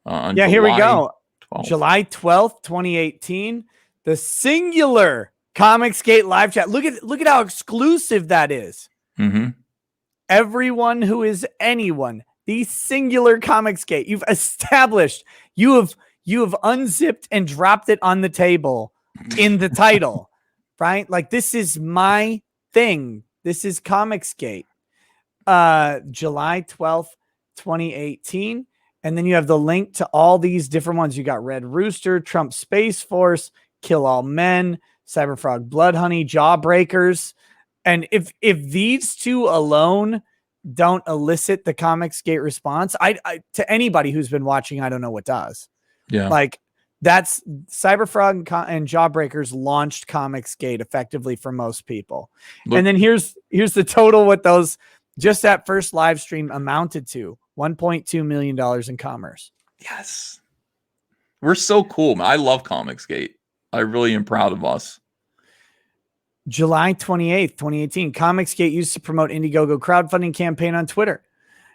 Here we go. 12th. July 12th, 2018. The singular Comicsgate live chat. Look at how exclusive that is. Mm-hmm. Everyone who is anyone, the singular Comicsgate. You've established. You have unzipped and dropped it on the table in the title, right? Like, this is my thing. This is Comicsgate. July 12th, 2018. And then you have the link to all these different ones. You got Red Rooster, Trump Space Force, Kill All Men, Cyberfrog Blood Honey, Jawbreakers. And if these two alone don't elicit the Comicsgate response, I to anybody who's been watching, I don't know what does. Yeah. Like, that's Cyberfrog and Jawbreakers launched Comicsgate effectively for most people. Look, and then here's the total what those just that first live stream amounted to. $1.2 million in commerce. yes. We're so cool, man. I love Comicsgate. I really am proud of us. July 28th, 2018. Comicsgate used to promote Indiegogo crowdfunding campaign on Twitter.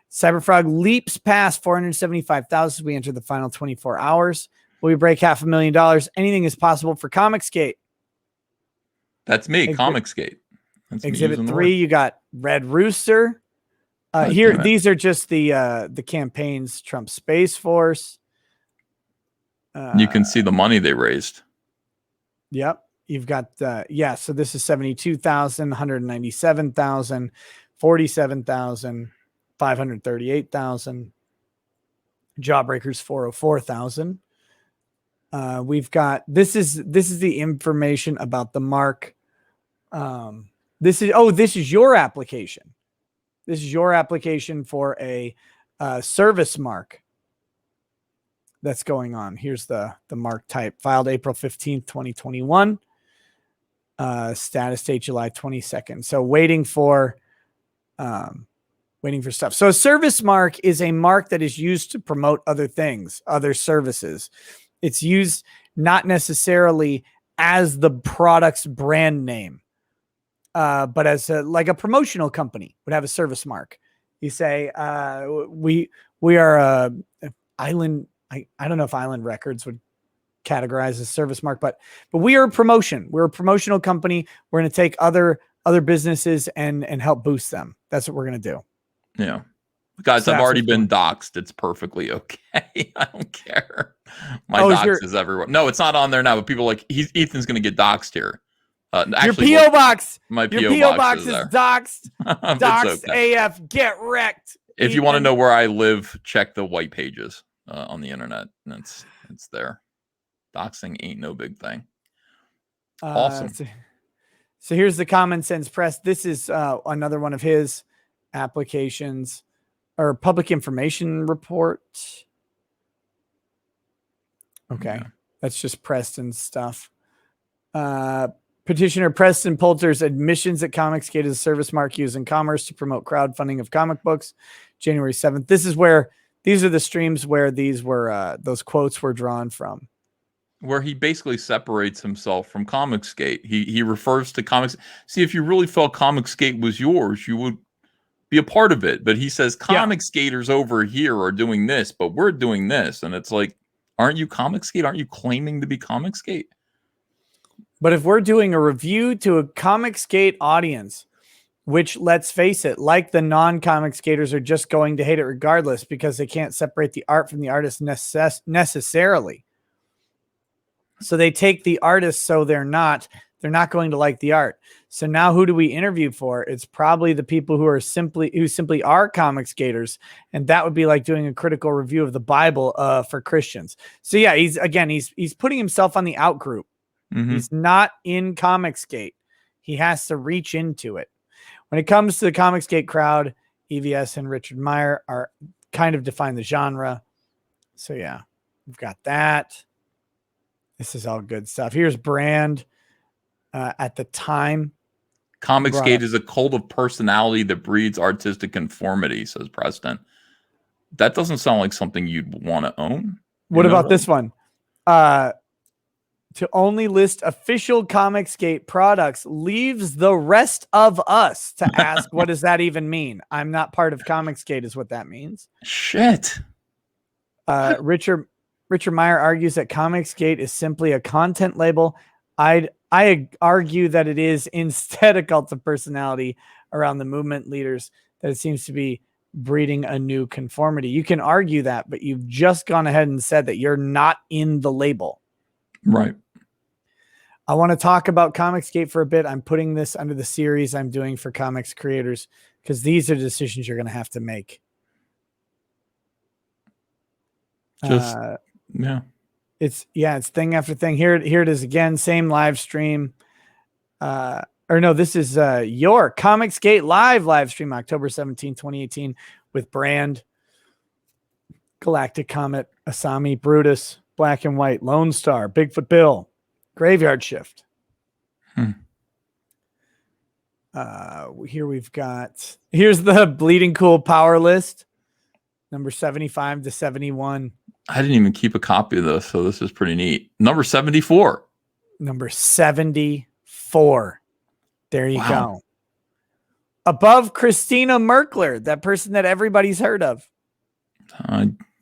Cyberfrog leaps past 475,000 as we enter the final 24 hours. Will we break $500,000? Anything is possible for Comicsgate. That's me, Comicsgate. That's me Exhibit using the 3, word. you got Red Rooster. God Here, damn it. these are just the campaigns. Trump Space Force. You can see the money they raised. Yep. You've got so this is 72,000, 197,000, 47,000, 538,000. Jawbreakers 404,000. We've got this is the information about the mark. This is your application. This is your application for a service mark that's going on. Here's the mark type. Filed April 15th, 2021. Status date July 22nd. So waiting for stuff. So a service mark is a mark that is used to promote other things, other services. It's used not necessarily as the product's brand name, but as like a promotional company would have a service mark. You say, we are Island. I don't know if Island Records would categorize as service mark, but we are a promotion. We're a promotional company. We're going to take other businesses and help boost them. That's what we're going to do. Yeah. Guys, So I've that's already what's been going doxxed. It's perfectly okay. I don't care. My Oh, is dox your- is everywhere. No, it's not on there now, but people are like, Ethan's going to get doxxed here. Your Actually, PO box. my Your PO PO box box is is there. doxed. It's Doxed okay. AF. Get wrecked. If you want to Ethan. know where I live, check the white pages on the internet. And it's there. Doxing ain't no big thing. Awesome. So here's the Common Sense Press. This is another one of his applications or public information report. Okay. Yeah. That's just Preston stuff. Petitioner Preston Poulter's admissions at Comicsgate is a service mark used in commerce to promote crowdfunding of comic books. January 7th. These are the streams where these were those quotes were drawn from. Where he basically separates himself from Comicsgate. He refers to comics. See, if you really felt Comicsgate was yours, you would be a part of it. But he says Comicsgaters over here are doing this, but we're doing this. And it's like, aren't you Comicsgate? Aren't you claiming to be Comicsgate? But if we're doing a review to a Comicsgate audience, which, let's face it, like the non-Comicsgaters are just going to hate it regardless because they can't separate the art from the artist necessarily. So they take the artist so they're not going to like the art. So now who do we interview for? It's probably the people who simply are Comicsgaters, and that would be like doing a critical review of the Bible for Christians. So yeah, he's putting himself on the out group. Mhm. He's not in Comicsgate. He has to reach into it. When it comes to the Comicsgate crowd, EVS and Richard Meyer are kind of define the genre. So yeah, we've got that. This is all good stuff. Here's Brand at the time. Comicsgate is a cult of personality that breeds artistic conformity, says Preston. That doesn't sound like something you'd want to own. What You know about that? this one? To only list official Comicsgate products leaves the rest of us to ask, what does that even mean? I'm not part of Comicsgate is what that means. Shit. Richard Meyer argues that Comicsgate is simply a content label. I argue that it is instead a cult of personality around the movement leaders, that it seems to be breeding a new conformity. You can argue that, but you've just gone ahead and said that you're not in the label. Right. I want to talk about Comicsgate for a bit. I'm putting this under the series I'm doing for comics creators because these are decisions you're going to have to make. Yeah. It's thing after thing. Here it is again. Same live stream. This is your Comicsgate live stream, October 17, 2018, with Brand, Galactic Comet, Asami, Brutus, Black and White, Lone Star, Bigfoot Bill, Graveyard Shift. Here's the Bleeding Cool Power List, number 75 to 71. I didn't even keep a copy of this, so this is pretty neat. Number 74. Number 74. There you Wow. go. Above Christina Merkler, that person that everybody's heard of.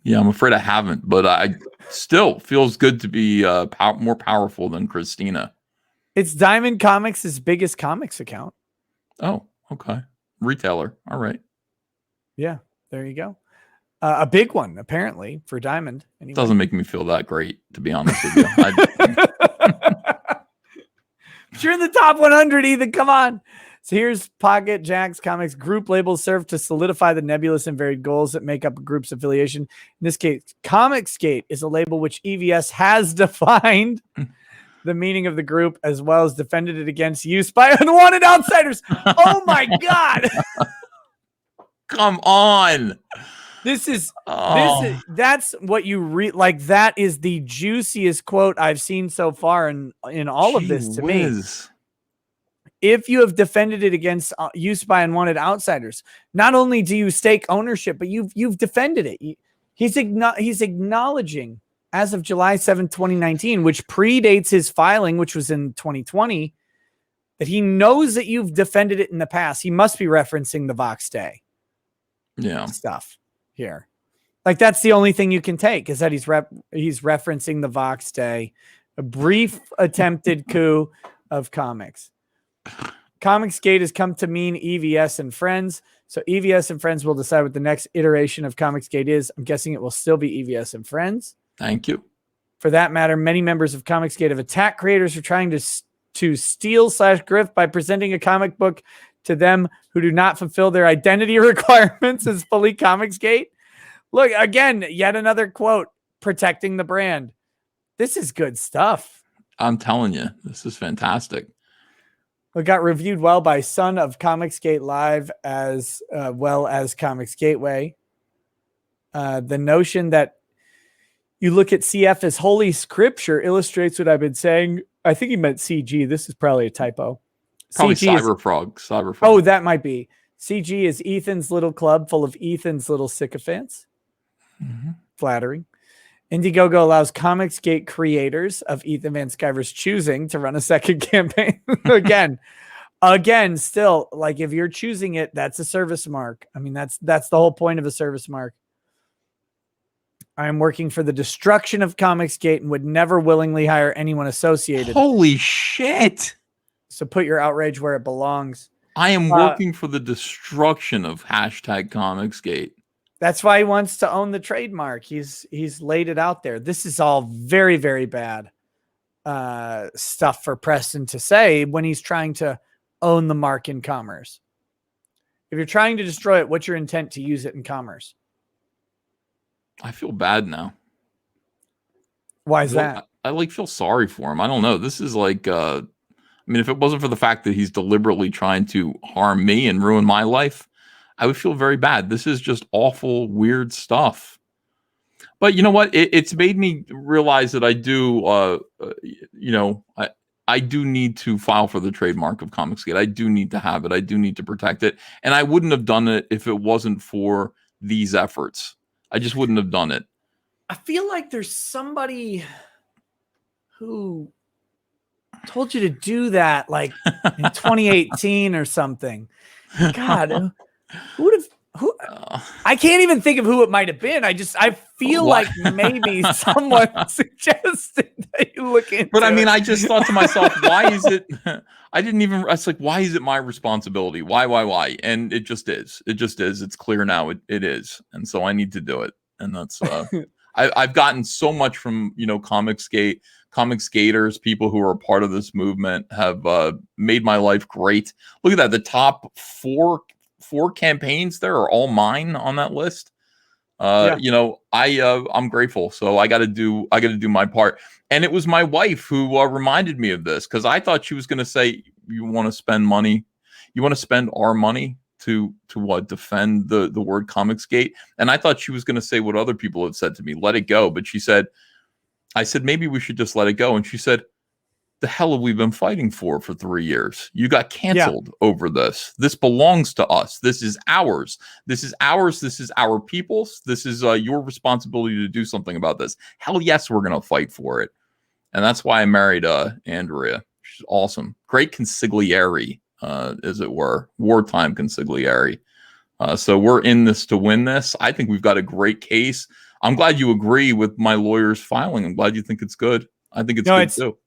Yeah, I'm afraid I haven't, but I still feels good to be more powerful than Christina. It's Diamond Comics' biggest comics account. Oh, okay. Retailer. All right. Yeah, there you go. A big one, apparently, for Diamond. Anyway. Doesn't make me feel that great, to be honest with you. You're in the top 100, Ethan. Come on. So here's Pocket Jacks Comics. Group labels serve to solidify the nebulous and varied goals that make up a group's affiliation. In this case, Comicsgate is a label which EVS has defined the meaning of the group as well as defended it against use by unwanted outsiders. Oh my God. Come on. This is Oh, that's what you read. Like, that is the juiciest quote I've seen so far in all of this gee to me. whiz. If you have defended it against use by unwanted outsiders, not only do you stake ownership, but you've defended it. He's acknowledging, as of July 7th, 2019, which predates his filing, which was in 2020, that he knows that you've defended it in the past. He must be referencing the Vox Day stuff here. Like, that's the only thing you can take, is that he's referencing the Vox Day, a brief attempted coup of comics. Comicsgate has come to mean EVS and Friends. So EVS and Friends will decide what the next iteration of Comicsgate is. I'm guessing it will still be EVS and Friends. Thank you. For that matter, many members of Comicsgate have attacked creators for trying to steal/grift by presenting a comic book to them who do not fulfill their identity requirements as fully Comicsgate. Look, again, yet another quote protecting the brand. This is good stuff. I'm telling you, this is fantastic. It got reviewed well by Son of Comicsgate Live, as well as Comics Gateway. The notion that you look at CF as holy scripture illustrates what I've been saying. I think he meant CG. This is probably a typo. Probably CG is, Cyberfrog. oh, that might be. CG is Ethan's little club full of Ethan's little sycophants. Mm-hmm. Flattering. Indiegogo allows Comicsgate creators of Ethan Van Sciver's choosing to run a second campaign. Again, still, like, if you're choosing it, that's a service mark. I mean, that's the whole point of a service mark. I am working for the destruction of Comicsgate and would never willingly hire anyone associated. Holy shit. So put your outrage where it belongs. I am working for the destruction of #Comicsgate. That's why he wants to own the trademark. He's laid it out there. This is all very, very bad stuff for Preston to say when he's trying to own the mark in commerce. If you're trying to destroy it, what's your intent to use it in commerce? I feel bad now. Why is that? I like feel sorry for him. I don't know. This is like, I mean, if it wasn't for the fact that he's deliberately trying to harm me and ruin my life, I would feel very bad. This is just awful, weird stuff. But you know what? It's made me realize that I do, I do need to file for the trademark of Comicsgate. I do need to have it. I do need to protect it. And I wouldn't have done it if it wasn't for these efforts. I just wouldn't have done it. I feel like there's somebody who told you to do that, like in 2018 or something. God, who would have? I can't even think of who it might have been. I feel like maybe someone suggested that you look into. But I mean, it. I just thought to myself, why is it? I was like, why is it my responsibility? Why? And it just is. It just is. It's clear now. It is. And so I need to do it. And that's, I've gotten so much from, Comicsgate, Comicsgaters, people who are a part of this movement have made my life great. Look at that. The top four campaigns there are all mine on that list. I'm grateful. So I got to do my part. And it was my wife who reminded me of this, because I thought she was going to say, you want to spend money? You want to spend our money to what? Defend the word Comicsgate? And I thought she was going to say what other people had said to me, let it go. But I said, maybe we should just let it go. And she said, the hell have we been fighting for 3 years? You got canceled over this. This belongs to us. This is ours. This is ours. This is our people's. This is your responsibility to do something about this. Hell yes, we're going to fight for it. And that's why I married Andrea. She's awesome. Great consigliere, as it were. Wartime consigliere. So we're in this to win this. I think we've got a great case. I'm glad you agree with my lawyer's filing. I'm glad you think it's good. I think it's good too.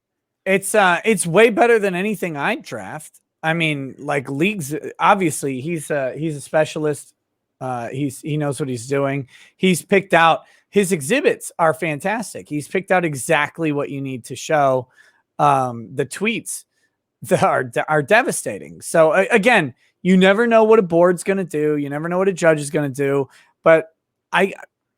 It's way better than anything I'd draft. I mean, like, leagues, obviously he's a specialist. He knows what he's doing. He's picked out, his exhibits are fantastic. He's picked out exactly what you need to show. The tweets that are devastating. So again, you never know what a board's going to do. You never know what a judge is going to do, but I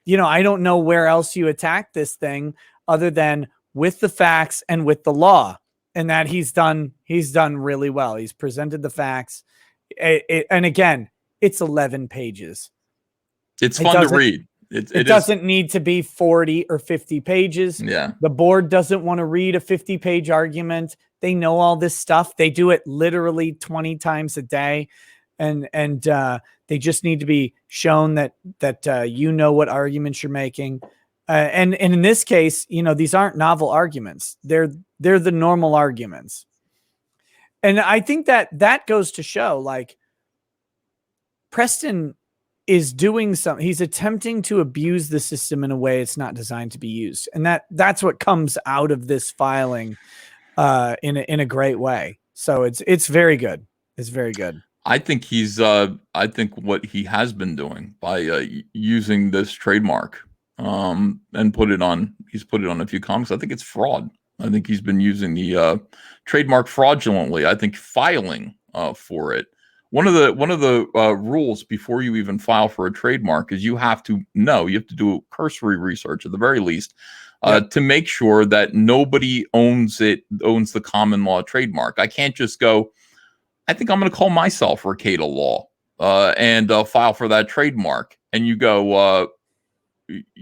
don't know where else you attack this thing other than with the facts and with the law, and that he's done really well. He's presented the facts. And again, it's 11 pages. It's It fun to doesn't- read. It is. doesn't need to be 40 or 50 pages. Yeah. The board doesn't want to read a 50-page argument. They know all this stuff. They do it literally 20 times a day. And they just need to be shown that you know what arguments you're making. And in this case, these aren't novel arguments. They're the normal arguments. And I think that goes to show, like, Preston is doing something. He's attempting to abuse the system in a way it's not designed to be used. And that's what comes out of this filing in a great way. So it's very good. It's very good. I think I think what he has been doing by using this trademark and he's put it on a few comics. I think it's fraud. I think he's been using the trademark fraudulently. I think filing for it. One of the rules before you even file for a trademark is you have to do cursory research at the very least to make sure that nobody owns the common law trademark. I can't just go, I think I'm going to call myself Ricada Law and file for that trademark. And you go,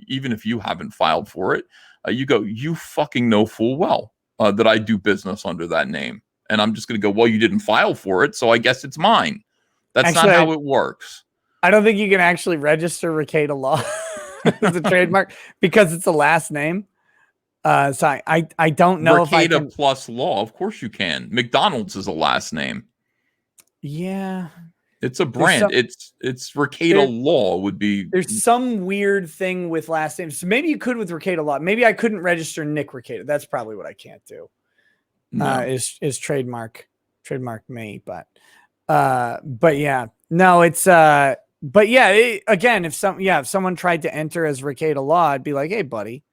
even if you haven't filed for it, you go, you fucking know full well that I do business under that name. And I'm just going to go, well, you didn't file for it, so I guess it's mine. That's Actually, not how it works. I don't think you can actually register Ricada Law as a trademark because it's a last name. So I don't know if I Ricada can... plus Law, of course you can. McDonald's is a last name. Yeah. It's a brand. It's Ricada Law would be. There's some weird thing with last names. So maybe you could with Ricada Law. Maybe I couldn't register Nick Ricada. That's probably what I can't do. No. Is trademark me, but yeah, no, it's but yeah, again, if someone tried to enter as Ricada Law, I'd be like, hey buddy,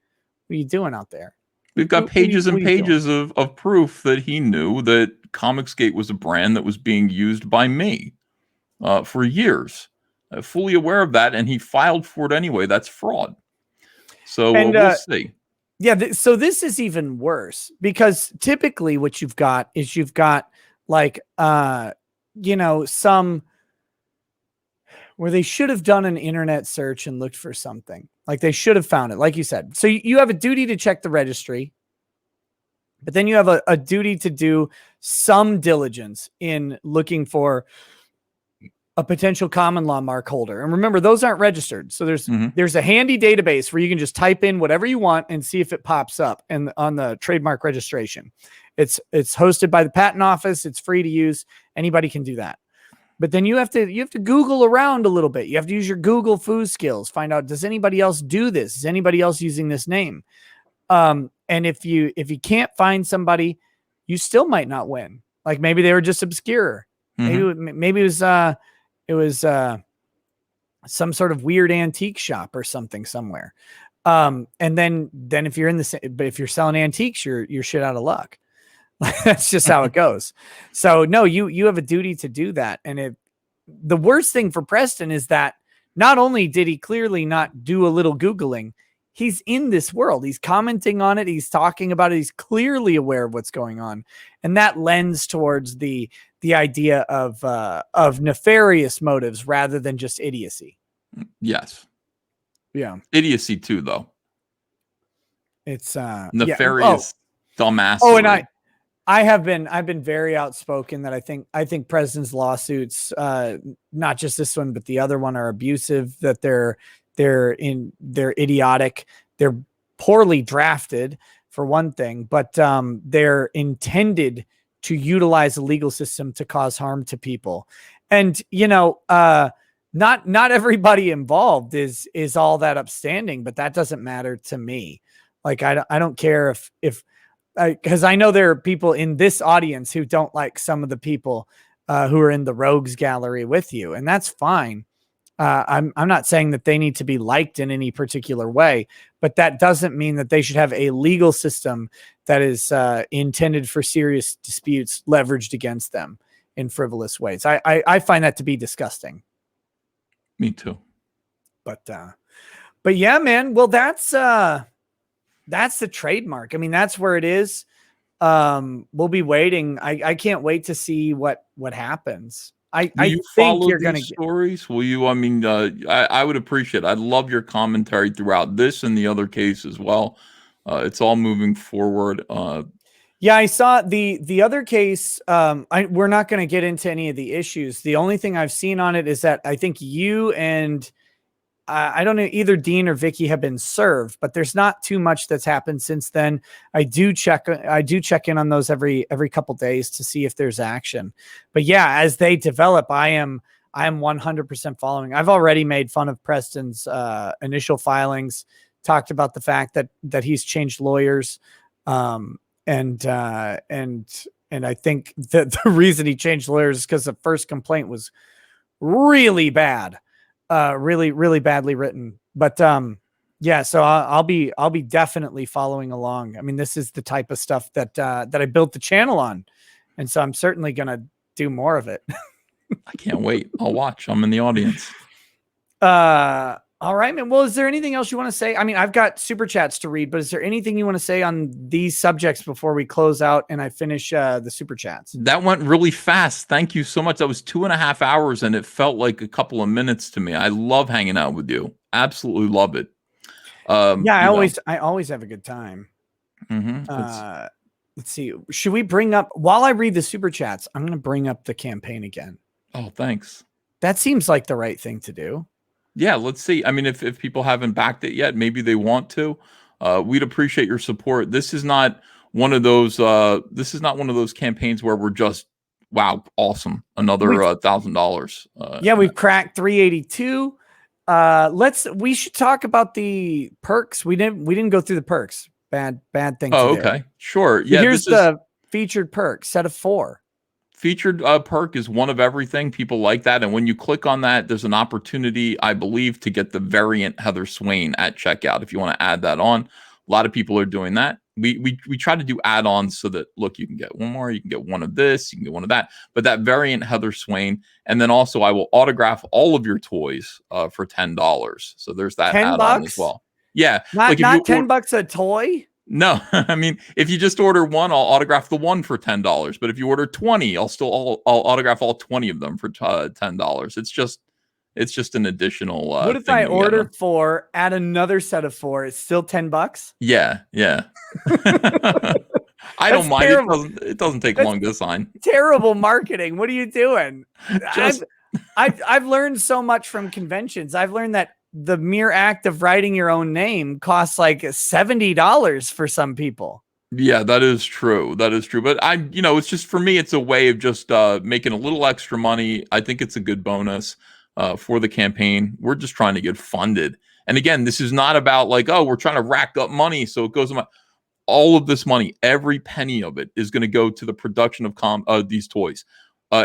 what are you doing out there? We've got pages and what are you pages of proof that he knew that Comicsgate was a brand that was being used by me for years. Fully aware of that, and he filed for it anyway. That's fraud. So we'll see. Yeah, so this is even worse because typically what you've got is like some where they should have done an internet search and looked for something. Like they should have found it, like you said. So you have a duty to check the registry, but then you have a duty to do some diligence in looking for a potential common law mark holder. And remember, those aren't registered. So there's a handy database where you can just type in whatever you want and see if it pops up and on the trademark registration. It's hosted by the patent office. It's free to use. Anybody can do that. But then you have to Google around a little bit. You have to use your Google foo skills. Find out, does anybody else do this? Is anybody else using this name? And if you can't find somebody, you still might not win. Like maybe they were just obscure. Maybe it was some sort of weird antique shop or something somewhere. And then if you're if you're selling antiques, you're shit out of luck. That's just how it goes. So no, you have a duty to do that. And the worst thing for Preston is that not only did he clearly not do a little Googling, he's in this world. He's commenting on it. He's talking about it. He's clearly aware of what's going on. And that lends towards the idea of nefarious motives rather than just idiocy. Yes. Yeah. Idiocy too, though. It's nefarious dumbass. Oh, and I've been very outspoken that I think Preston's lawsuits, not just this one, but the other one, are abusive, that they're idiotic. They're poorly drafted for one thing, but they're intended to utilize the legal system to cause harm to people. And, not everybody involved is all that upstanding, but that doesn't matter to me. Like, I don't care if because I know there are people in this audience who don't like some of the people who are in the rogues gallery with you, and that's fine. I'm not saying that they need to be liked in any particular way, but that doesn't mean that they should have a legal system that is intended for serious disputes leveraged against them in frivolous ways. I find that to be disgusting. Me too. But yeah, man. Well, that's the trademark. I mean, that's where it is. We'll be waiting. I can't wait to see what happens. I you think follow you're these going to get. stories? Will you? I mean, I would appreciate it. I'd love your commentary throughout this and the other case as well. It's all moving forward. Yeah, I saw the other case. We're not going to get into any of the issues. The only thing I've seen on it is that I think you and I don't know, either Dean or Vicky have been served, but there's not too much that's happened since then. I do check in on those every couple days to see if there's action. But yeah, as they develop, I am 100% following. I've already made fun of Preston's initial filings, talked about the fact that he's changed lawyers. And I think that the reason he changed lawyers is because the first complaint was really bad. Really badly written, but yeah, so I'll be definitely following along. I mean, this is the type of stuff that I built the channel on, and so I'm certainly gonna do more of it. I can't wait. I'll watch. I'm in the audience. All right, man. Well, is there anything else you want to say? I mean, I've got super chats to read, but is there anything you want to say on these subjects before we close out and I finish the super chats? That went really fast. Thank you so much. That was 2.5 hours and it felt like a couple of minutes to me. I love hanging out with you. Absolutely love it. Yeah, I always have a good time. Mm-hmm. Let's see. Should we bring up, while I read the super chats, I'm going to bring up the campaign again. Oh, thanks. That seems like the right thing to do. Yeah, let's see. I mean, if people haven't backed it yet, maybe they want to. We'd appreciate your support. This is not one of those. This is not one of those campaigns where we're just, wow, awesome, another $1,000. Yeah, we've cracked 382. We should talk about the perks. We didn't go through the perks. Bad thing. Oh, okay, sure. Yeah, here's the featured perk set of 4. Featured perk is one of everything. People like that. And when you click on that, there's an opportunity, I believe, to get the variant Heather Swain at checkout. If you want to add that on, a lot of people are doing that. We try to do add-ons so that, look, you can get one more, you can get one of this, you can get one of that. But that variant Heather Swain. And then also I will autograph all of your toys for $10. So there's that add-on as well. Yeah. Not $10 a toy. No, I mean, if you just order one, I'll autograph the one for $10. But if you order 20, I'll autograph all 20 of them for $10. It's just an additional. What if I order 4, add another set of 4? It's still $10. Yeah. I don't mind. It doesn't take long to sign. Terrible marketing. What are you doing? I've learned so much from conventions. I've learned that the mere act of writing your own name costs like $70 for some people. Yeah, that is true. But it's just, for me, it's a way of just making a little extra money. I think it's a good bonus for the campaign. We're just trying to get funded. And again, this is not about like, oh, we're trying to rack up money so it goes in all of this money, every penny of it is going to go to the production of these toys.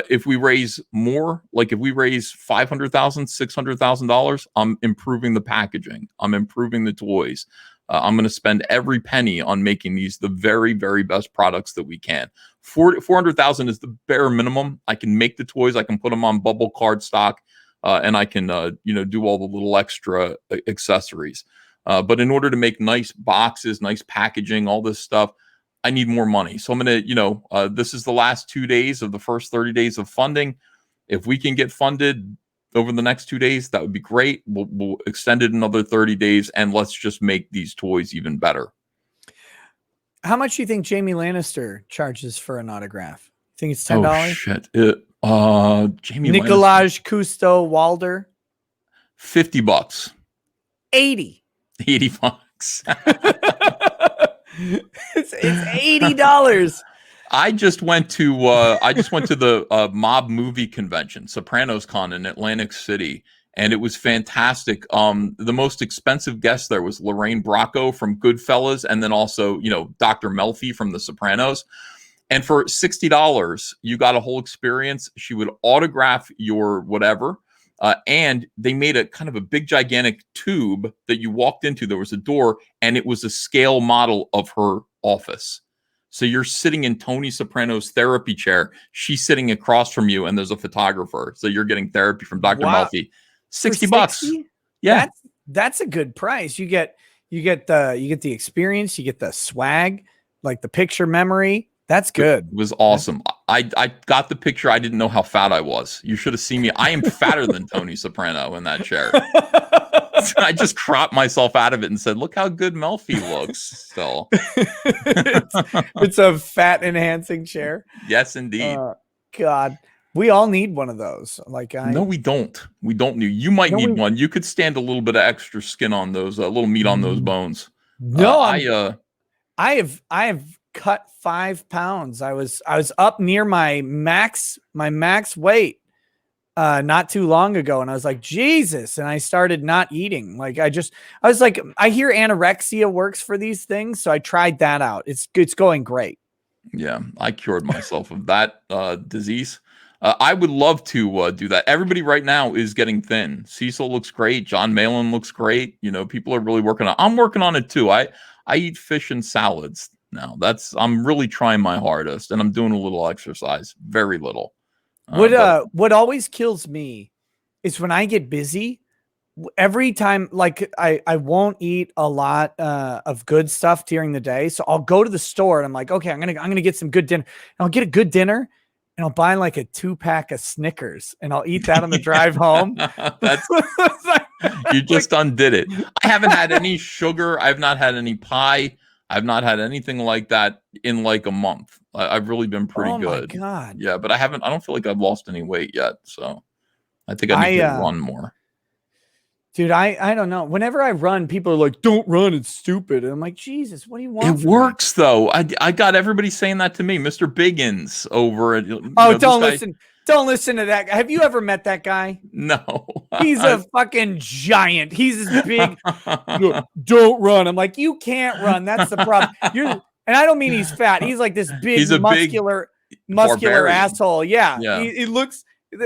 If we raise more, like if we raise $500,000, $600,000, I'm improving the packaging. I'm improving the toys. I'm going to spend every penny on making these the very, very best products that we can. 400,000 is the bare minimum. I can make the toys. I can put them on bubble card stock, and I can, do all the little extra accessories. But in order to make nice boxes, nice packaging, all this stuff, I need more money. So I'm going to, this is the last 2 days of the first 30 days of funding. If we can get funded over the next 2 days, that would be great. We'll extend it another 30 days and let's just make these toys even better. How much do you think Jamie Lannister charges for an autograph? Think it's $10? Oh, shit. Jamie Nicolaj Cousteau Walder. $50. 80. $80. It's $80. I just went to the mob movie convention, Sopranos Con in Atlantic City, and it was fantastic. The most expensive guest there was Lorraine Bracco from Goodfellas, and then also Dr. Melfi from The Sopranos. And for $60, you got a whole experience. She would autograph your whatever. And they made a kind of a big, gigantic tube that you walked into. There was a door, and it was a scale model of her office. So you're sitting in Tony Soprano's therapy chair. She's sitting across from you, and there's a photographer. So you're getting therapy from Dr. Melfi. $60. Yeah, that's a good price. You get the experience. You get the swag, like the picture memory. That's good. It was awesome. I got the picture. I didn't know how fat I was. You should have seen me. I am fatter than Tony Soprano in that chair. I just cropped myself out of it and said, "Look how good Melfi looks." Still, it's a fat enhancing chair. Yes, indeed. God, we all need one of those. Like, no, we don't. We don't need. You might need one. You could stand a little bit of extra skin on those, a little meat on those bones. No, I have cut 5 pounds. I was up near my max weight not too long ago, and I was like, Jesus, and I started not eating. Like, I was like, I hear anorexia works for these things, so I tried that out. It's going great. Yeah, I cured myself of that disease. I would love to do that. Everybody right now is getting thin. Cecil looks great. John Malin looks great. You know, people are really working on. I'm working on it too. I eat fish and salads now. I'm really trying my hardest, and I'm doing a little exercise. Very little. What always kills me is when I get busy. Every time, like, I won't eat a lot of good stuff during the day, so I'll go to the store and I'm like, okay, I'm gonna get some good dinner. And I'll get a good dinner, and I'll buy like a 2-pack of Snickers, and I'll eat that on the drive home. You just undid it. I haven't had any sugar. I've not had any pie. I've not had anything like that in like a month. I've really been pretty good. Oh my God. Yeah, but I don't feel like I've lost any weight yet. So I think I need to run more. Dude, I don't know. Whenever I run, people are like, don't run, it's stupid. And I'm like, Jesus, what do you want? It works though. I got everybody saying that to me. Mr. Biggins over at don't listen. Don't listen to that guy. Have you ever met that guy? No. He's a fucking giant. He's this big. Don't run. I'm like, you can't run. That's the problem. And I don't mean he's fat. He's like this big, muscular asshole. Yeah. He looks.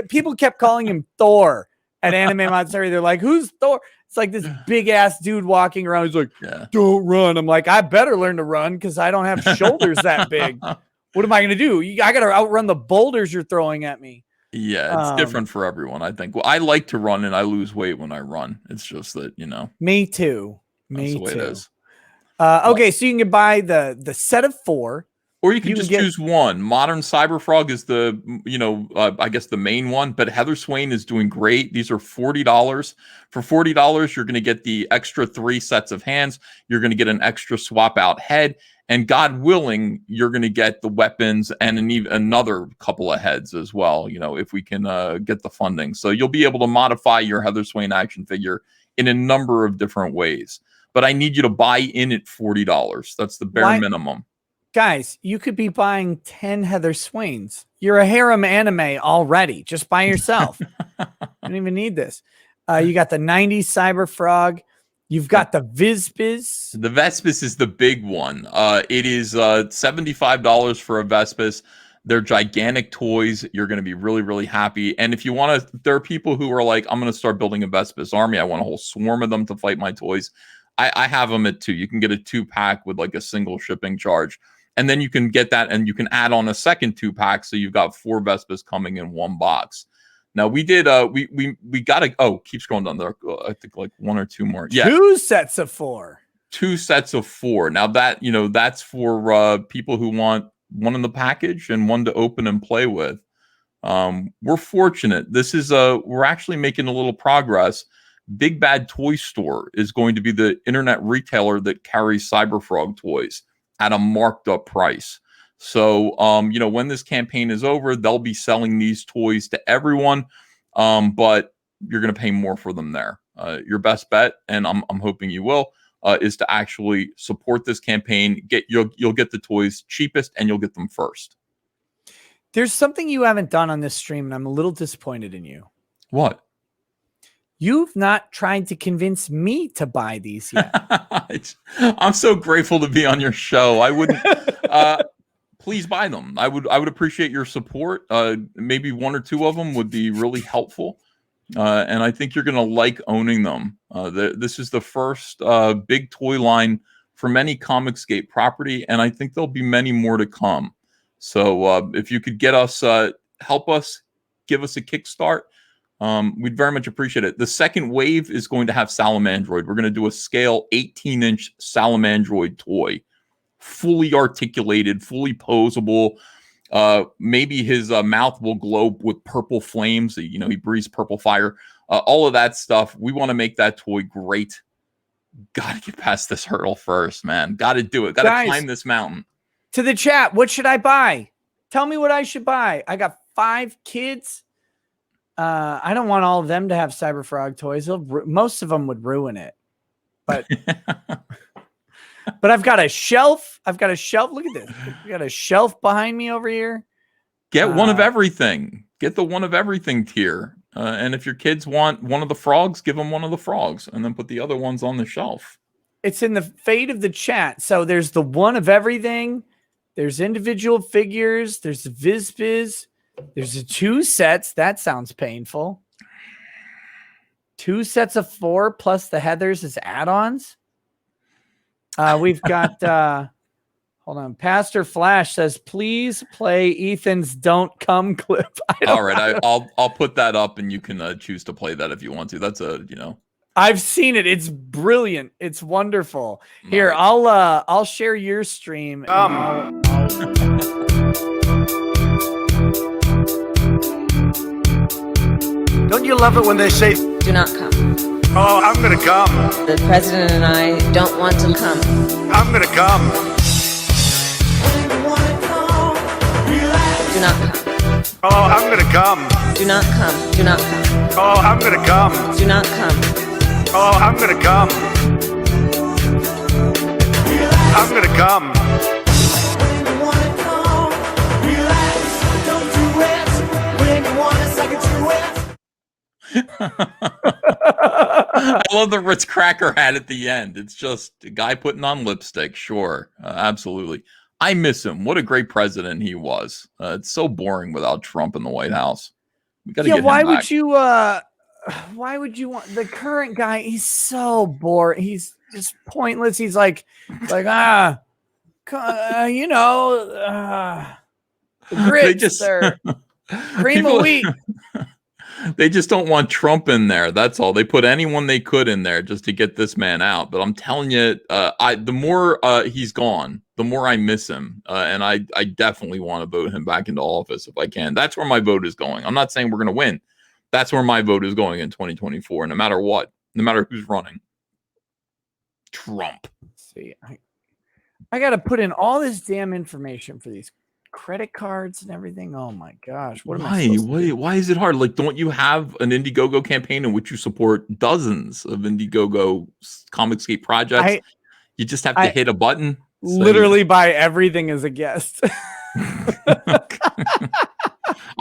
People kept calling him Thor at Anime Matsuri. They're like, who's Thor? It's like this big ass dude walking around. He's like, don't run. I'm like, I better learn to run because I don't have shoulders that big. What am I going to do? I got to outrun the boulders you're throwing at me. Yeah, it's different for everyone, I think. Well, I like to run and I lose weight when I run. It's just that, Me too. That's the way it is. Okay, so you can buy the set of 4. Or you can just choose one. Modern Cyberfrog is the, I guess the main one, but Heather Swain is doing great. These are $40. For $40, you're going to get the extra 3 sets of hands. You're going to get an extra swap out head. And God willing, you're going to get the weapons and another couple of heads as well, if we can get the funding. So you'll be able to modify your Heather Swain action figure in a number of different ways. But I need you to buy in at $40. That's the bare minimum. Guys, you could be buying 10 Heather Swains. You're a harem anime already, just by yourself. You don't even need this. You got the 90s Cyberfrog. You've got the Vespis. The Vespis is the big one. It is $75 for a Vespis. They're gigantic toys. You're going to be really, really happy. And if you want to, there are people who are like, I'm going to start building a Vespis army. I want a whole swarm of them to fight my toys. I have them at 2. You can get a 2-pack with like a single shipping charge. And then you can get that and you can add on a second 2-pack. So you've got 4 Vespis coming in one box. Now we did, we got to, keep scrolling down there. I think like 1 or 2 more. Yeah. 2 sets of 4. 2 sets of 4. Now that, that's for people who want one in the package and one to open and play with. We're fortunate. This is, we're actually making a little progress. Big Bad Toy Store is going to be the internet retailer that carries Cyberfrog toys at a marked up price. So, when this campaign is over, they'll be selling these toys to everyone, but you're going to pay more for them there. Your best bet, and I'm hoping you will, is to actually support this campaign. You'll get the toys cheapest, and you'll get them first. There's something you haven't done on this stream, and I'm a little disappointed in you. What? You've not tried to convince me to buy these yet. I'm so grateful to be on your show. I wouldn't. Please buy them. I would appreciate your support. Maybe 1 or 2 of them would be really helpful. And I think you're going to like owning them. This is the first big toy line from any Comicsgate property, and I think there'll be many more to come. So if you could get us, help us, give us a kickstart, we'd very much appreciate it. The second wave is going to have Salamandroid. We're going to do a scale 18-inch Salamandroid toy fully articulated, fully posable. Maybe his mouth will glow with purple flames. You know, he breathes purple fire. All of that stuff. We want to make that toy great. Got to get past this hurdle first, man. Got to do it. Got to climb this mountain. To the chat, what should I buy? Tell me what I should buy. I got 5 kids. I don't want all of them to have Cyberfrog toys. Most of them would ruin it. But but I've got a shelf. Look at this. We got a shelf behind me over here. Get one of everything. Get the one of everything tier. And if your kids want one of the frogs, give them one of the frogs, and then put the other ones on the shelf. It's in the fate of the chat. So there's the one of everything. There's individual figures. There's the Vizbiz. There's the 2 sets. That sounds painful. 2 sets of 4 plus the Heathers as add-ons. We've got, hold on. Pastor Flash says, please play Ethan's Don't Come clip. All right. I'll put that up and you can choose to play that if you want to. That's I've seen it. It's brilliant. It's wonderful. Here, I'll share your stream. Don't you love it when they say, Do not come. oh, I'm going to come. The president and I don't want to come. I'm going to come. Do not come. Oh, I'm going to come. Do not come. Do not come. Oh, I'm going to come. Do not come. Oh, I'm going to come. I'm going to come. I love the Ritz cracker hat at the end. It's just a guy putting on lipstick. Sure. Absolutely. I miss him. What a great president he was. It's so boring without Trump in the White House. We got to get him why back. Why would you want the current guy? He's so boring. He's just pointless. He's like the grits there. Cream of wheat. They just don't want Trump in there. That's all. They put anyone they could in there just to get this man out. But I'm telling you, the more he's gone, the more I miss him. And I definitely want to vote him back into office if I can. That's where my vote is going. I'm not saying we're going to win. That's where my vote is going in 2024, no matter what, no matter who's running. Trump. Let's see, I got to put in all this damn information for these credit cards and everything. Oh my gosh. What am I supposed to do? Why is it hard? Like, don't you have an Indiegogo campaign in which you support dozens of Indiegogo Comicscape projects? You just have to hit a button. Literally buy everything as a guest.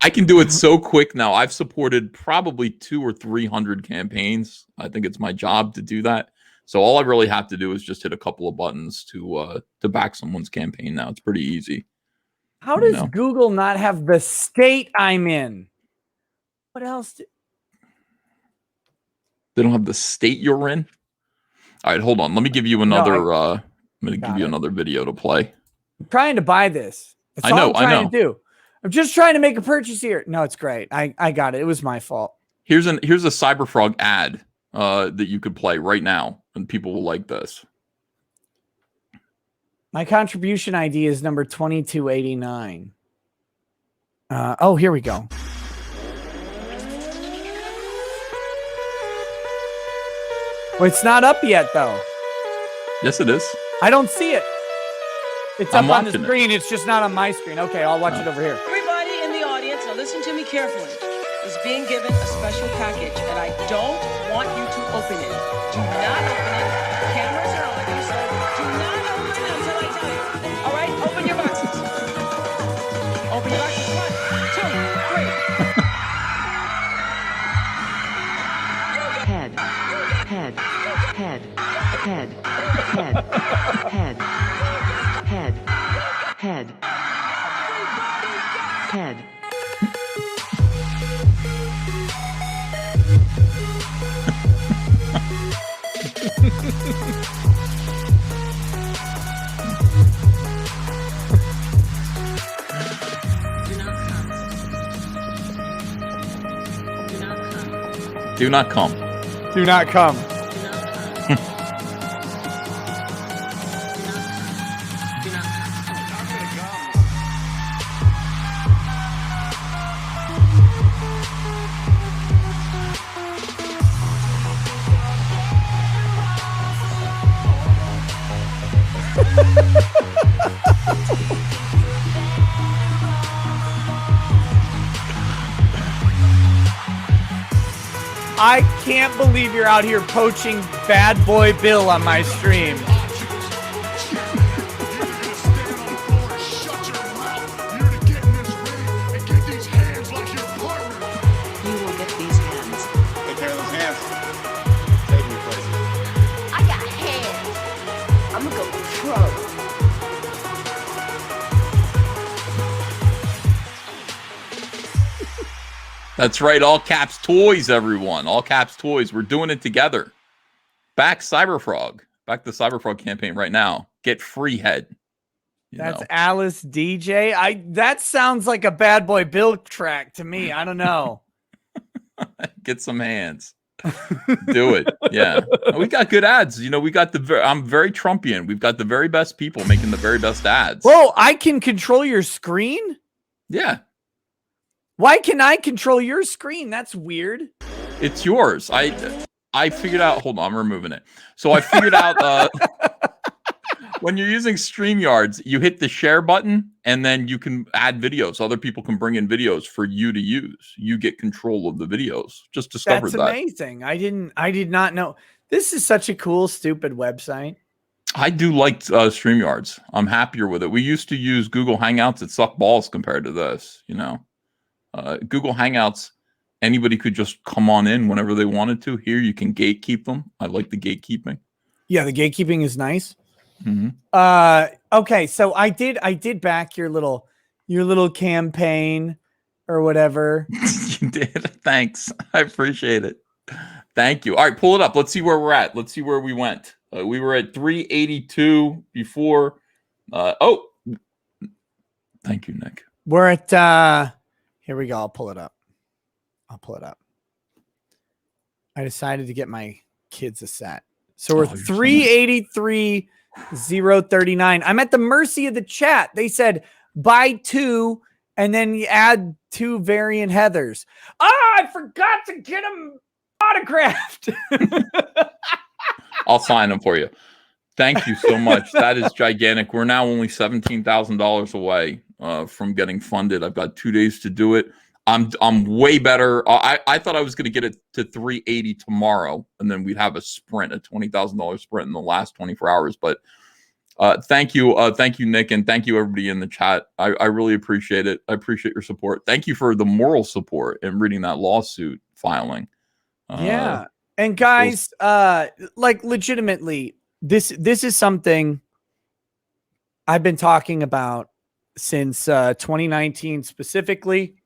I can do it so quick now. I've supported probably 200 or 300 campaigns. I think it's my job to do that. So all I really have to do is just hit a couple of buttons to back someone's campaign now. It's pretty easy. How does Google not have the state I'm in? What else? They don't have the state you're in? All right, hold on. Let me give you another I'm going to give you another video to play. I'm trying to buy this. That's all I'm trying to do. I'm just trying to make a purchase here. No, it's great. I got it. It was my fault. Here's a Cyberfrog ad that you could play right now, and people will like this. My contribution ID is number 2289. Oh, here we go. Well, it's not up yet, though. Yes, it is. I don't see it. It's up on the screen. It's just not on my screen. Okay, I'll watch it over here. Everybody in the audience, now listen to me carefully, is being given a special package, and I don't want you to open it. Do not open it. Cameras are on you, so do not open it until I tell you. All right, open your boxes. Open your boxes. 1, 2, 3. Head. Do not come. Do not come. I can't believe you're out here poaching Bad Boy Bill on my stream. You will get these hands. Take care of those hands. Take me places. I got hands. I'm gonna go pro. That's right. All caps toys, everyone. All caps toys. We're doing it together. Back Cyberfrog. Back the Cyberfrog campaign right now. Get free head. That's Alice DJ. That sounds like a Bad Boy Bill track to me. I don't know. Get some hands. Do it. Yeah. We got good ads. You know, we got I'm very Trumpian. We've got the very best people making the very best ads. Whoa, I can control your screen? Yeah. Why can I control your screen? That's weird. It's yours. I figured out, hold on, I'm removing it. So I figured out when you're using StreamYards, you hit the share button and then you can add videos. Other people can bring in videos for you to use. You get control of the videos. Just discovered that. That's amazing. I did not know. This is such a cool, stupid website. I do like StreamYards. I'm happier with it. We used to use Google Hangouts. It sucked balls compared to this, you know. Google Hangouts, anybody could just come on in whenever they wanted to. Here, you can gatekeep them. I like the gatekeeping. Yeah, the gatekeeping is nice. Mm-hmm. Okay, so I did back your little campaign or whatever. You did. Thanks. I appreciate it. Thank you. All right, pull it up. Let's see where we're at. Let's see where we went. We were at 382 before. Oh, thank you, Nick. We're at here we go. I'll pull it up. I decided to get my kids a set. So we're 383 039. I'm at the mercy of the chat. They said buy 2 and then you add 2 variant Heathers. I forgot to get them autographed. I'll sign them for you. Thank you so much. That is gigantic. We're now only $17,000 away from getting funded. I've got 2 days to do it. I'm way better. I thought I was going to get it to 380 tomorrow, and then we'd have a sprint, a $20,000 sprint in the last 24 hours. But thank you, Nick, and thank you everybody in the chat. I really appreciate it. I appreciate your support. Thank you for the moral support and reading that lawsuit filing. Yeah, and guys, like legitimately. This is something I've been talking about since 2019, specifically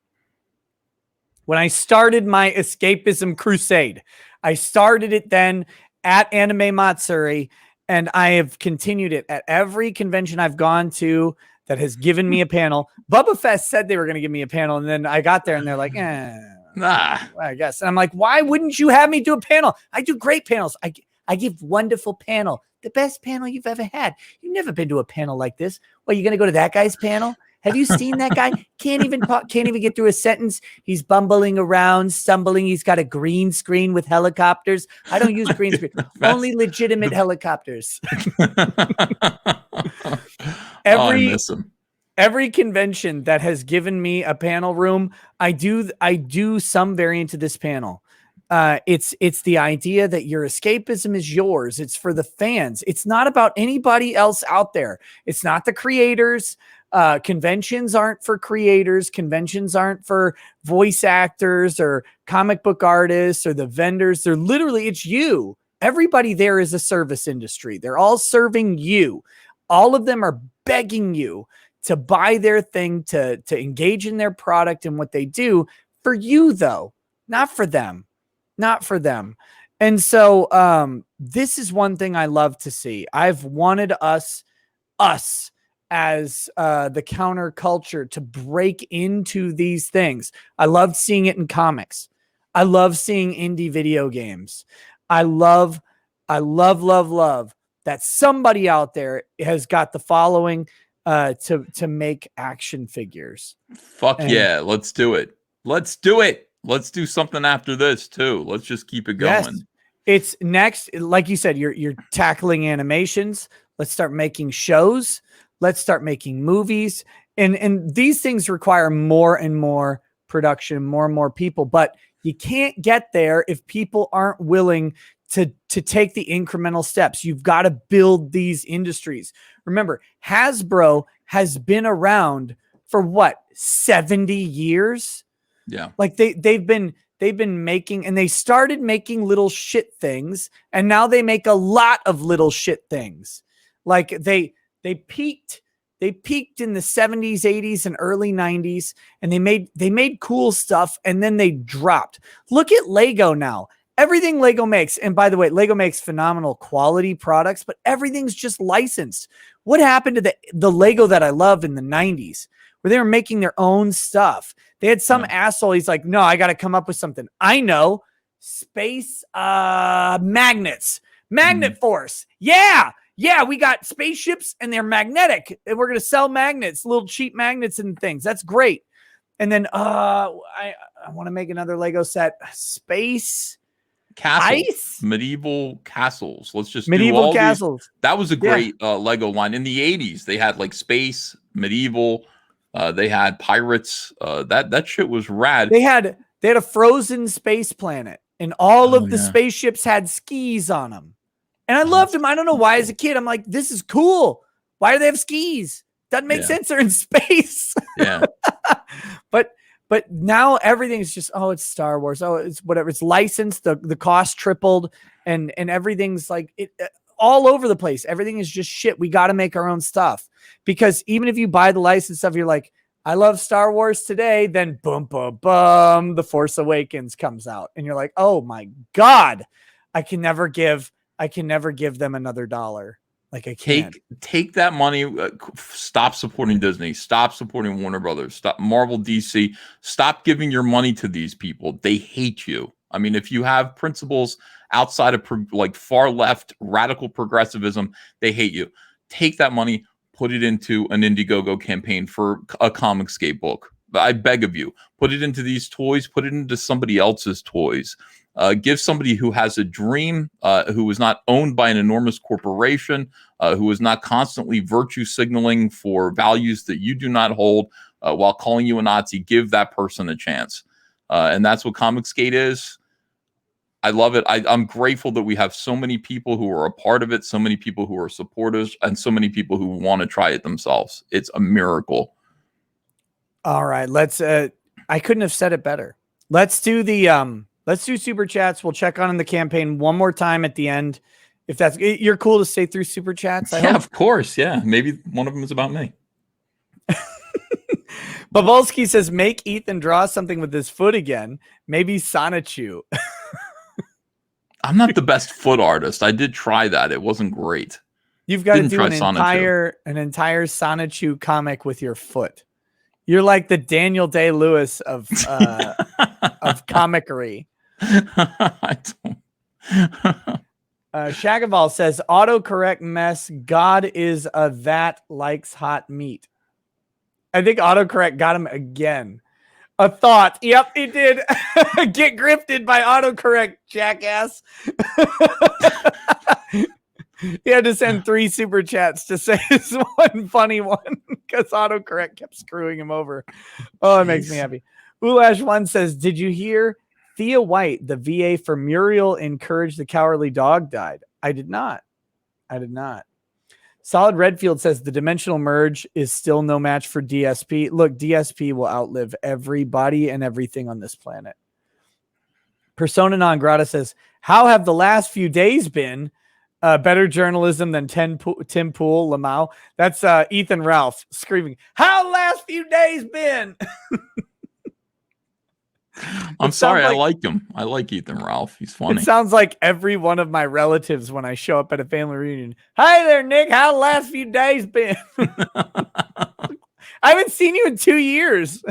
when I started my escapism crusade. I started it then at Anime Matsuri, and I have continued it at every convention I've gone to that has given me a panel. Bubba Fest said they were going to give me a panel, and then I got there, and they're like, I guess. And I'm like, why wouldn't you have me do a panel? I do great panels. I give wonderful panel. The best panel you've ever had. You've never been to a panel like this. Well, you're going to go to that guy's panel? Have you seen that guy? Can't even talk, can't even get through a sentence. He's bumbling around, stumbling. He's got a green screen with helicopters. I don't use green screen. Only legitimate helicopters. I miss him. Every convention that has given me a panel room, I do some variant of this panel. It's the idea that your escapism is yours. It's for the fans. It's not about anybody else out there. It's not the creators. Conventions aren't for creators. Conventions aren't for voice actors or comic book artists or the vendors. They're literally, it's you. Everybody there is a service industry. They're all serving you. All of them are begging you to buy their thing, to engage in their product and what they do for you, though, not for them. Not for them. And so this is one thing I love to see. I've wanted us as the counterculture to break into these things. I loved seeing it in comics. I love seeing indie video games. I love that somebody out there has got the following to make action figures. Yeah, let's do it. Let's do it. Let's do something after this too. Let's just keep it going. Yes. It's next, like you said, you're tackling animations. Let's start making shows. Let's start making movies. And these things require more and more production, more and more people. But you can't get there if people aren't willing to take the incremental steps. You've got to build these industries. Remember, Hasbro has been around for what, 70 years? Yeah. Like they've been making, and they started making little shit things, and now they make a lot of little shit things. Like they peaked in the 70s, 80s, and early 90s, and they made cool stuff, and then they dropped. Look at Lego now. Everything Lego makes, and by the way, Lego makes phenomenal quality products, but everything's just licensed. What happened to the Lego that I loved in the 90s, where they were making their own stuff? They had some asshole, he's like, no, I got to come up with something. I know. Space magnets. Magnet force. Yeah, we got spaceships, and they're magnetic, and we're going to sell magnets, little cheap magnets and things. That's great. And then I want to make another Lego set. Space Castles, ice? medieval castles. Let's just Medieval do all castles. These. That was a great Lego line in the 80s. They had like space, medieval. They had pirates. That shit was rad. They had a frozen space planet, and all of the spaceships had skis on them. And I loved them. I don't know why, as a kid, I'm like, this is cool. Why do they have skis? Doesn't make sense. They're in space. Yeah. But now everything's just, oh, it's Star Wars. Oh, it's whatever. It's licensed. The cost tripled, and everything's like it all over the place. Everything is just shit. We got to make our own stuff, because even if you buy the licensed stuff, you're like, I love Star Wars today. Then boom, boom, boom, The Force Awakens comes out, and you're like, oh my God, I can never give them another dollar. Like, I can't take that money. Stop supporting Disney. Stop supporting Warner Brothers. Stop Marvel, DC. Stop giving your money to these people. They hate you. I mean, if you have principles outside of like far left radical progressivism, they hate you. Take that money, put it into an Indiegogo campaign for a Comicscape book. I beg of you, put it into these toys. Put it into somebody else's toys. Give somebody who has a dream, who is not owned by an enormous corporation, who is not constantly virtue signaling for values that you do not hold while calling you a Nazi. Give that person a chance. And that's what Comicsgate is. I love it. I'm grateful that we have so many people who are a part of it, so many people who are supporters, and so many people who want to try it themselves. It's a miracle. All right. Let's, I couldn't have said it better. Let's do super chats. We'll check on the campaign one more time at the end. If that's, you're cool to stay through super chats. I hope. Of course. Yeah. Maybe one of them is about me. Babolsky says, make Ethan draw something with his foot again. Maybe Sonichu. I'm not the best foot artist. I did try that. It wasn't great. You've got to do an entire Sonichu comic with your foot. You're like the Daniel Day-Lewis of comicery. I don't. Shagaval says, autocorrect mess. God is a that likes hot meat. I think autocorrect got him again. A thought. Yep, he did. Get grifted by autocorrect, jackass. He had to send 3 super chats to say this one funny one because autocorrect kept screwing him over. Oh, it makes me happy. Ulash1 says, did you hear Thea White, the VA for Muriel Encourage the Cowardly Dog, died? I did not. Solid Redfield says the dimensional merge is still no match for DSP. Look, DSP will outlive everybody and everything on this planet. Persona non grata says, how have the last few days been? Better journalism than Tim Pool, Lamau. That's Ethan Ralph screaming, how the last few days been? I'm sorry. I like him. I like Ethan Ralph. He's funny. It sounds like every one of my relatives when I show up at a family reunion. Hey there, Nick. How the last few days been? I haven't seen you in 2 years.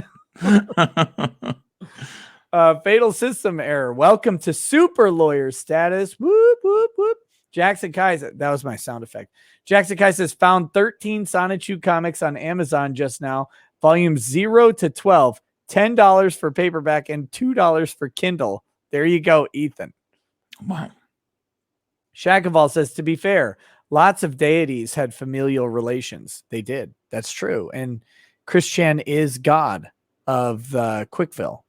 Fatal system error. Welcome to super lawyer status. Whoop, whoop, whoop. Jackson Kai, that was my sound effect. Jackson Kai says, found 13 Sonichu comics on Amazon just now. Volumes 0 to 12. $10 for paperback and $2 for Kindle. There you go, Ethan. Wow. Shakaval says, to be fair, lots of deities had familial relations. They did. That's true. And Christian is God. of Quickville.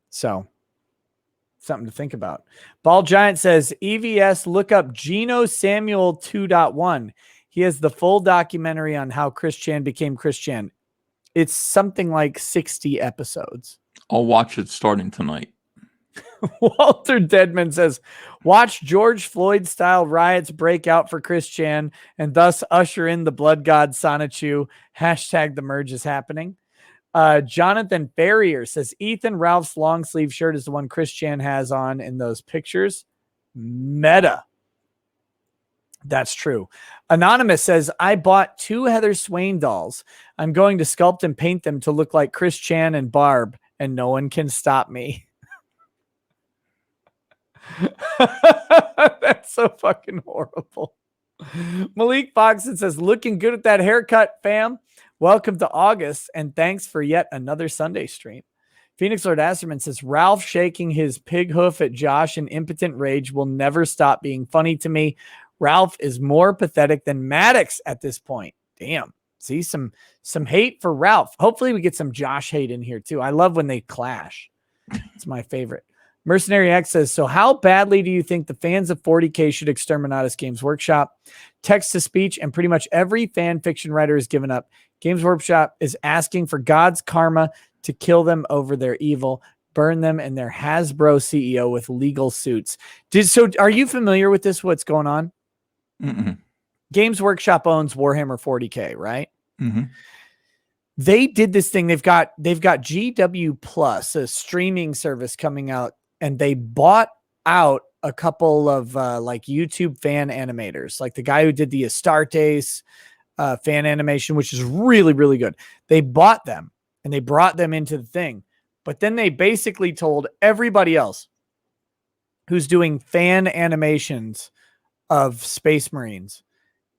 So something to think about. Ball Giant says, EVS, look up Geno Samuel 2.1. He has the full documentary on how Chris Chan became Chris Chan. It's something like 60 episodes. I'll watch it starting tonight. Walter Deadman says, watch George Floyd style riots break out for Chris Chan and thus usher in the blood god Sonichu. Hashtag the merge is happening. Jonathan Ferrier says, Ethan, Ralph's long sleeve shirt is the one Chris Chan has on in those pictures. Meta. That's true. Anonymous says, I bought 2 Heather Swain dolls. I'm going to sculpt and paint them to look like Chris Chan and Barb, and no one can stop me. That's so fucking horrible. Malik Foxon says, looking good at that haircut, fam. Welcome to August, and thanks for yet another Sunday stream. Phoenix Lord Asserman says, Ralph shaking his pig hoof at Josh in impotent rage will never stop being funny to me. Ralph is more pathetic than Maddox at this point. Damn. See, some hate for Ralph. Hopefully we get some Josh hate in here too. I love when they clash. It's my favorite. Mercenary X says, so how badly do you think the fans of 40K should exterminatus Games Workshop? Text to speech, and pretty much every fan fiction writer has given up. Games Workshop is asking for God's karma to kill them over their evil, burn them and their Hasbro CEO with legal suits. So are you familiar with this, what's going on? Mm-mm. Games Workshop owns Warhammer 40K, right? Mm-hmm. They did this thing. They've got GW Plus, a streaming service coming out, and they bought out a couple of like YouTube fan animators, like the guy who did the Astartes fan animation, which is really, really good. They bought them and they brought them into the thing, but then they basically told everybody else who's doing fan animations of Space Marines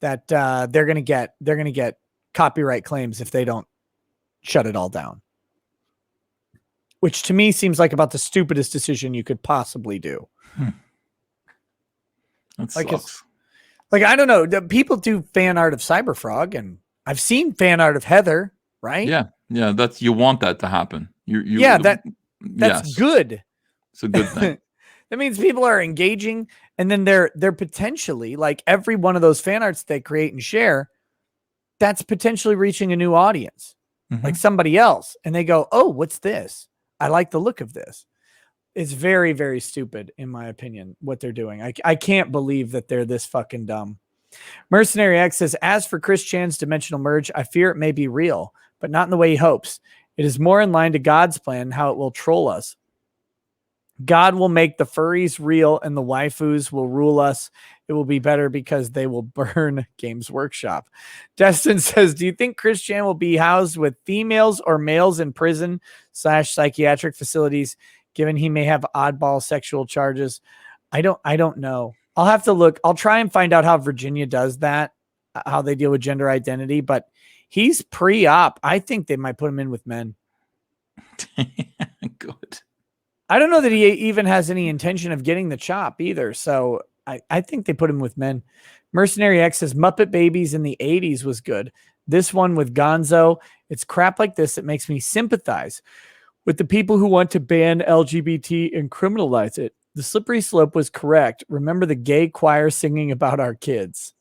that they're going to get copyright claims if they don't shut it all down. Which to me seems like about the stupidest decision you could possibly do. That like sucks. Like, I don't know. People do fan art of Cyberfrog, and I've seen fan art of Heather, right? Yeah. That's, you want that to happen. That's yes. good. It's a good thing. That means people are engaging, and then they're potentially, like, every one of those fan arts they create and share, that's potentially reaching a new audience, like somebody else, and they go, oh, what's this? I like the look of this. It's very, very stupid, in my opinion, what they're doing. I can't believe that they're this fucking dumb. Mercenary X says, as for Chris Chan's dimensional merge, I fear it may be real, but not in the way he hopes. It is more in line to God's plan, how it will troll us. God will make the furries real and the waifus will rule us. It will be better because they will burn Games Workshop. Destin says, do you think Chris Chan will be housed with females or males in prison / psychiatric facilities, given he may have oddball sexual charges? I don't know. I'll have to look. I'll try and find out how Virginia does that, how they deal with gender identity, but he's pre-op. I think they might put him in with men. Good. I don't know that he even has any intention of getting the chop either. So I think they put him with men. Mercenary X says Muppet Babies in the 80s was good. This one with Gonzo, it's crap like this that makes me sympathize with the people who want to ban LGBT and criminalize it. The slippery slope was correct. Remember the gay choir singing about our kids.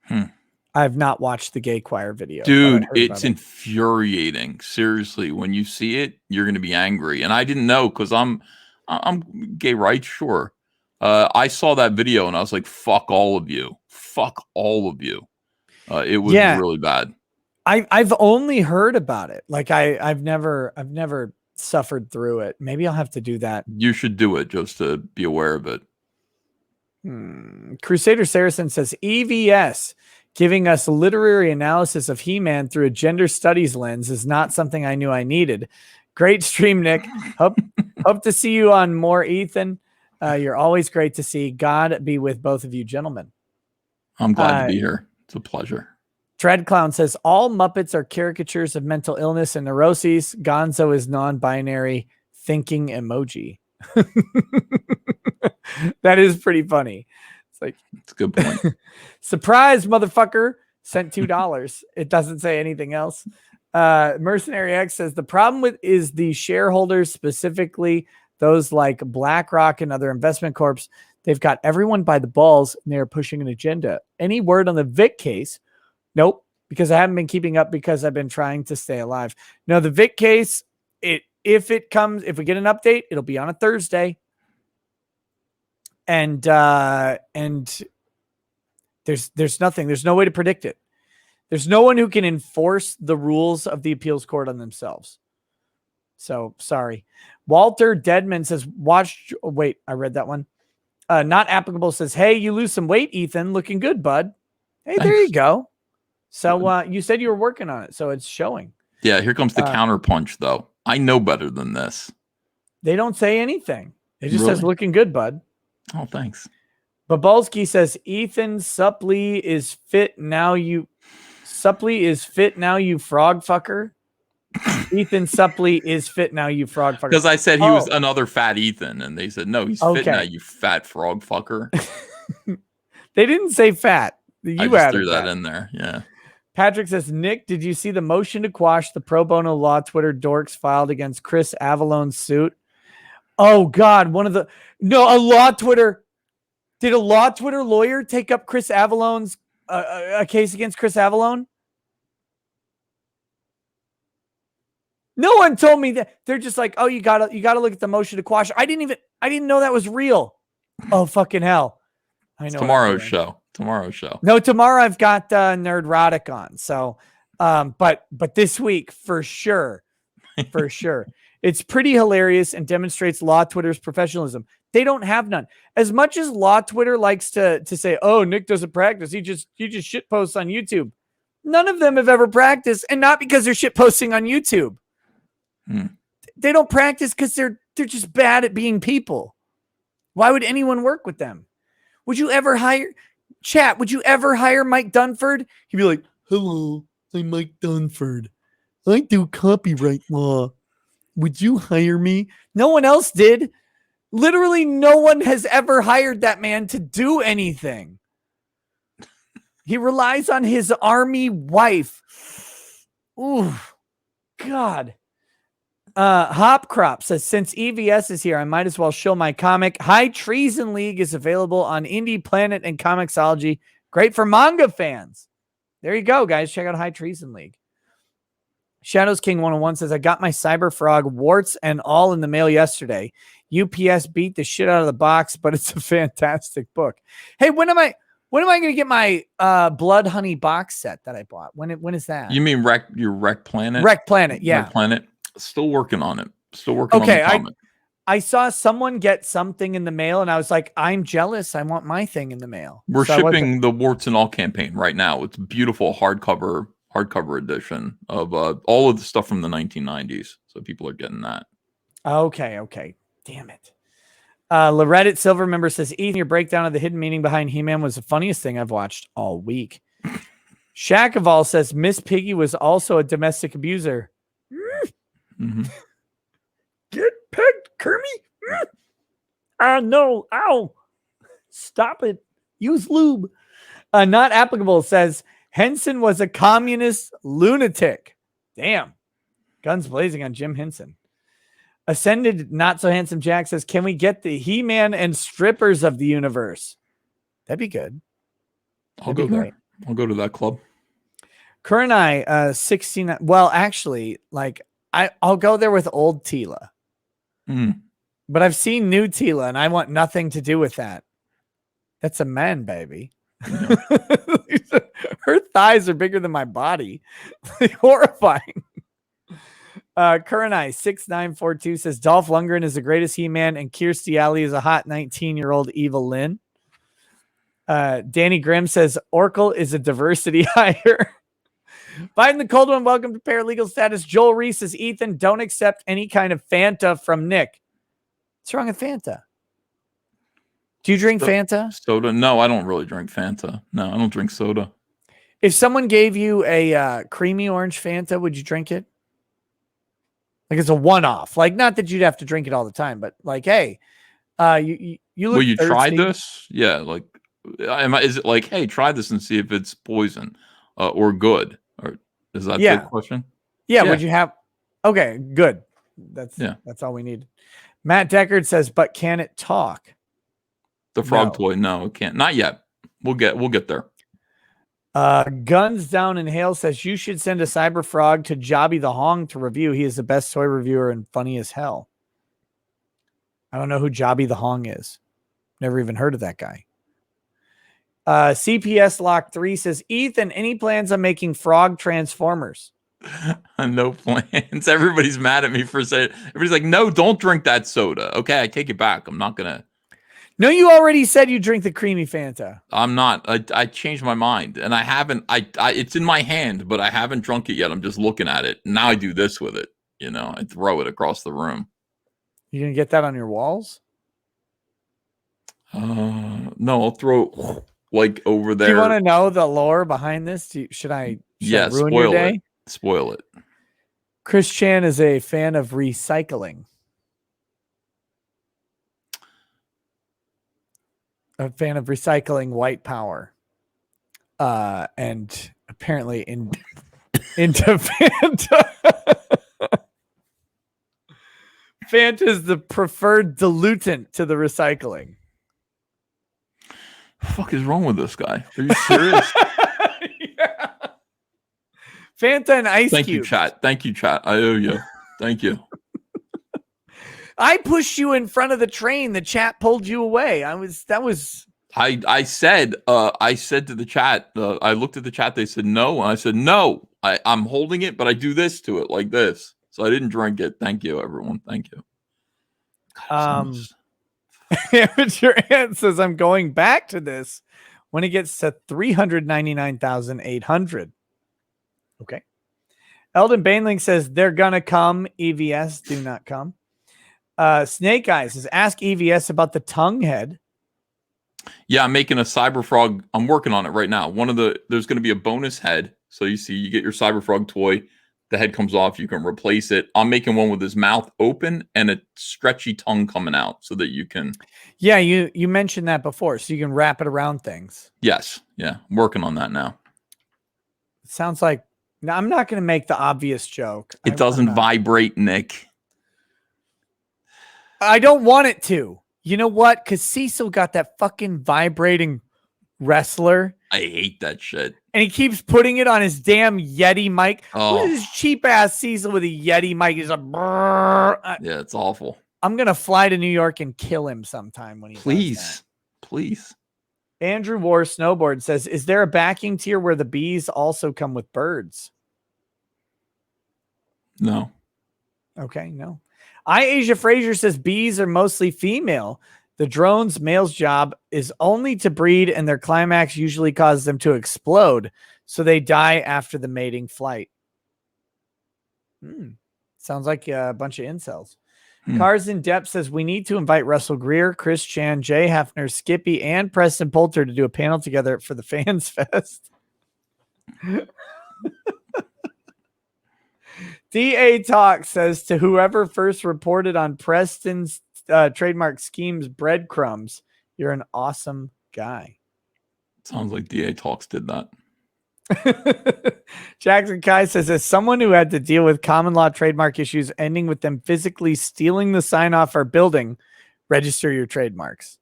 I have not watched the gay choir video. Dude, it's infuriating. Seriously, when you see it, you're going to be angry. And I didn't know because I'm gay rights, sure. I saw that video and I was like, fuck all of you. Fuck all of you. It was really bad. I've only heard about it. Like I've never suffered through it. Maybe I'll have to do that. You should do it just to be aware of it. Crusader Saracen says EVS giving us literary analysis of He-Man through a gender studies lens is not something I knew I needed. Great stream, Nick. Hope to see you on more, Ethan. You're always great to see. God be with both of you, gentlemen. I'm glad to be here. It's a pleasure. Tread Clown says all Muppets are caricatures of mental illness and neuroses. Gonzo is non-binary thinking emoji. That is pretty funny. It's like, it's a good point. Surprise, motherfucker. Sent $2. It doesn't say anything else. Mercenary X says the problem with is the shareholders, specifically those like BlackRock and other investment corps. They've got everyone by the balls and they're pushing an agenda. Any word on the Vic case? Nope, because I haven't been keeping up because I've been trying to stay alive. No, the Vic case, if we get an update, it'll be on a Thursday. And there's nothing. There's no way to predict it. There's no one who can enforce the rules of the appeals court on themselves. So sorry. Walter Deadman says, wait, I read that one. Not applicable says, hey, you lose some weight, Ethan. Looking good, bud. Hey, there you go. So you said you were working on it, so it's showing. Yeah, here comes the counterpunch, though. I know better than this. They don't say anything. It just says, looking good, bud. Oh, thanks. Babalski says, Ethan Suppley is fit now, you frog fucker. Ethan Suppley is fit now, you frog fucker. Because I said he was another fat Ethan, and they said, no, he's fit now, you fat frog fucker. They didn't say fat. I just threw that in there. Yeah. Patrick says, Nick, did you see the motion to quash the pro bono law Twitter dorks filed against Chris Avallone's suit? Oh, God. Did a law Twitter lawyer take up Chris Avallone's a case against Chris Avallone? No one told me that. They're just like, oh, you gotta look at the motion to quash. I didn't know that was real. Oh, fucking hell. I know. Tomorrow's show. No, tomorrow I've got Nerdrotic on. So, but this week for sure. It's pretty hilarious and demonstrates law Twitter's professionalism. They don't have none. As much as law Twitter likes to say, oh, Nick doesn't practice. He just shit posts on YouTube. None of them have ever practiced, and not because they're shit posting on YouTube. They don't practice because they're just bad at being people. Why would anyone work with them? Would you ever hire Mike Dunford? He'd be like, hello, I'm Mike Dunford. I do copyright law. Would you hire me? No one else did. Literally no one has ever hired that man to do anything. He relies on his army wife. Ooh, God. Hopcrop says, since EVS is here, I might as well show my comic. High Treason League is available on Indie Planet and Comixology. Great for manga fans. There you go, guys. Check out High Treason League. Shadows King 101 says, I got my Cyber Frog warts and all in the mail yesterday. UPS beat the shit out of the box, but it's a fantastic book. Hey, when am I going to get my Blood Honey box set that I bought? When is that? You mean Wreck Planet? Wreck Planet, yeah. Wreck Planet. Still working on it. On the comic. I saw someone get something in the mail, and I was like, I'm jealous. I want my thing in the mail. We're shipping the Warts and All campaign right now. It's a beautiful hardcover edition of all of the stuff from the 1990s. So people are getting that. Okay. Damn it. Loreddit Silver member says, Ethan, your breakdown of the hidden meaning behind He-Man was the funniest thing I've watched all week. Shakaval says, Miss Piggy was also a domestic abuser. Mm-hmm. Get pegged, Kermie. No. Ow. Stop it. Use lube. Not applicable says, Henson was a communist lunatic. Damn. Guns blazing on Jim Henson. Ascended Not So Handsome Jack says, can we get the He-Man and strippers of the universe? That'd be good. I'll go there. I'll go to that club. Kurenai, 69. Well, actually, like, I'll go there with old Tila. But I've seen new Tila, and I want nothing to do with that. That's a man, baby. Yeah. Her thighs are bigger than my body. Horrifying. Kurenai, 6942 says, Dolph Lundgren is the greatest He-Man, and Kirstie Alley is a hot 19-year-old Evil Lynn. Danny Grimm says, Oracle is a diversity hire. Biden the Cold One, welcome to Paralegal Status. Joel Reese says, Ethan, don't accept any kind of Fanta from Nick. What's wrong with Fanta? Do you drink Fanta? Soda? No, I don't really drink Fanta. No, I don't drink soda. If someone gave you a creamy orange Fanta, would you drink it? Like it's a one-off. Like, not that you'd have to drink it all the time, but like, hey, you look Well, you thirsty. tried this? Yeah, like, is it like, hey, try this and see if it's poison or good? Or is that the question? Yeah, Yeah. would you have? Okay, good. That's all we need. Matt Deckard says, but can it talk? The frog No. toy, no, it can't. Not yet. We'll get there. Guns Down in Hale says you should send a Cyber Frog to Jobby the Hong to review. He is the best toy reviewer and funny as hell. I don't know who Jobby the Hong is. Never even heard of that guy. CPS Lock 3 says, Ethan, any plans on making frog transformers? No plans. Everybody's mad at me for saying. Everybody's like, no, don't drink that soda. Okay, I take it back. I'm not gonna. No, you already said you drink the creamy Fanta. I'm not. I changed my mind, and I haven't. It's in my hand, but I haven't drunk it yet. I'm just looking at it. Now I do this with it. You know, I throw it across the room. You gonna get that on your walls? No, I'll throw like over there. Do you want to know the lore behind this? Should I ruin spoil your day? it. Spoil it. Chris Chan is a fan of recycling. A fan of recycling white power. And apparently into Fanta. Fanta is the preferred diluent to the recycling. What the fuck is wrong with this guy? Are you serious? Yeah. Fanta and ice Thank you, cubes. chat. Thank you, chat. I owe you. Thank you. I pushed you in front of the train. The chat pulled you away. I said to the chat, I looked at the chat, they said no, and I said no. I'm holding it, but I do this to it like this. So I didn't drink it. Thank you, everyone. Thank you. Amateur Ant says I'm going back to this when it gets to 399,800. Okay. Eldon Bainling says they're gonna come. EVS do not come. Snake Eyes says ask EVS about the tongue head. Yeah, I'm making a Cyber Frog. I'm working on it right now. There's going to be a bonus head. So you see, you get your Cyber Frog toy. The head comes off. You can replace it. I'm making one with his mouth open and a stretchy tongue coming out so that you can. Yeah, you mentioned that before, so you can wrap it around things. Yes. Yeah. I'm working on that now. It sounds like. Now, I'm not going to make the obvious joke. It doesn't vibrate, Nick. I don't want it to. You know what? Because Cecil got that fucking vibrating wrestler. I hate that shit. And he keeps putting it on his damn Yeti mic. Oh. Look at this cheap ass Cecil with a Yeti mic. He's like, yeah, it's awful. I'm going to fly to New York and kill him sometime when he Please. Please. Andrew War Snowboard says, is there a backing tier where the bees also come with birds? No. Okay, no. Asia Frazier says bees are mostly female. The drone's male's job is only to breed, and their climax usually causes them to explode, so they die after the mating flight. Sounds like a bunch of incels. Cars in Depth says we need to invite Russell Greer, Chris Chan, Jay Hefner, Skippy, and Preston Poulter to do a panel together for the Fans Fest. DA Talk says to whoever first reported on Preston's trademark schemes breadcrumbs, you're an awesome guy. Sounds like DA Talks did that. Jackson Kai says, as someone who had to deal with common law trademark issues ending with them physically stealing the sign off our building, register your trademarks.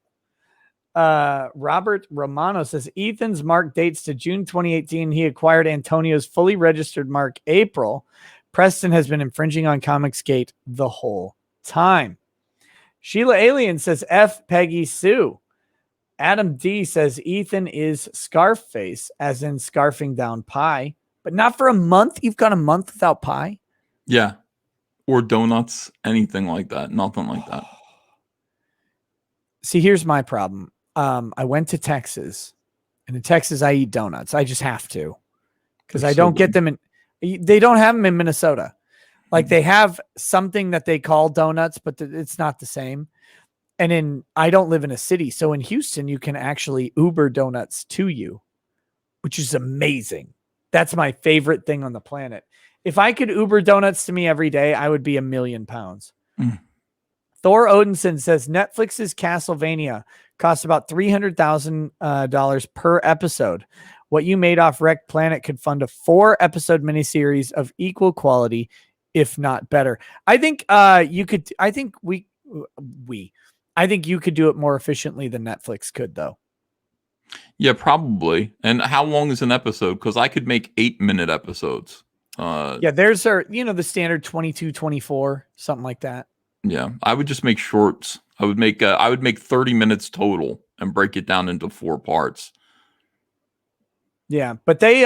Robert Romano says Ethan's mark dates to June 2018. He acquired Antonio's fully registered mark April. Preston has been infringing on Comicsgate the whole time. Sheila Alien says F Peggy Sue. Adam D says Ethan is Scarface, as in scarfing down pie, but not for a month. You've got a month without pie. Yeah. Or donuts, anything like that. Nothing like that. See, here's my problem. I went to Texas, and in Texas, I eat donuts. I just have to, because I don't get them in. They don't have them in Minnesota. Like they have something that they call donuts, but it's not the same. And I don't live in a city. So in Houston, you can actually Uber donuts to you, which is amazing. That's my favorite thing on the planet. If I could Uber donuts to me every day, I would be £1,000,000. Thor Odinson says Netflix's Castlevania costs about $300,000 per episode. What you made off Wrecked Planet could fund a 4-episode miniseries of equal quality, if not better. I think you could. I think I think you could do it more efficiently than Netflix could, though. Yeah, probably. And how long is an episode? Because I could make 8-minute episodes. Yeah, there's the standard 22, 24, something like that. Yeah, I would just make shorts. I would make 30 minutes total and break it down into 4 parts. Yeah, but they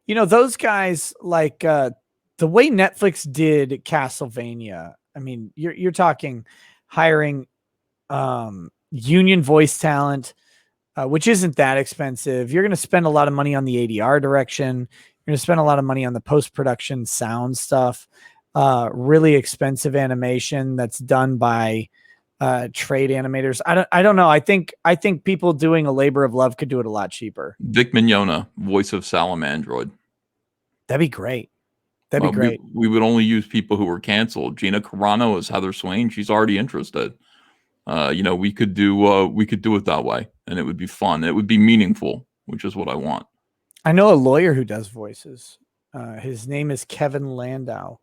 those guys, like the way Netflix did Castlevania. I mean, you're talking hiring union voice talent, which isn't that expensive. You're going to spend a lot of money on the ADR direction. You're going to spend a lot of money on the post-production sound stuff. Really expensive animation that's done by trade animators. I don't know. I think people doing a labor of love could do it a lot cheaper. Vic Mignogna, voice of Salamandroid. That'd be great. That'd be great. We would only use people who were canceled. Gina Carano as Heather Swain. She's already interested. We could do it that way, and it would be fun. It would be meaningful, which is what I want. I know a lawyer who does voices. His name is Kevin Landau.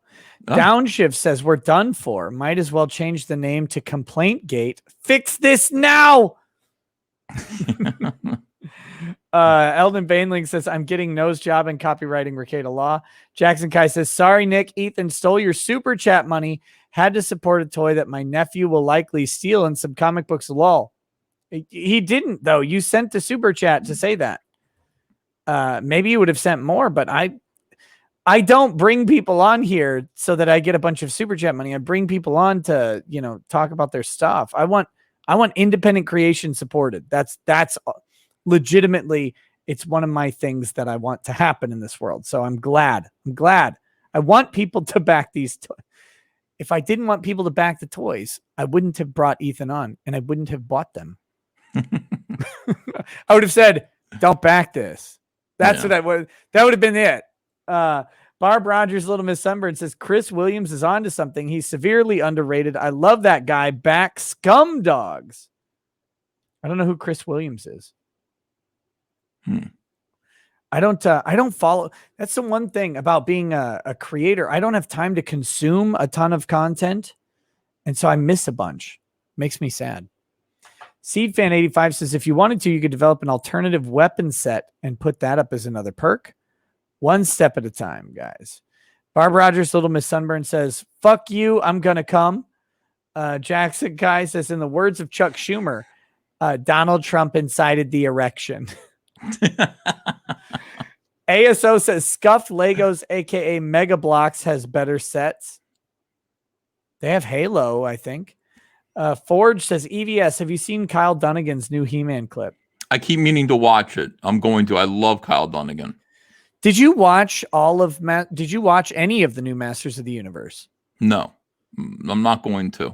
Oh. Downshift says we're done for. Might as well change the name to Complaint Gate. Fix this now. Eldon Bainling says I'm getting nose job in copywriting Ricada Law. Jackson Kai says sorry Nick, Ethan stole your super chat money. Had to support a toy that my nephew will likely steal in some comic books. Lol. He didn't though. You sent the super chat to say that. Maybe you would have sent more, but I don't bring people on here so that I get a bunch of super chat money. I bring people on to, talk about their stuff. I want independent creation supported. That's legitimately, it's one of my things that I want to happen in this world. So I'm glad. I want people to back these toys. If I didn't want people to back the toys, I wouldn't have brought Ethan on and I wouldn't have bought them. I would have said, don't back this. That's what that would have been it. Barb Rogers, Little Miss Sunburn says Chris Williams is onto something. He's severely underrated. I love that guy. Back Scum Dogs. I don't know who Chris Williams is. I don't follow. That's the one thing about being a creator. I don't have time to consume a ton of content. And so I miss a bunch. Makes me sad. SeedFan85 says, if you wanted to, you could develop an alternative weapon set and put that up as another perk. One step at a time, guys. Barb Rogers, Little Miss Sunburn says, fuck you, I'm going to come. Jackson Kai says, in the words of Chuck Schumer, Donald Trump incited the erection. ASO says, Scuffed Legos, a.k.a. Mega Blocks, has better sets. They have Halo, I think. Forge says, EVS, have you seen Kyle Dunnigan's new He-Man clip? I keep meaning to watch it. I'm going to. I love Kyle Dunnigan. Did you watch did you watch any of the new Masters of the Universe? No, I'm not going to.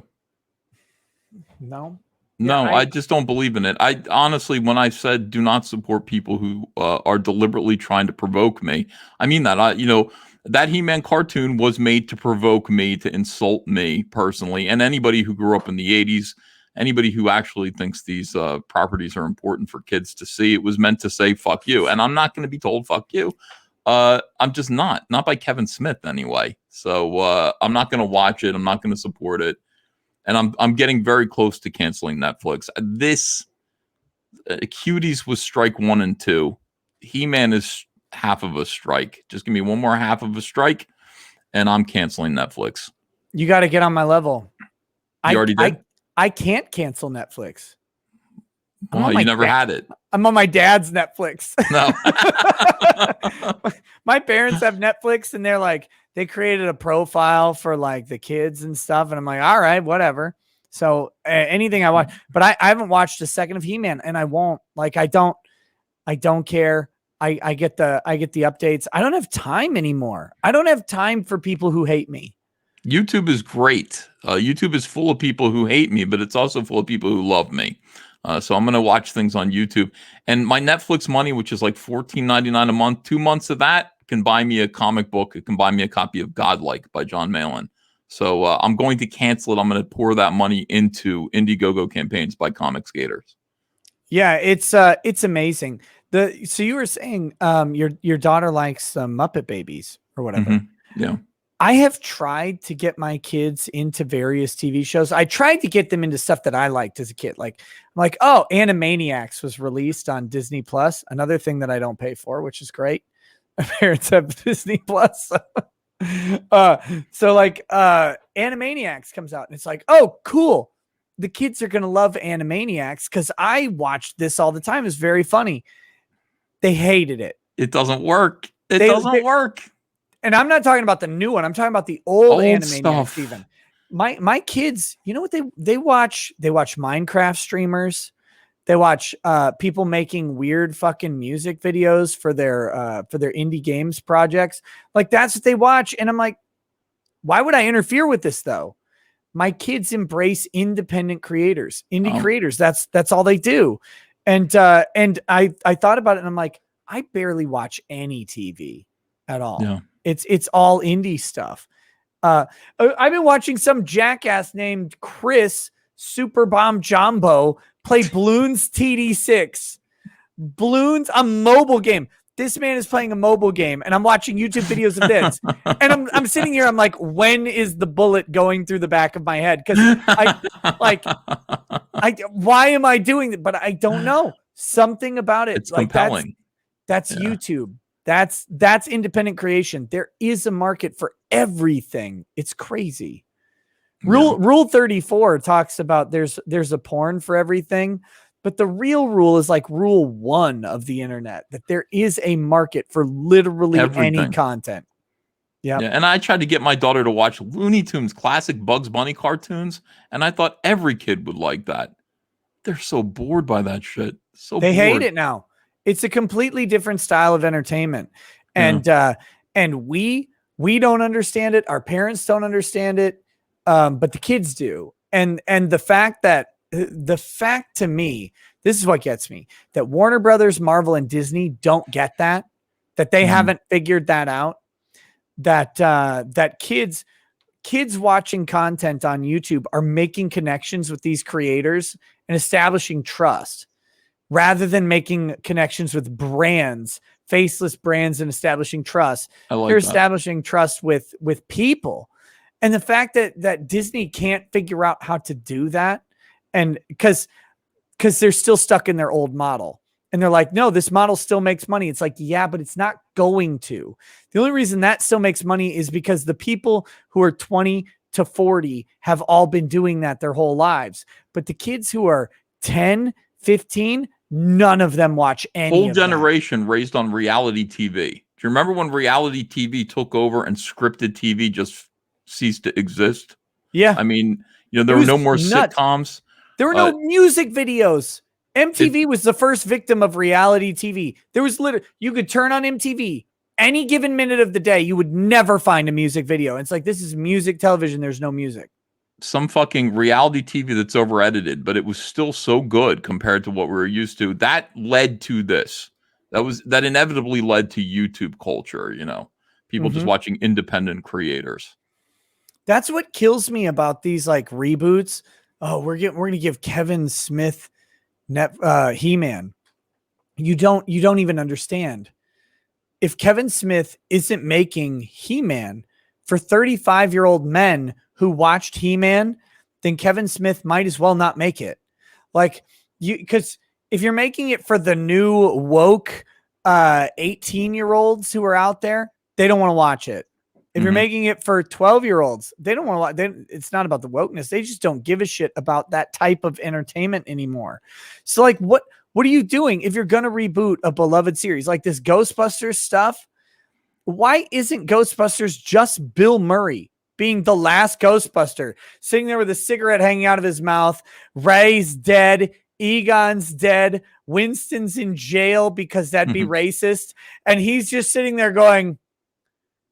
No? No, I just don't believe in it. I honestly, when I said do not support people who are deliberately trying to provoke me, I mean that. That He-Man cartoon was made to provoke me, to insult me personally, and anybody who grew up in the 80s, anybody who actually thinks these properties are important for kids to see. It was meant to say, fuck you. And I'm not going to be told, fuck you. I'm just not by Kevin Smith anyway. So I'm not going to watch it. I'm not going to support it. And I'm getting very close to canceling Netflix. This Cuties was strike 1 and 2. He-Man is half of a strike. Just give me one more half of a strike and I'm canceling Netflix. You got to get on my level. You already did? I can't cancel Netflix. Oh, you never had it. I'm on my dad's Netflix. No. My parents have Netflix and they created a profile for like the kids and stuff. And I'm like, all right, whatever. So anything I watch, but I haven't watched a second of He-Man and I won't. Like, I don't care. I get the updates. I don't have time anymore. I don't have time for people who hate me. YouTube is great. YouTube is full of people who hate me, but it's also full of people who love me. So I'm going to watch things on YouTube. And my Netflix money, which is like $14.99 a month, 2 months of that can buy me a comic book. It can buy me a copy of Godlike by John Malin. So I'm going to cancel it. I'm going to pour that money into Indiegogo campaigns by comic skaters. Yeah, it's amazing. So you were saying your daughter likes Muppet Babies or whatever. Mm-hmm. Yeah. I have tried to get my kids into various TV shows. I tried to get them into stuff that I liked as a kid. I'm like, oh, Animaniacs was released on Disney Plus. Another thing that I don't pay for, which is great. My parents have Disney Plus. So Animaniacs comes out and it's like, oh, cool. The kids are going to love Animaniacs because I watched this all the time. It's very funny. They hated it. It doesn't work. It doesn't work. And I'm not talking about the new one. I'm talking about the old Animaniacs stuff. even. My kids, you know what they watch? They watch Minecraft streamers. They watch people making weird fucking music videos for their indie games projects. Like that's what they watch. And I'm like, why would I interfere with this though? My kids embrace independent creators, indie creators. That's all they do. And I thought about it and I'm like, I barely watch any TV at all. Yeah. It's all indie stuff. I've been watching some jackass named Chris Super Bomb Jumbo play Bloons TD6. Bloons, a mobile game. This man is playing a mobile game, and I'm watching YouTube videos of this. And I'm sitting here, I'm like, when is the bullet going through the back of my head? Because why am I doing it? But I don't know. Something about it. It's compelling. That's YouTube. That's independent creation. There is a market for everything. It's crazy. Rule 34 talks about there's a porn for everything, but the real rule is like rule 1 of the internet, that there is a market for literally any content. Yeah. And I tried to get my daughter to watch Looney Tunes, classic Bugs Bunny cartoons, and I thought every kid would like that. They're so bored by that shit. They hate it now. It's a completely different style of entertainment. And we don't understand it. Our parents don't understand it. But the kids do. And the fact to me, this is what gets me, that Warner Brothers, Marvel, and Disney don't get that they haven't figured that out, that kids watching content on YouTube are making connections with these creators and establishing trust rather than making connections with brands, faceless brands, and establishing trust. They're establishing trust with people. And the fact that Disney can't figure out how to do that, and because they're still stuck in their old model, and they're like, no, this model still makes money. It's like, yeah, but it's not going to. The only reason that still makes money is because the people who are 20 to 40 have all been doing that their whole lives. But the kids who are 10, 15, none of them watch any. Whole generation raised on reality TV. Do you remember when reality TV took over and scripted TV just ceased to exist? Yeah. I mean, there were no more sitcoms. There were no music videos. MTV was the first victim of reality TV. There was you could turn on MTV any given minute of the day. You would never find a music video. It's like, this is music television. There's no music. Some fucking reality TV that's over edited, but it was still so good compared to what we were used to. That led to this. That inevitably led to YouTube culture, people just watching independent creators. That's what kills me about these like reboots. Oh, we're going to give Kevin Smith He-Man. You don't even understand. If Kevin Smith isn't making He-Man for 35-year-old men who watched He-Man, then Kevin Smith might as well not make it. Like, because if you're making it for the new woke 18-year-olds who are out there, they don't want to watch it. If you're making it for 12-year-olds, they don't want to watch. It's not about the wokeness. They just don't give a shit about that type of entertainment anymore. So, like, what are you doing if you're going to reboot a beloved series like this Ghostbusters stuff? Why isn't Ghostbusters just Bill Murray being the last Ghostbuster, sitting there with a cigarette hanging out of his mouth? Ray's dead. Egon's dead. Winston's in jail because that'd be racist. And he's just sitting there going,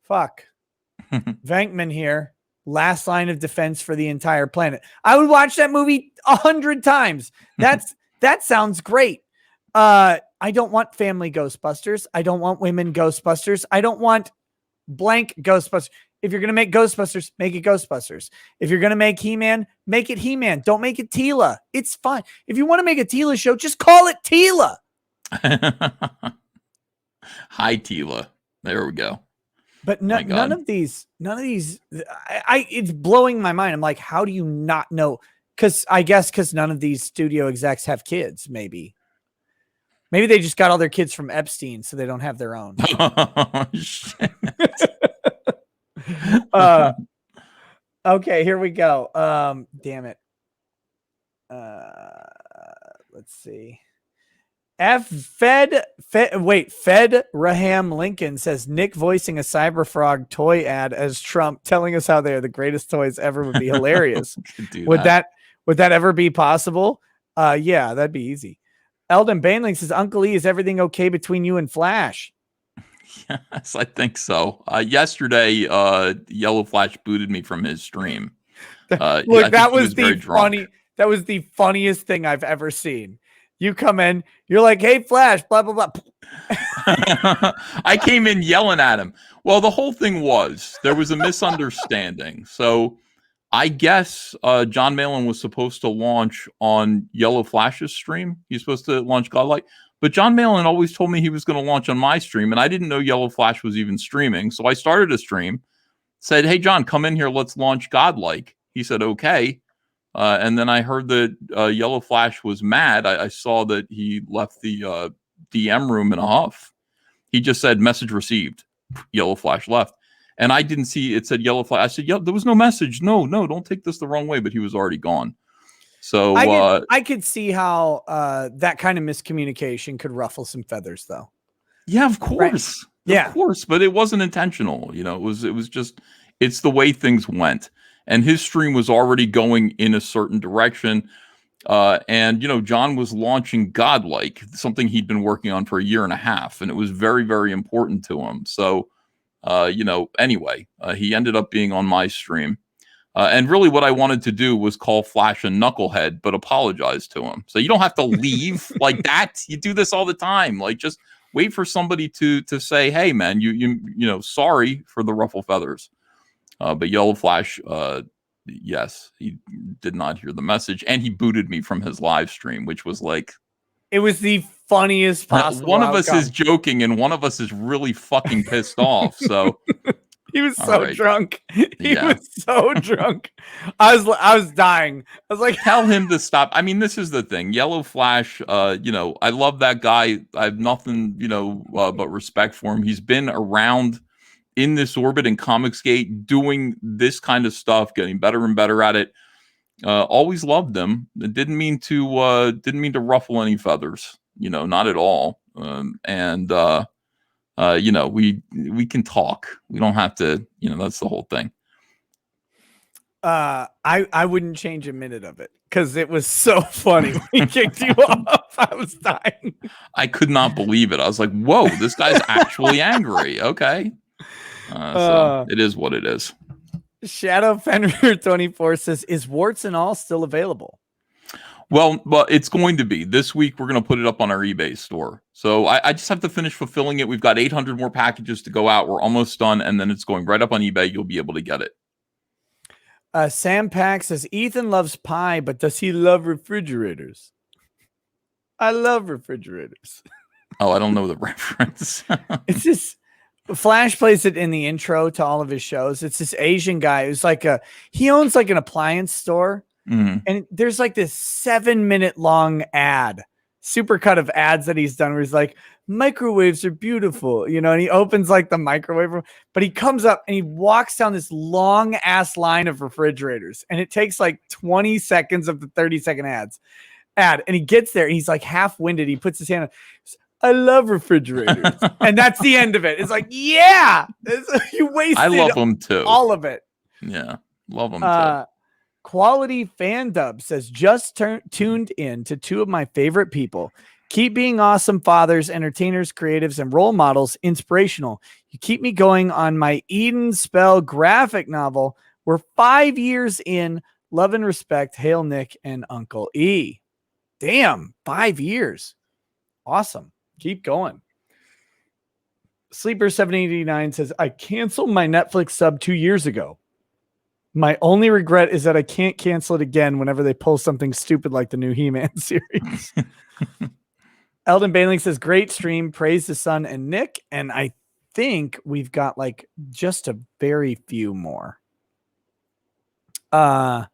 fuck. Venkman here. Last line of defense for the entire planet. I would watch that movie 100 times. That sounds great. I don't want family Ghostbusters. I don't want women Ghostbusters. I don't want blank Ghostbusters. If you're going to make Ghostbusters, make it Ghostbusters. If you're going to make He-Man, make it He-Man. Don't make it Tila. It's fine. If you want to make a Tila show, just call it Tila. Hi, Tila. There we go. But My none God. of these, it's blowing my mind. I'm like, how do you not know? Because I guess because none of these studio execs have kids. Maybe they just got all their kids from Epstein, so they don't have their own. Oh, shit. Okay, here we go. Damn it. Let's see. Fed Raham Lincoln says Nick voicing a Cyberfrog toy ad as Trump, telling us how they are the greatest toys ever would be hilarious. Would that ever be possible? Yeah, that'd be easy. Eldon Bainling says, Uncle E, is everything okay between you and Flash? Yes, I think so. Yesterday, Yellow Flash booted me from his stream. Look, that was the funniest thing I've ever seen. You come in, you're like, hey, Flash, blah, blah, blah. I came in yelling at him. Well, the whole thing was there was a misunderstanding. So I guess John Malin was supposed to launch on Yellow Flash's stream. He's supposed to launch Godlike. But John Malin always told me he was going to launch on my stream, and I didn't know Yellow Flash was even streaming. So I started a stream, said, hey, John, come in here. Let's launch Godlike. He said, okay. And then I heard that Yellow Flash was mad. I saw that he left the DM room in a huff. He just said, message received. Yellow Flash left. And I didn't see it said Yellow Flash. I said, yeah, there was no message. No, don't take this the wrong way. But he was already gone. So I could see how that kind of miscommunication could ruffle some feathers, though. Yeah, of course. Right. Of course. But it wasn't intentional. You know, it was just, it's the way things went. And his stream was already going in a certain direction. And, you know, John was launching Godlike, something he'd been working on for a year and a half. And it was very, very important to him. So, you know, anyway, he ended up being on my stream. And really what I wanted to do was call Flash a knucklehead, but apologize to him. So you don't have to leave like that. You do this all the time. Like, just wait for somebody to say, hey, man, you know, sorry for the ruffle feathers. But Yellow Flash, yes, he did not hear the message, and he booted me from his live stream, which was like, it was the funniest possible one of outcome. us is joking, and one of us is really fucking pissed off. So he was so drunk. He Yeah. was so drunk. I was dying. I was like, tell him to stop. I mean, this is the thing. Yellow Flash, you know, I love that guy. I have nothing, you know, but respect for him. He's been around in this orbit in Comicsgate doing this kind of stuff, getting better and better at it. Always loved them. It didn't mean to ruffle any feathers, you know, not at all. You know, we can talk. We don't have to, you know, that's the whole thing. I wouldn't change a minute of it because it was so funny when he kicked you off. I was dying. I could not believe it. I was like, whoa, this guy's actually angry. Okay. So it is what it is. Shadow Fenrir 24 says, is Warts and All still available? Well, it's going to be. This week, we're going to put it up on our eBay store. So I just have to finish fulfilling it. We've got 800 more packages to go out. We're almost done, and then it's going right up on eBay. You'll be able to get it. Sam Pack says, Ethan loves pie, but does he love refrigerators? I love refrigerators. Oh, I don't know the reference. It's just... Flash plays it in the intro to all of his shows. It's this Asian guy who's like he owns like an appliance store. Mm-hmm. And there's like this 7-minute long ad, supercut of ads that he's done where he's like, microwaves are beautiful, you know, and he opens like the microwave room, but he comes up and he walks down this long ass line of refrigerators. And it takes like 20 seconds of the 30-second ad. And he gets there and he's like half winded. He puts his hand on, I love refrigerators. And that's the end of it. It's like, yeah, you wasted I love them too. All of it. Yeah, love them too. Quality Fan Dub says, just tuned in to two of my favorite people. Keep being awesome fathers, entertainers, creatives, and role models, inspirational. You keep me going on my Eden Spell graphic novel. We're 5 years in. Love and respect. Hail Nick and Uncle E. Damn, 5 years. Awesome. Keep going. Sleeper 789 says, I canceled my Netflix sub 2 years ago. My only regret is that I can't cancel it again whenever they pull something stupid like the new He-Man series. Eldon Bailing says, great stream. Praise the Sun and Nick. And I think we've got like just a very few more. Let's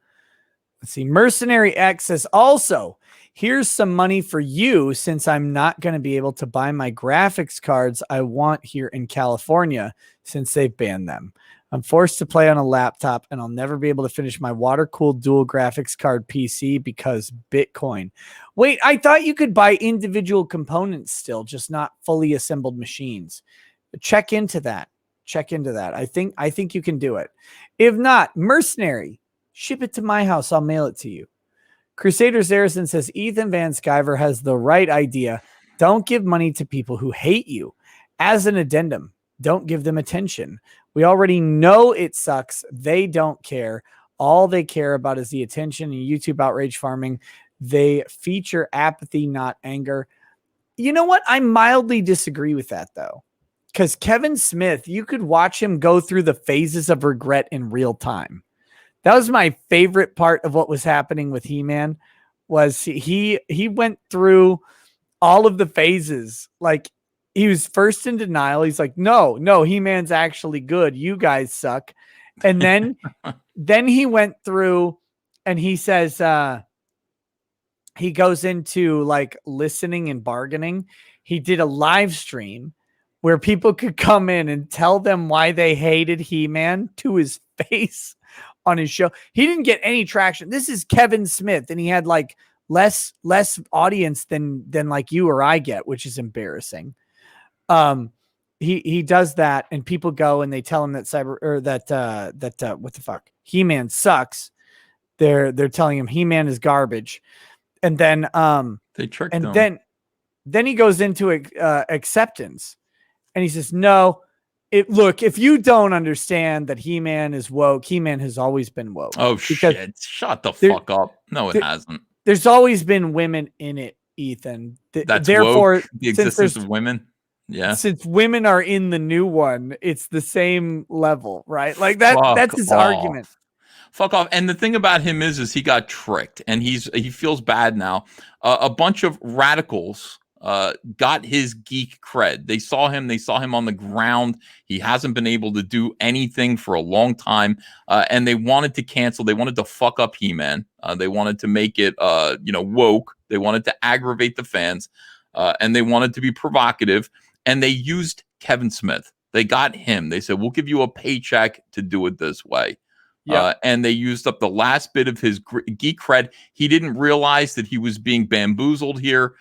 see. Mercenary X says, also, here's some money for you since I'm not going to be able to buy my graphics cards I want here in California since they've banned them. I'm forced to play on a laptop and I'll never be able to finish my water-cooled dual graphics card PC because Bitcoin. Wait, I thought you could buy individual components still, just not fully assembled machines. Check into that. Check into that. I think you can do it. If not, Mercenary, ship it to my house. I'll mail it to you. Crusader Zarison says, Ethan Van Sciver has the right idea. Don't give money to people who hate you. As an addendum, don't give them attention. We already know it sucks. They don't care. All they care about is the attention and YouTube outrage farming. They feature apathy, not anger. You know what? I mildly disagree with that, though. Because Kevin Smith, you could watch him go through the phases of regret in real time. That was my favorite part of what was happening with He-Man, was he went through all of the phases. Like, he was first in denial. He's like, no, He-Man's actually good. You guys suck. And then, then he went through and he says, he goes into like listening and bargaining. He did a live stream where people could come in and tell them why they hated He-Man to his face on his show. He didn't get any traction. This is Kevin Smith, and he had like less audience than like you or I get, which is embarrassing. He does that, and people go and they tell him that what the fuck, He-Man sucks. They're telling him He-Man is garbage, and then they tricked and him. then he goes into acceptance, and he says, no. Look, if you don't understand that He-Man is woke, He-Man has always been woke. Oh, shit. Shut the fuck up. No, it hasn't. There's always been women in it, Ethan. That's therefore woke, the existence of women. Yeah. Since women are in the new one, it's the same level, right? Like that. That's his argument. Fuck off. And the thing about him is he got tricked, and he feels bad now. A bunch of radicals got his geek cred. They saw him on the ground. He hasn't been able to do anything for a long time. And they wanted to cancel. They wanted to fuck up He-Man. They wanted to make it, woke. They wanted to aggravate the fans. And they wanted to be provocative. And they used Kevin Smith. They got him. They said, we'll give you a paycheck to do it this way. Yeah. And they used up the last bit of his geek cred. He didn't realize that he was being bamboozled here.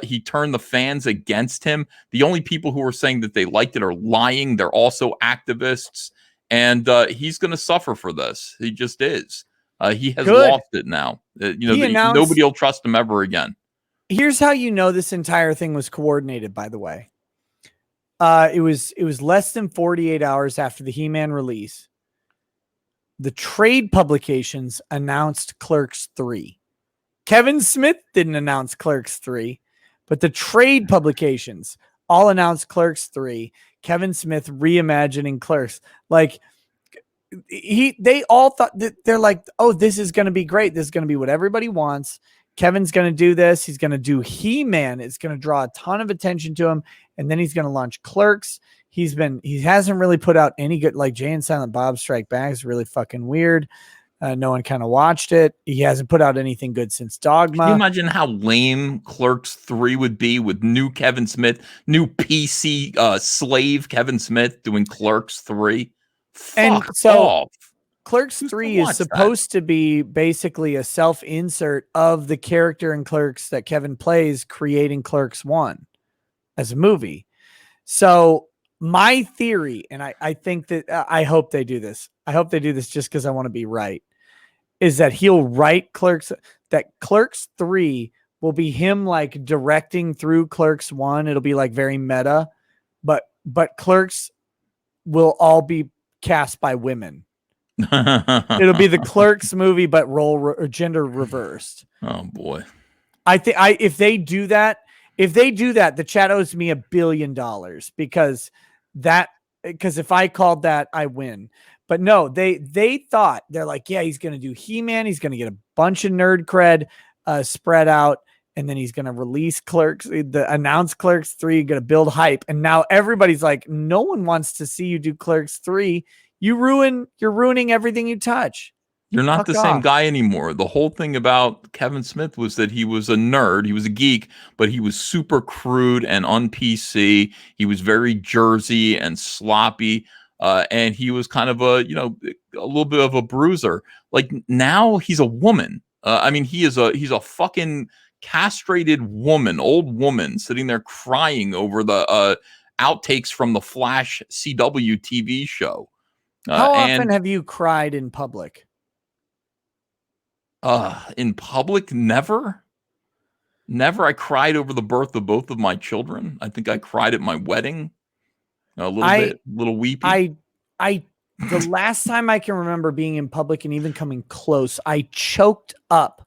He turned the fans against him. The only people who are saying that they liked it are lying. They're also activists. And he's going to suffer for this. He just is. He has lost it now. Nobody will trust him ever again. Here's how you know this entire thing was coordinated, by the way. It was less than 48 hours after the He-Man release. The trade publications announced Clerks 3. Kevin Smith didn't announce Clerks 3, but the trade publications all announced Clerks 3. Kevin Smith reimagining Clerks. Like they all thought that they're like, oh, this is going to be great. This is going to be what everybody wants. Kevin's going to do this. He's going to do He-Man. It's going to draw a ton of attention to him. And then he's going to launch Clerks. He hasn't really put out any good, like Jay and Silent Bob Strike Back is really fucking weird. No one kind of watched it. He hasn't put out anything good since Dogma. Can you imagine how lame Clerks 3 would be with new Kevin Smith, new PC slave Kevin Smith doing Clerks 3? Fuck off. Clerks 3 is supposed to be basically a self-insert of the character in Clerks that Kevin plays, creating Clerks 1 as a movie. So my theory, and I think that I hope they do this. I hope they do this just because I want to be right, is that he'll write Clerks, that Clerks 3 will be him like directing through Clerks 1. It'll be like very meta, but Clerks will all be cast by women. It'll be the Clerks movie, but gender reversed. Oh boy. I think if they do that, the chat owes me $1 billion because if I called that, I win. But no, they thought, they're like, yeah, he's going to do He-Man. He's going to get a bunch of nerd cred spread out. and then he's going to release Clerks, the announce Clerks 3, going to build hype. And now everybody's like, no one wants to see you do Clerks 3. You're ruining everything you touch. You're not Fuck the same off. guy anymore. The whole thing about Kevin Smith was that he was a nerd. He was a geek, but he was super crude and un-PC. He was very Jersey and sloppy. And he was kind of a little bit of a bruiser. Like now he's a woman. I mean, he's a fucking castrated woman, old woman sitting there crying over the outtakes from the Flash CW TV show. How often have you cried in public? In public, never. I cried over the birth of both of my children. I think I cried at my wedding. A little weepy. The last time I can remember being in public and even coming close, I choked up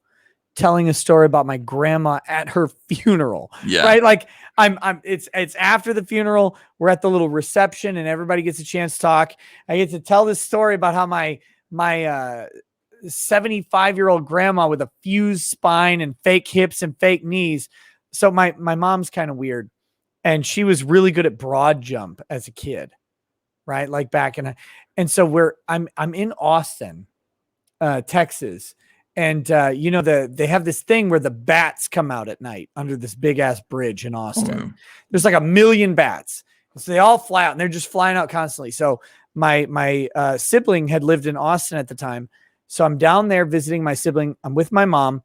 telling a story about my grandma at her funeral. Yeah. Right. Like it's after the funeral. We're at the little reception and everybody gets a chance to talk. I get to tell this story about how my 75-year-old grandma with a fused spine and fake hips and fake knees. So my mom's kind of weird. And she was really good at broad jump as a kid. Right. Like back and so I'm in Austin, Texas. And, they have this thing where the bats come out at night under this big ass bridge in Austin. Oh. There's like 1 million bats. So they all fly out and they're just flying out constantly. So my sibling had lived in Austin at the time. So I'm down there visiting my sibling. I'm with my mom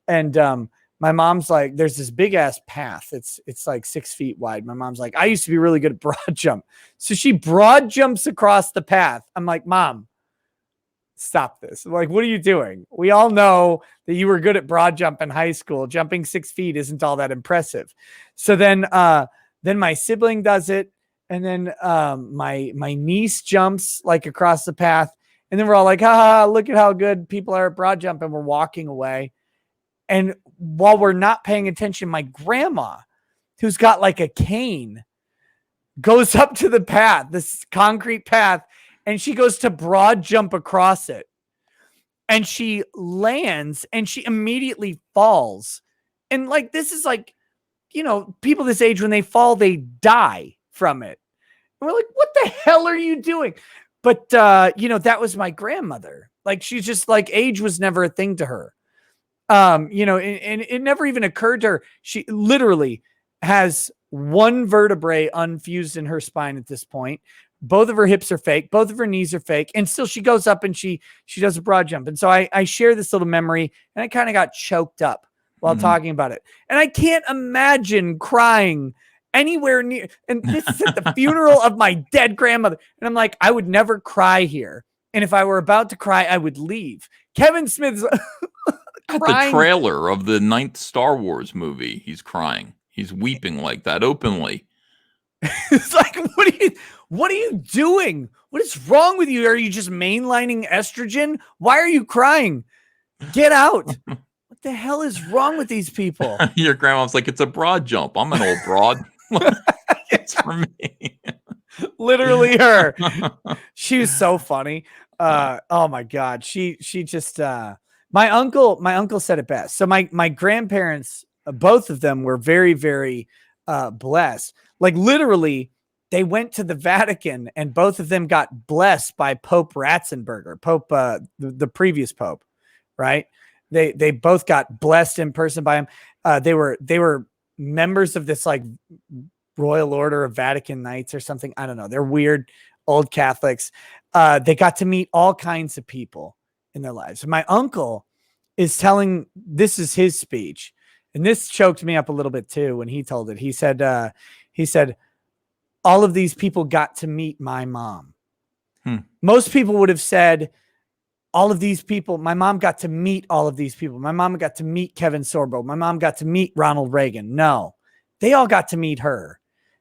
and, my mom's like, there's this big ass path. It's like 6 feet wide. My mom's like, I used to be really good at broad jump. So she broad jumps across the path. I'm like, Mom, stop this. I'm like, what are you doing? We all know that you were good at broad jump in high school. Jumping 6 feet isn't all that impressive. So then my sibling does it. And then my niece jumps like across the path. And then we're all like, look at how good people are at broad jump. And we're walking away. And while we're not paying attention, my grandma, who's got like a cane, goes up to the path, this concrete path, and she goes to broad jump across it. And she lands and she immediately falls. And like, this is like, people this age, when they fall, they die from it. And we're like, what the hell are you doing? But, that was my grandmother. Like, she's just like, age was never a thing to her. And it never even occurred to her. She literally has one vertebrae unfused in her spine at this point. Both of her hips are fake. Both of her knees are fake. And still she goes up and she does a broad jump. And so I share this little memory and I kind of got choked up while talking about it. And I can't imagine crying anywhere near. And this is at the funeral of my dead grandmother. And I'm like, I would never cry here. And if I were about to cry, I would leave. Kevin Smith's at the trailer of the 9th Star Wars movie, he's crying. He's weeping like that openly. It's like, what are you doing? What is wrong with you? Are you just mainlining estrogen? Why are you crying? Get out. What the hell is wrong with these people? Your grandma's like, it's a broad jump. I'm an old broad. It's for me. Literally her. She was so funny. Oh my God. She just, my uncle said it best. So my grandparents, both of them were very, very blessed. Like literally, they went to the Vatican and both of them got blessed by Pope Ratzenberger, the previous Pope, right? They both got blessed in person by him. They were members of this like Royal Order of Vatican Knights or something. I don't know. They're weird old Catholics. They got to meet all kinds of people in their lives. My uncle is telling, this is his speech. And this choked me up a little bit too when he told it. He said, all of these people got to meet my mom. Most people would have said, all of these people, my mom got to meet all of these people. My mom got to meet Kevin Sorbo. My mom got to meet Ronald Reagan. No, they all got to meet her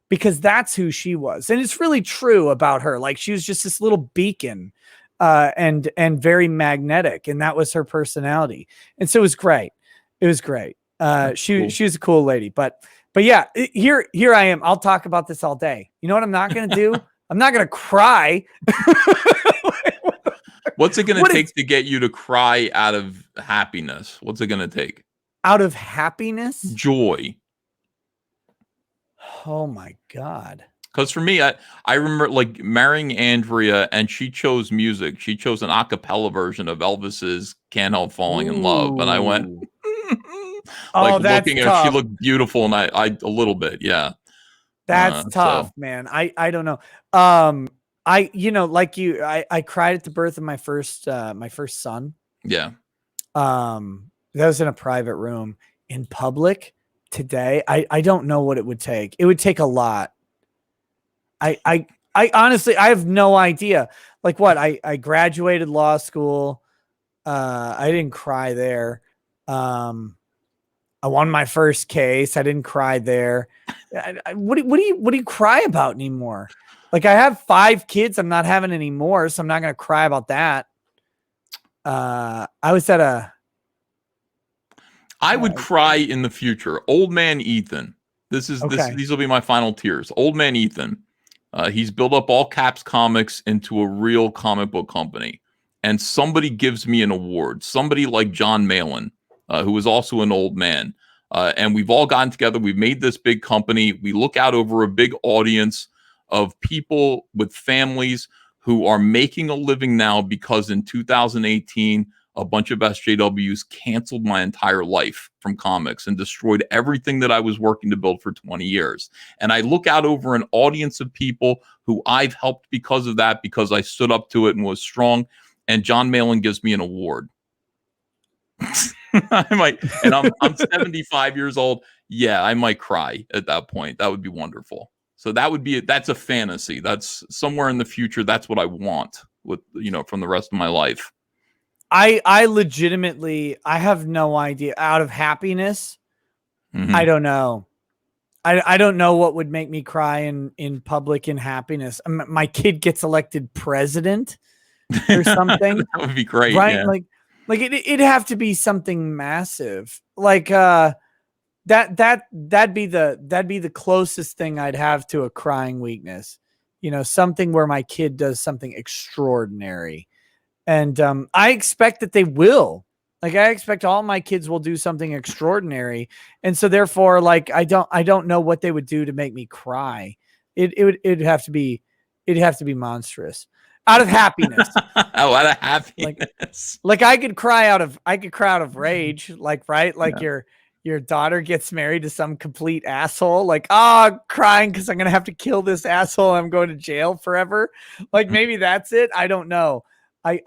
because that's who she was. And it's really true about her. Like she was just this little beacon and very magnetic. And that was her personality. And so it was great. It was great. She was a cool lady, but yeah, here I am. I'll talk about this all day. You know what I'm not going to do? I'm not going to cry. What's it going to take to get you to cry out of happiness? What's it going to take? Out of happiness? Joy. Oh my God. Because for me, I remember like marrying Andrea, and she chose music. She chose an a cappella version of Elvis's "Can't Help Falling in Love," and I went, like that's looking at her, tough. she looked beautiful, and I a little bit, yeah. That's tough, So, man. I don't know. Like you, I cried at the birth of my first son. yeah. That was in a private room. In public today, I don't know what it would take. It would take a lot. I honestly, I have no idea. Like what? I graduated law school. I didn't cry there. I won my first case. I didn't cry there. What do you cry about anymore? Like I have 5 kids. I'm not having any more, so I'm not going to cry about that. I was at a. I would cry in the future. Old man Ethan. These will be my final tears. Old man Ethan. He's built up All Caps Comics into a real comic book company. And somebody gives me an award. Somebody like John Malin, who is also an old man. And we've all gotten together. We've made this big company. We look out over a big audience of people with families who are making a living now because in 2018, a bunch of SJWs canceled my entire life from comics and destroyed everything that I was working to build for 20 years. And I look out over an audience of people who I've helped because of that, because I stood up to it and was strong. And John Malin gives me an award. I might, and I'm 75 years old. Yeah, I might cry at that point. That would be wonderful. So that's a fantasy. That's somewhere in the future. That's what I want with, from the rest of my life. I legitimately, I have no idea. Out of happiness, I don't know. I don't know what would make me cry in public in happiness. My kid gets elected president or something. That would be great, right? Yeah. Like it'd have to be something massive. Like that'd be the closest thing I'd have to a crying weakness. Something where my kid does something extraordinary. And I expect that they will. Like I expect all my kids will do something extraordinary, and so therefore, like I don't know what they would do to make me cry. It'd have to be monstrous. Out of happiness. Out of happiness. Like I could cry out of rage. Like right, like your daughter gets married to some complete asshole. Like crying because I'm gonna have to kill this asshole. I'm going to jail forever. Like maybe that's it. I don't know.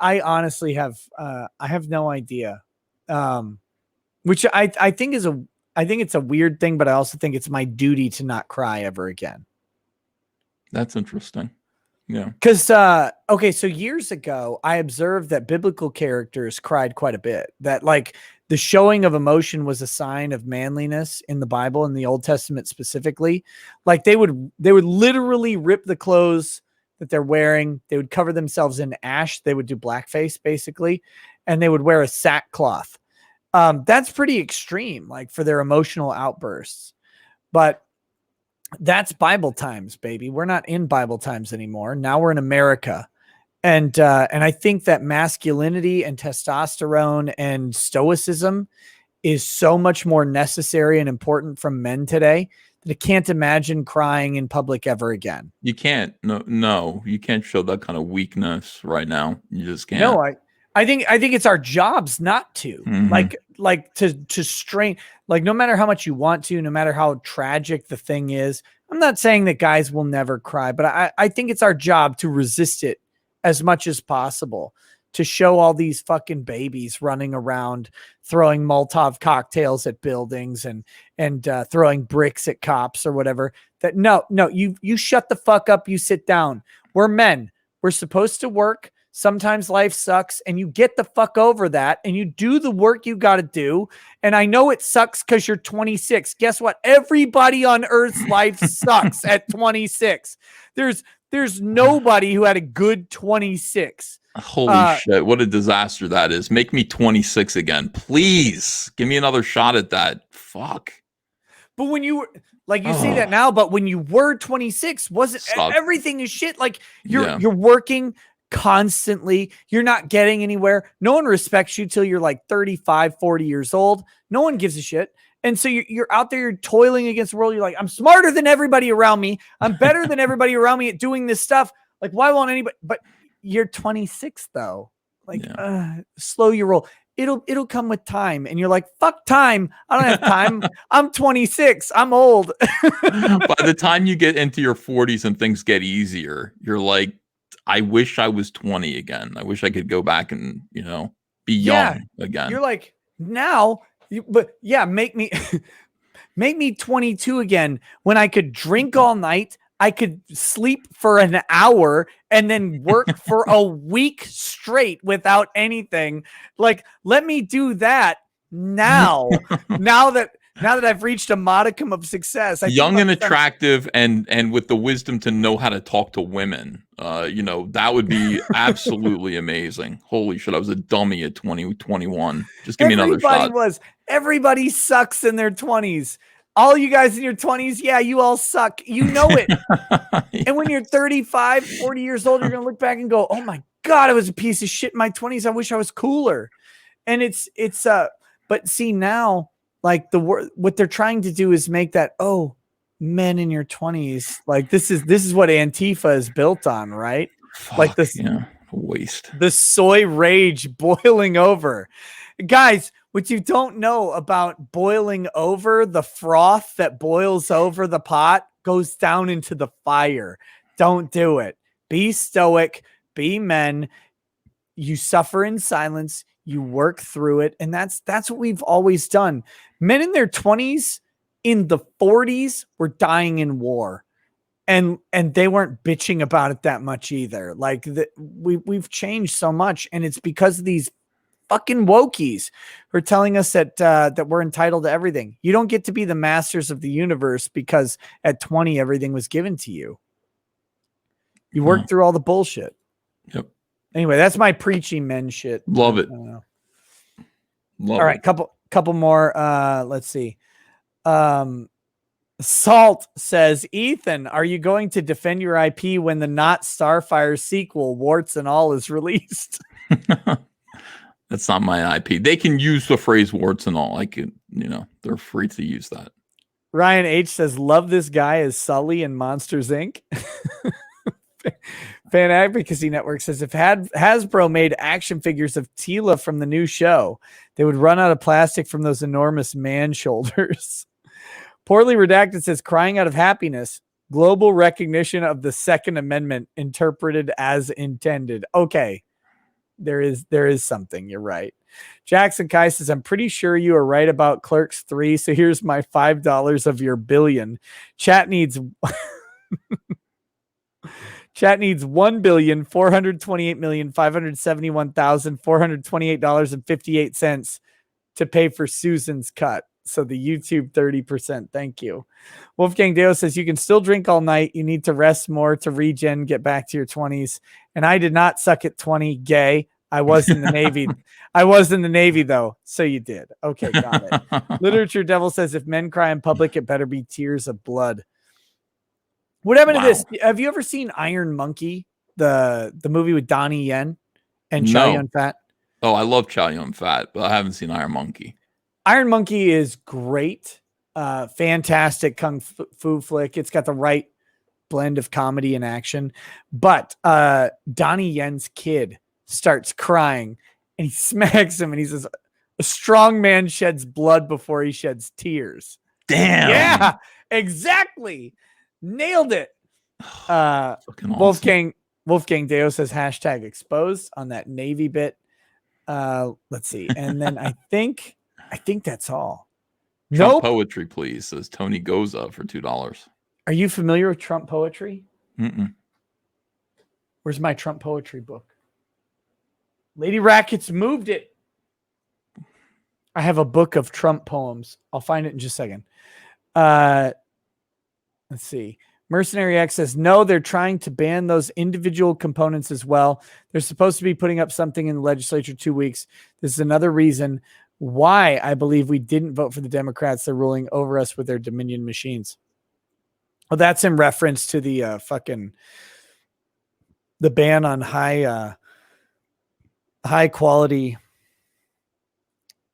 I honestly have I have no idea, which I think it's a weird thing, but I also think it's my duty to not cry ever again. That's interesting. Yeah. Because so years ago I observed that biblical characters cried quite a bit. That like the showing of emotion was a sign of manliness in the Bible, in the Old Testament specifically. Like they would literally rip the clothes that they're wearing. They would cover themselves in ash. They would do blackface basically, and they would wear a sackcloth. That's pretty extreme, like for their emotional outbursts. But that's Bible times, baby. We're not in Bible times anymore. Now we're in America. And I think that masculinity and testosterone and stoicism is so much more necessary and important from men today that I can't imagine crying in public ever again. You can't. No, you can't show that kind of weakness right now. You just can't. No, I think it's our jobs not to. Mhm. Like to strain, like no matter how much you want to, no matter how tragic the thing is. I'm not saying that guys will never cry, but I think it's our job to resist it as much as possible, to show all these fucking babies running around throwing Molotov cocktails at buildings and throwing bricks at cops or whatever. That no, you shut the fuck up. You sit down. We're men. We're supposed to work. Sometimes life sucks and you get the fuck over that and you do the work you got to do. And I know it sucks because you're 26. Guess what? Everybody on Earth's life sucks at 26. There's nobody who had a good 26. Holy shit. What a disaster that is. Make me 26 again. Please give me another shot at that. Fuck. But when you were like, you say that now, but when you were 26, wasn't everything is shit. Like you're working constantly. You're not getting anywhere. No one respects you till you're like 35, 40 years old. No one gives a shit. And so you're out there, you're toiling against the world. You're like, I'm smarter than everybody around me. I'm better than everybody around me at doing this stuff. Like, why won't anybody? But you're 26 though. Like, slow your roll. It'll come with time. And you're like, fuck time. I don't have time. I'm 26. I'm old. By the time you get into your 40s and things get easier, you're like, I wish I was 20 again. I wish I could go back and, be young again. You're like, now, make me make me 22 again when I could drink all night. I could sleep for an hour and then work for a week straight without anything. Like, let me do that now. now that I've reached a modicum of success, young and attractive, and with the wisdom to know how to talk to women, that would be absolutely amazing. Holy shit, I was a dummy at 20, 21. Just give me another shot. Everybody sucks in their 20s. All you guys in your 20s, you all suck. You know it. And when you're 35, 40 years old, you're going to look back and go, oh my God, I was a piece of shit in my 20s. I wish I was cooler. And but see now, like what they're trying to do is make that, men in your 20s. Like this is what Antifa is built on, right? Fuck, like this waste. The soy rage boiling over. Guys, what you don't know about boiling over, the froth that boils over the pot goes down into the fire. Don't do it. Be stoic, be men. You suffer in silence, you work through it. And that's what we've always done. Men in their 20s, in the 40s, were dying in war. And they weren't bitching about it that much either. Like we've changed so much, and it's because of these fucking wokies who are telling us that we're entitled to everything. You don't get to be the masters of the universe because at 20 everything was given to you. You worked through all the bullshit. Yep. Anyway, that's my preaching men shit. Love it. All Love right, couple more. Let's see. Salt says, Ethan, are you going to defend your IP when the Not Starfire sequel, warts and all, is released? That's not my IP. They can use the phrase warts and all. I could, they're free to use that. Ryan H says, love this guy as Sully in Monsters Inc. Fan Advocacy Network says, if Hasbro made action figures of Tila from the new show, they would run out of plastic from those enormous man shoulders. Poorly Redacted says, crying out of happiness, global recognition of the Second Amendment interpreted as intended. Okay. There is something. You're right. Jackson Kai says, I'm pretty sure you are right about Clerks 3. So here's my $5 of your billion. Chat needs $1,428,571,428.58 to pay for Susan's cut. So the YouTube 30%. Thank you. Wolfgang Deo says, you can still drink all night. You need to rest more to regen, get back to your 20s. And I did not suck at 20, gay. I was in the Navy. I was in the Navy, though. So you did. Okay, got it. Literature Devil says, if men cry in public, it better be tears of blood. What happened to this? Have you ever seen Iron Monkey, the movie with Donnie Yen and Chow Yun-Fat? Oh, I love Chow Yun-Fat, but I haven't seen Iron Monkey. Iron Monkey is great. Fantastic kung fu flick. It's got the right blend of comedy and action. But Donnie Yen's kid starts crying and he smacks him and he says, a strong man sheds blood before he sheds tears. Damn. Yeah, exactly. Nailed it. Awesome. Wolfgang Deo says hashtag exposed on that Navy bit. Let's see. And then I think that's all. Trump poetry, please, says Tony Goza for $2. Are you familiar with Trump poetry? Mm-mm. Where's my Trump poetry book? Lady Rackets moved it. I have a book of Trump poems. I'll find it in just a second. Let's see. Mercenary X says, no, they're trying to ban those individual components as well. They're supposed to be putting up something in the legislature 2 weeks. This is another reason why I believe we didn't vote for the Democrats. They're ruling over us with their Dominion machines. Well, that's in reference to the fucking the ban on high quality,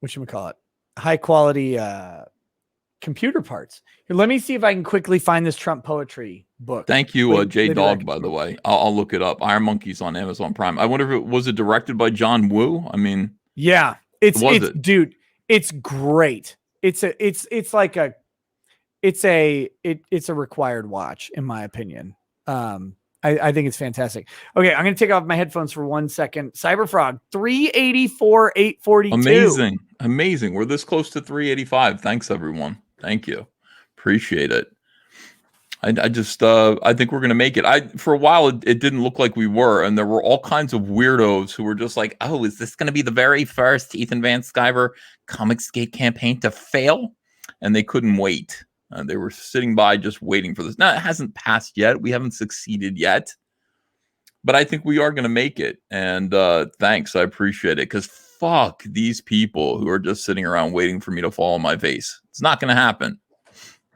whatchamacallit, high quality computer parts. Here, let me see if I can quickly find this Trump poetry book. Thank you, Lady- J Lady Dog. Record. By the way, I'll look it up. Iron Monkey's on Amazon Prime. I wonder if it was directed by John Woo. I mean, Yeah, it's Was it? dude, it's great. It's a required watch in my opinion. I think it's fantastic. Okay, I'm gonna take off my headphones for 1 second. Cyberfrog 384 842. amazing. We're this close to 385. Thanks, everyone. Thank you. Appreciate it. I think we're gonna make it. For a while it didn't look like we were, and there were all kinds of weirdos who were just like, "Oh, is this gonna be the very first Ethan Van Sciver Comicsgate campaign to fail?" And they couldn't wait. They were sitting by just waiting for this. Now, it hasn't passed yet. We haven't succeeded yet, but I think we are gonna make it. And thanks, I appreciate it. Because fuck these people who are just sitting around waiting for me to fall on my face. It's not gonna happen.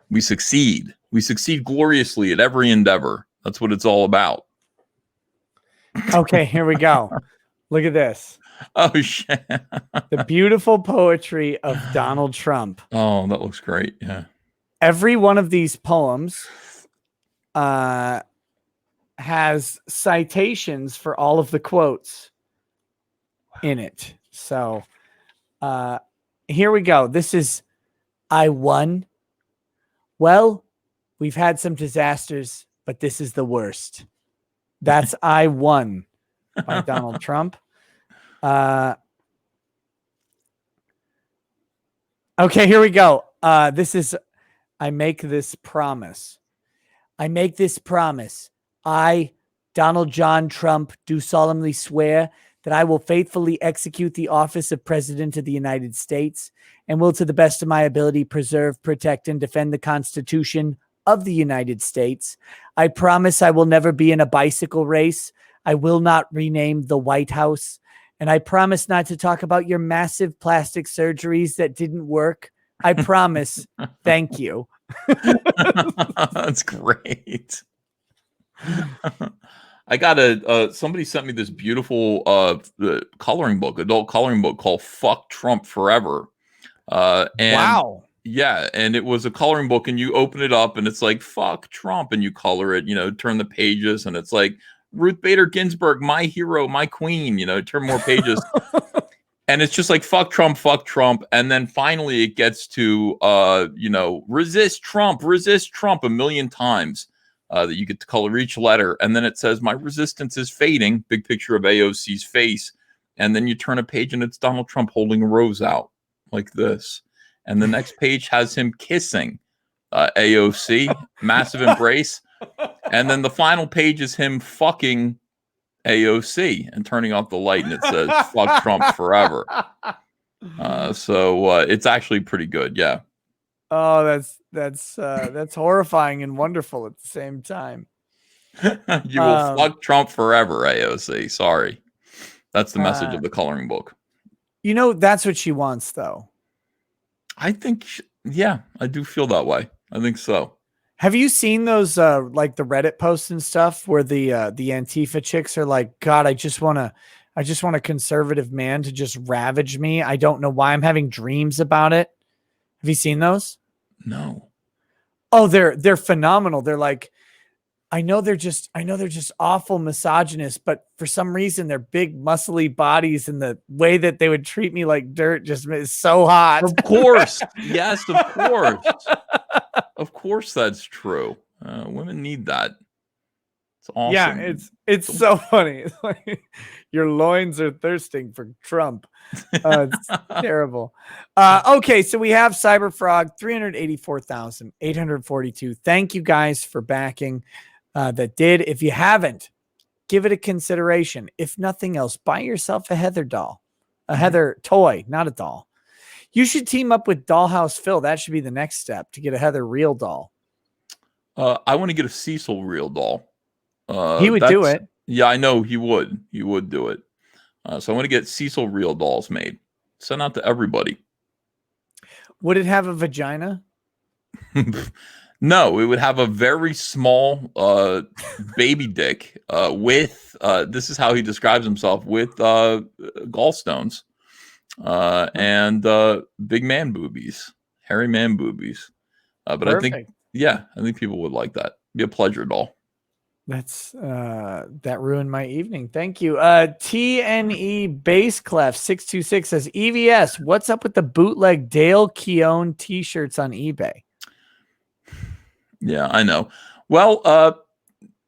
We succeed. We succeed gloriously at every endeavor. That's what it's all about. Okay, here we go. Look at this. Oh, shit. The beautiful poetry of Donald Trump. Oh, that looks great. Yeah. Every one of these poems has citations for all of the quotes in it. So here we go. This is I won. Well, we've had some disasters, but this is the worst. That's I won by Donald Trump. Okay, here we go. This is I make this promise. I make this promise. I, Donald John Trump, do solemnly swear that I will faithfully execute the office of President of the United States and will, to the best of my ability, preserve, protect, and defend the Constitution of the United States. I promise I will never be in a bicycle race. I will not rename the White House. And I promise not to talk about your massive plastic surgeries that didn't work. I promise. Thank you. That's great. I got somebody sent me this beautiful coloring book, adult coloring book called Fuck Trump Forever. And Wow. Yeah, and it was a coloring book, and you open it up and it's like fuck Trump, and you color it, turn the pages, and it's like Ruth Bader Ginsburg, my hero, my queen, turn more pages. And it's just like fuck Trump, and then finally it gets to resist Trump a million times. That you get to color each letter, and then it says my resistance is fading, big picture of AOC's face, and then you turn a page and it's Donald Trump holding a rose out like this, and the next page has him kissing AOC, massive embrace, and then the final page is him fucking AOC and turning off the light, and it says fuck Trump forever. So it's actually pretty good. Yeah. Oh, that's horrifying and wonderful at the same time. You will fuck Trump forever, AOC. Sorry. That's the message of the coloring book. That's what she wants, though. I think, yeah, I do feel that way. I think so. Have you seen those like the Reddit posts and stuff where the Antifa chicks are like, God, I just want a conservative man to just ravage me. I don't know why I'm having dreams about it. Have you seen those? No. Oh, they're phenomenal. They're like, I know they're just awful misogynists, but for some reason their big muscly bodies and the way that they would treat me like dirt just is so hot. Of course. Yes, of course. Of course that's true. Women need that. It's awesome. Yeah, it's so funny. It's like your loins are thirsting for Trump. It's terrible. Okay, so we have Cyberfrog 384,842. Thank you guys for backing. That did. If you haven't, give it a consideration. If nothing else, buy yourself a Heather doll, a Heather toy, not a doll. You should team up with Dollhouse Phil. That should be the next step to get a Heather real doll. I want to get a Cecil real doll. He would do it. Yeah, I know he would. He would do it. So I want to get Cecil real dolls made. Send out to everybody. Would it have a vagina? No, it would have a very small baby dick with this is how he describes himself, with gallstones and big man boobies, hairy man boobies. But Perfect. I think people would like that. Be a pleasure doll. That's that ruined my evening. Thank you. TNE Bass Clef 626 says, EVS, what's up with the bootleg Dale Keown t-shirts on eBay? Yeah, I know. Well,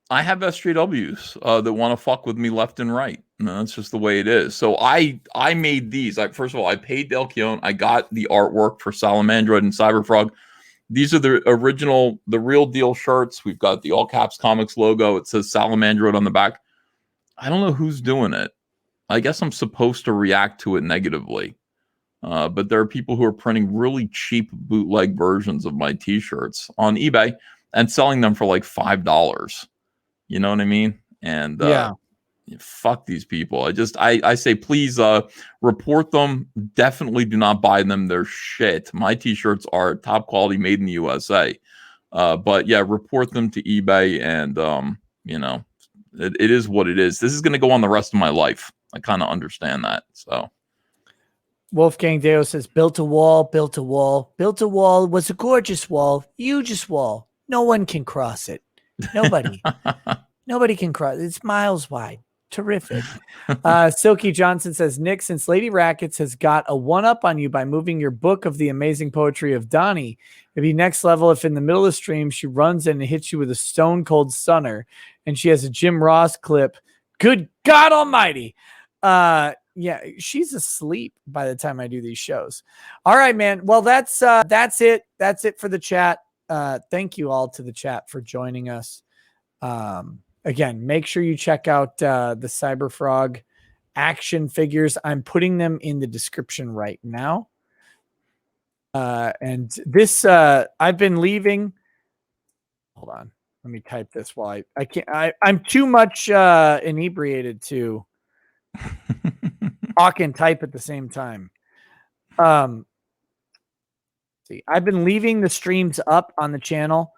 I have SJWs that want to fuck with me left and right. And that's just the way it is. So I made these. First of all, I paid Dale Keown. I got the artwork for Salamandroid and Cyberfrog. These are the original, the real deal shirts. We've got the all caps comics logo. It says Salamandroid on the back. I don't know who's doing it. I guess I'm supposed to react to it negatively. But there are people who are printing really cheap bootleg versions of my t-shirts on eBay and selling them for like $5. You know what I mean? And fuck these people. I say, please report them. Definitely do not buy them. They're shit. My t-shirts are top quality, made in the USA. But yeah, report them to eBay, and you know, it is what it is. This is going to go on the rest of my life. I kind of understand that. So Wolfgang Deo says, built a wall, built a wall, built a wall, was a gorgeous wall, hugest wall. No one can cross it. Nobody. Nobody can cross. It's miles wide. Terrific. Silky Johnson says, Nick, since Lady Rackets has got a one-up on you by moving your book of the amazing poetry of Donnie, it'd be next level if in the middle of the stream she runs in and hits you with a stone cold stunner and she has a Jim Ross clip. Good God Almighty. Yeah, she's asleep by the time I do these shows. All right, man. Well, that's it. That's it for the chat. Thank you all to the chat for joining us. Again, make sure you check out the Cyberfrog action figures. I'm putting them in the description right now. And this, I've been leaving. Hold on. Let me type this while I can't. I'm too much inebriated to talk and type at the same time. See, I've been leaving the streams up on the channel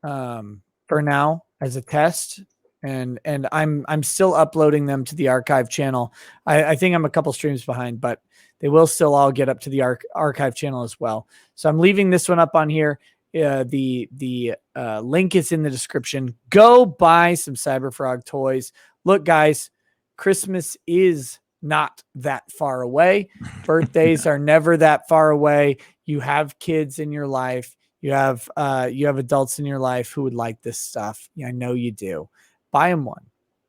for now as a test, and I'm still uploading them to the archive channel. I think I'm a couple streams behind, but they will still all get up to the archive channel as well. So I'm leaving this one up on here. The link is in the description. Go buy some Cyberfrog toys. Look, guys, Christmas is not that far away. Birthdays are never that far away. You have kids in your life. You have adults in your life who would like this stuff. Yeah, I know you do. Buy them one.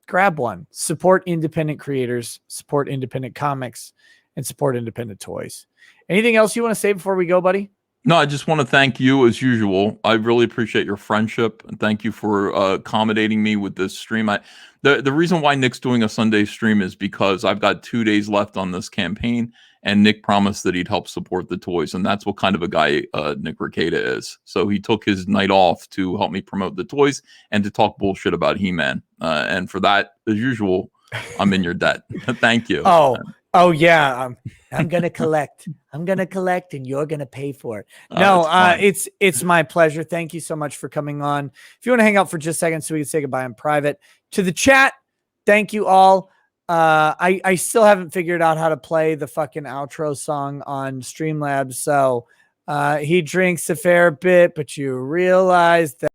Grab one. Support independent creators. Support independent comics. And support independent toys. Anything else you want to say before we go, buddy? no, I just want to thank you as usual. I really appreciate your friendship, and thank you for accommodating me with this stream. The reason why Nick's doing a Sunday stream is because I've got 2 days left on this campaign, and Nick promised that he'd help support the toys, and that's what kind of a guy Nick Rekieta is. So he took his night off to help me promote the toys and to talk bullshit about He-Man. And for that, as usual, I'm in your debt. Thank you. Oh yeah. I'm gonna collect. I'm gonna collect, and you're gonna pay for it. No, it's my pleasure. Thank you so much for coming on. If you want to hang out for just a second so we can say goodbye in private. To the chat, thank you all. I still haven't figured out how to play the fucking outro song on Streamlabs. So he drinks a fair bit, but you realize that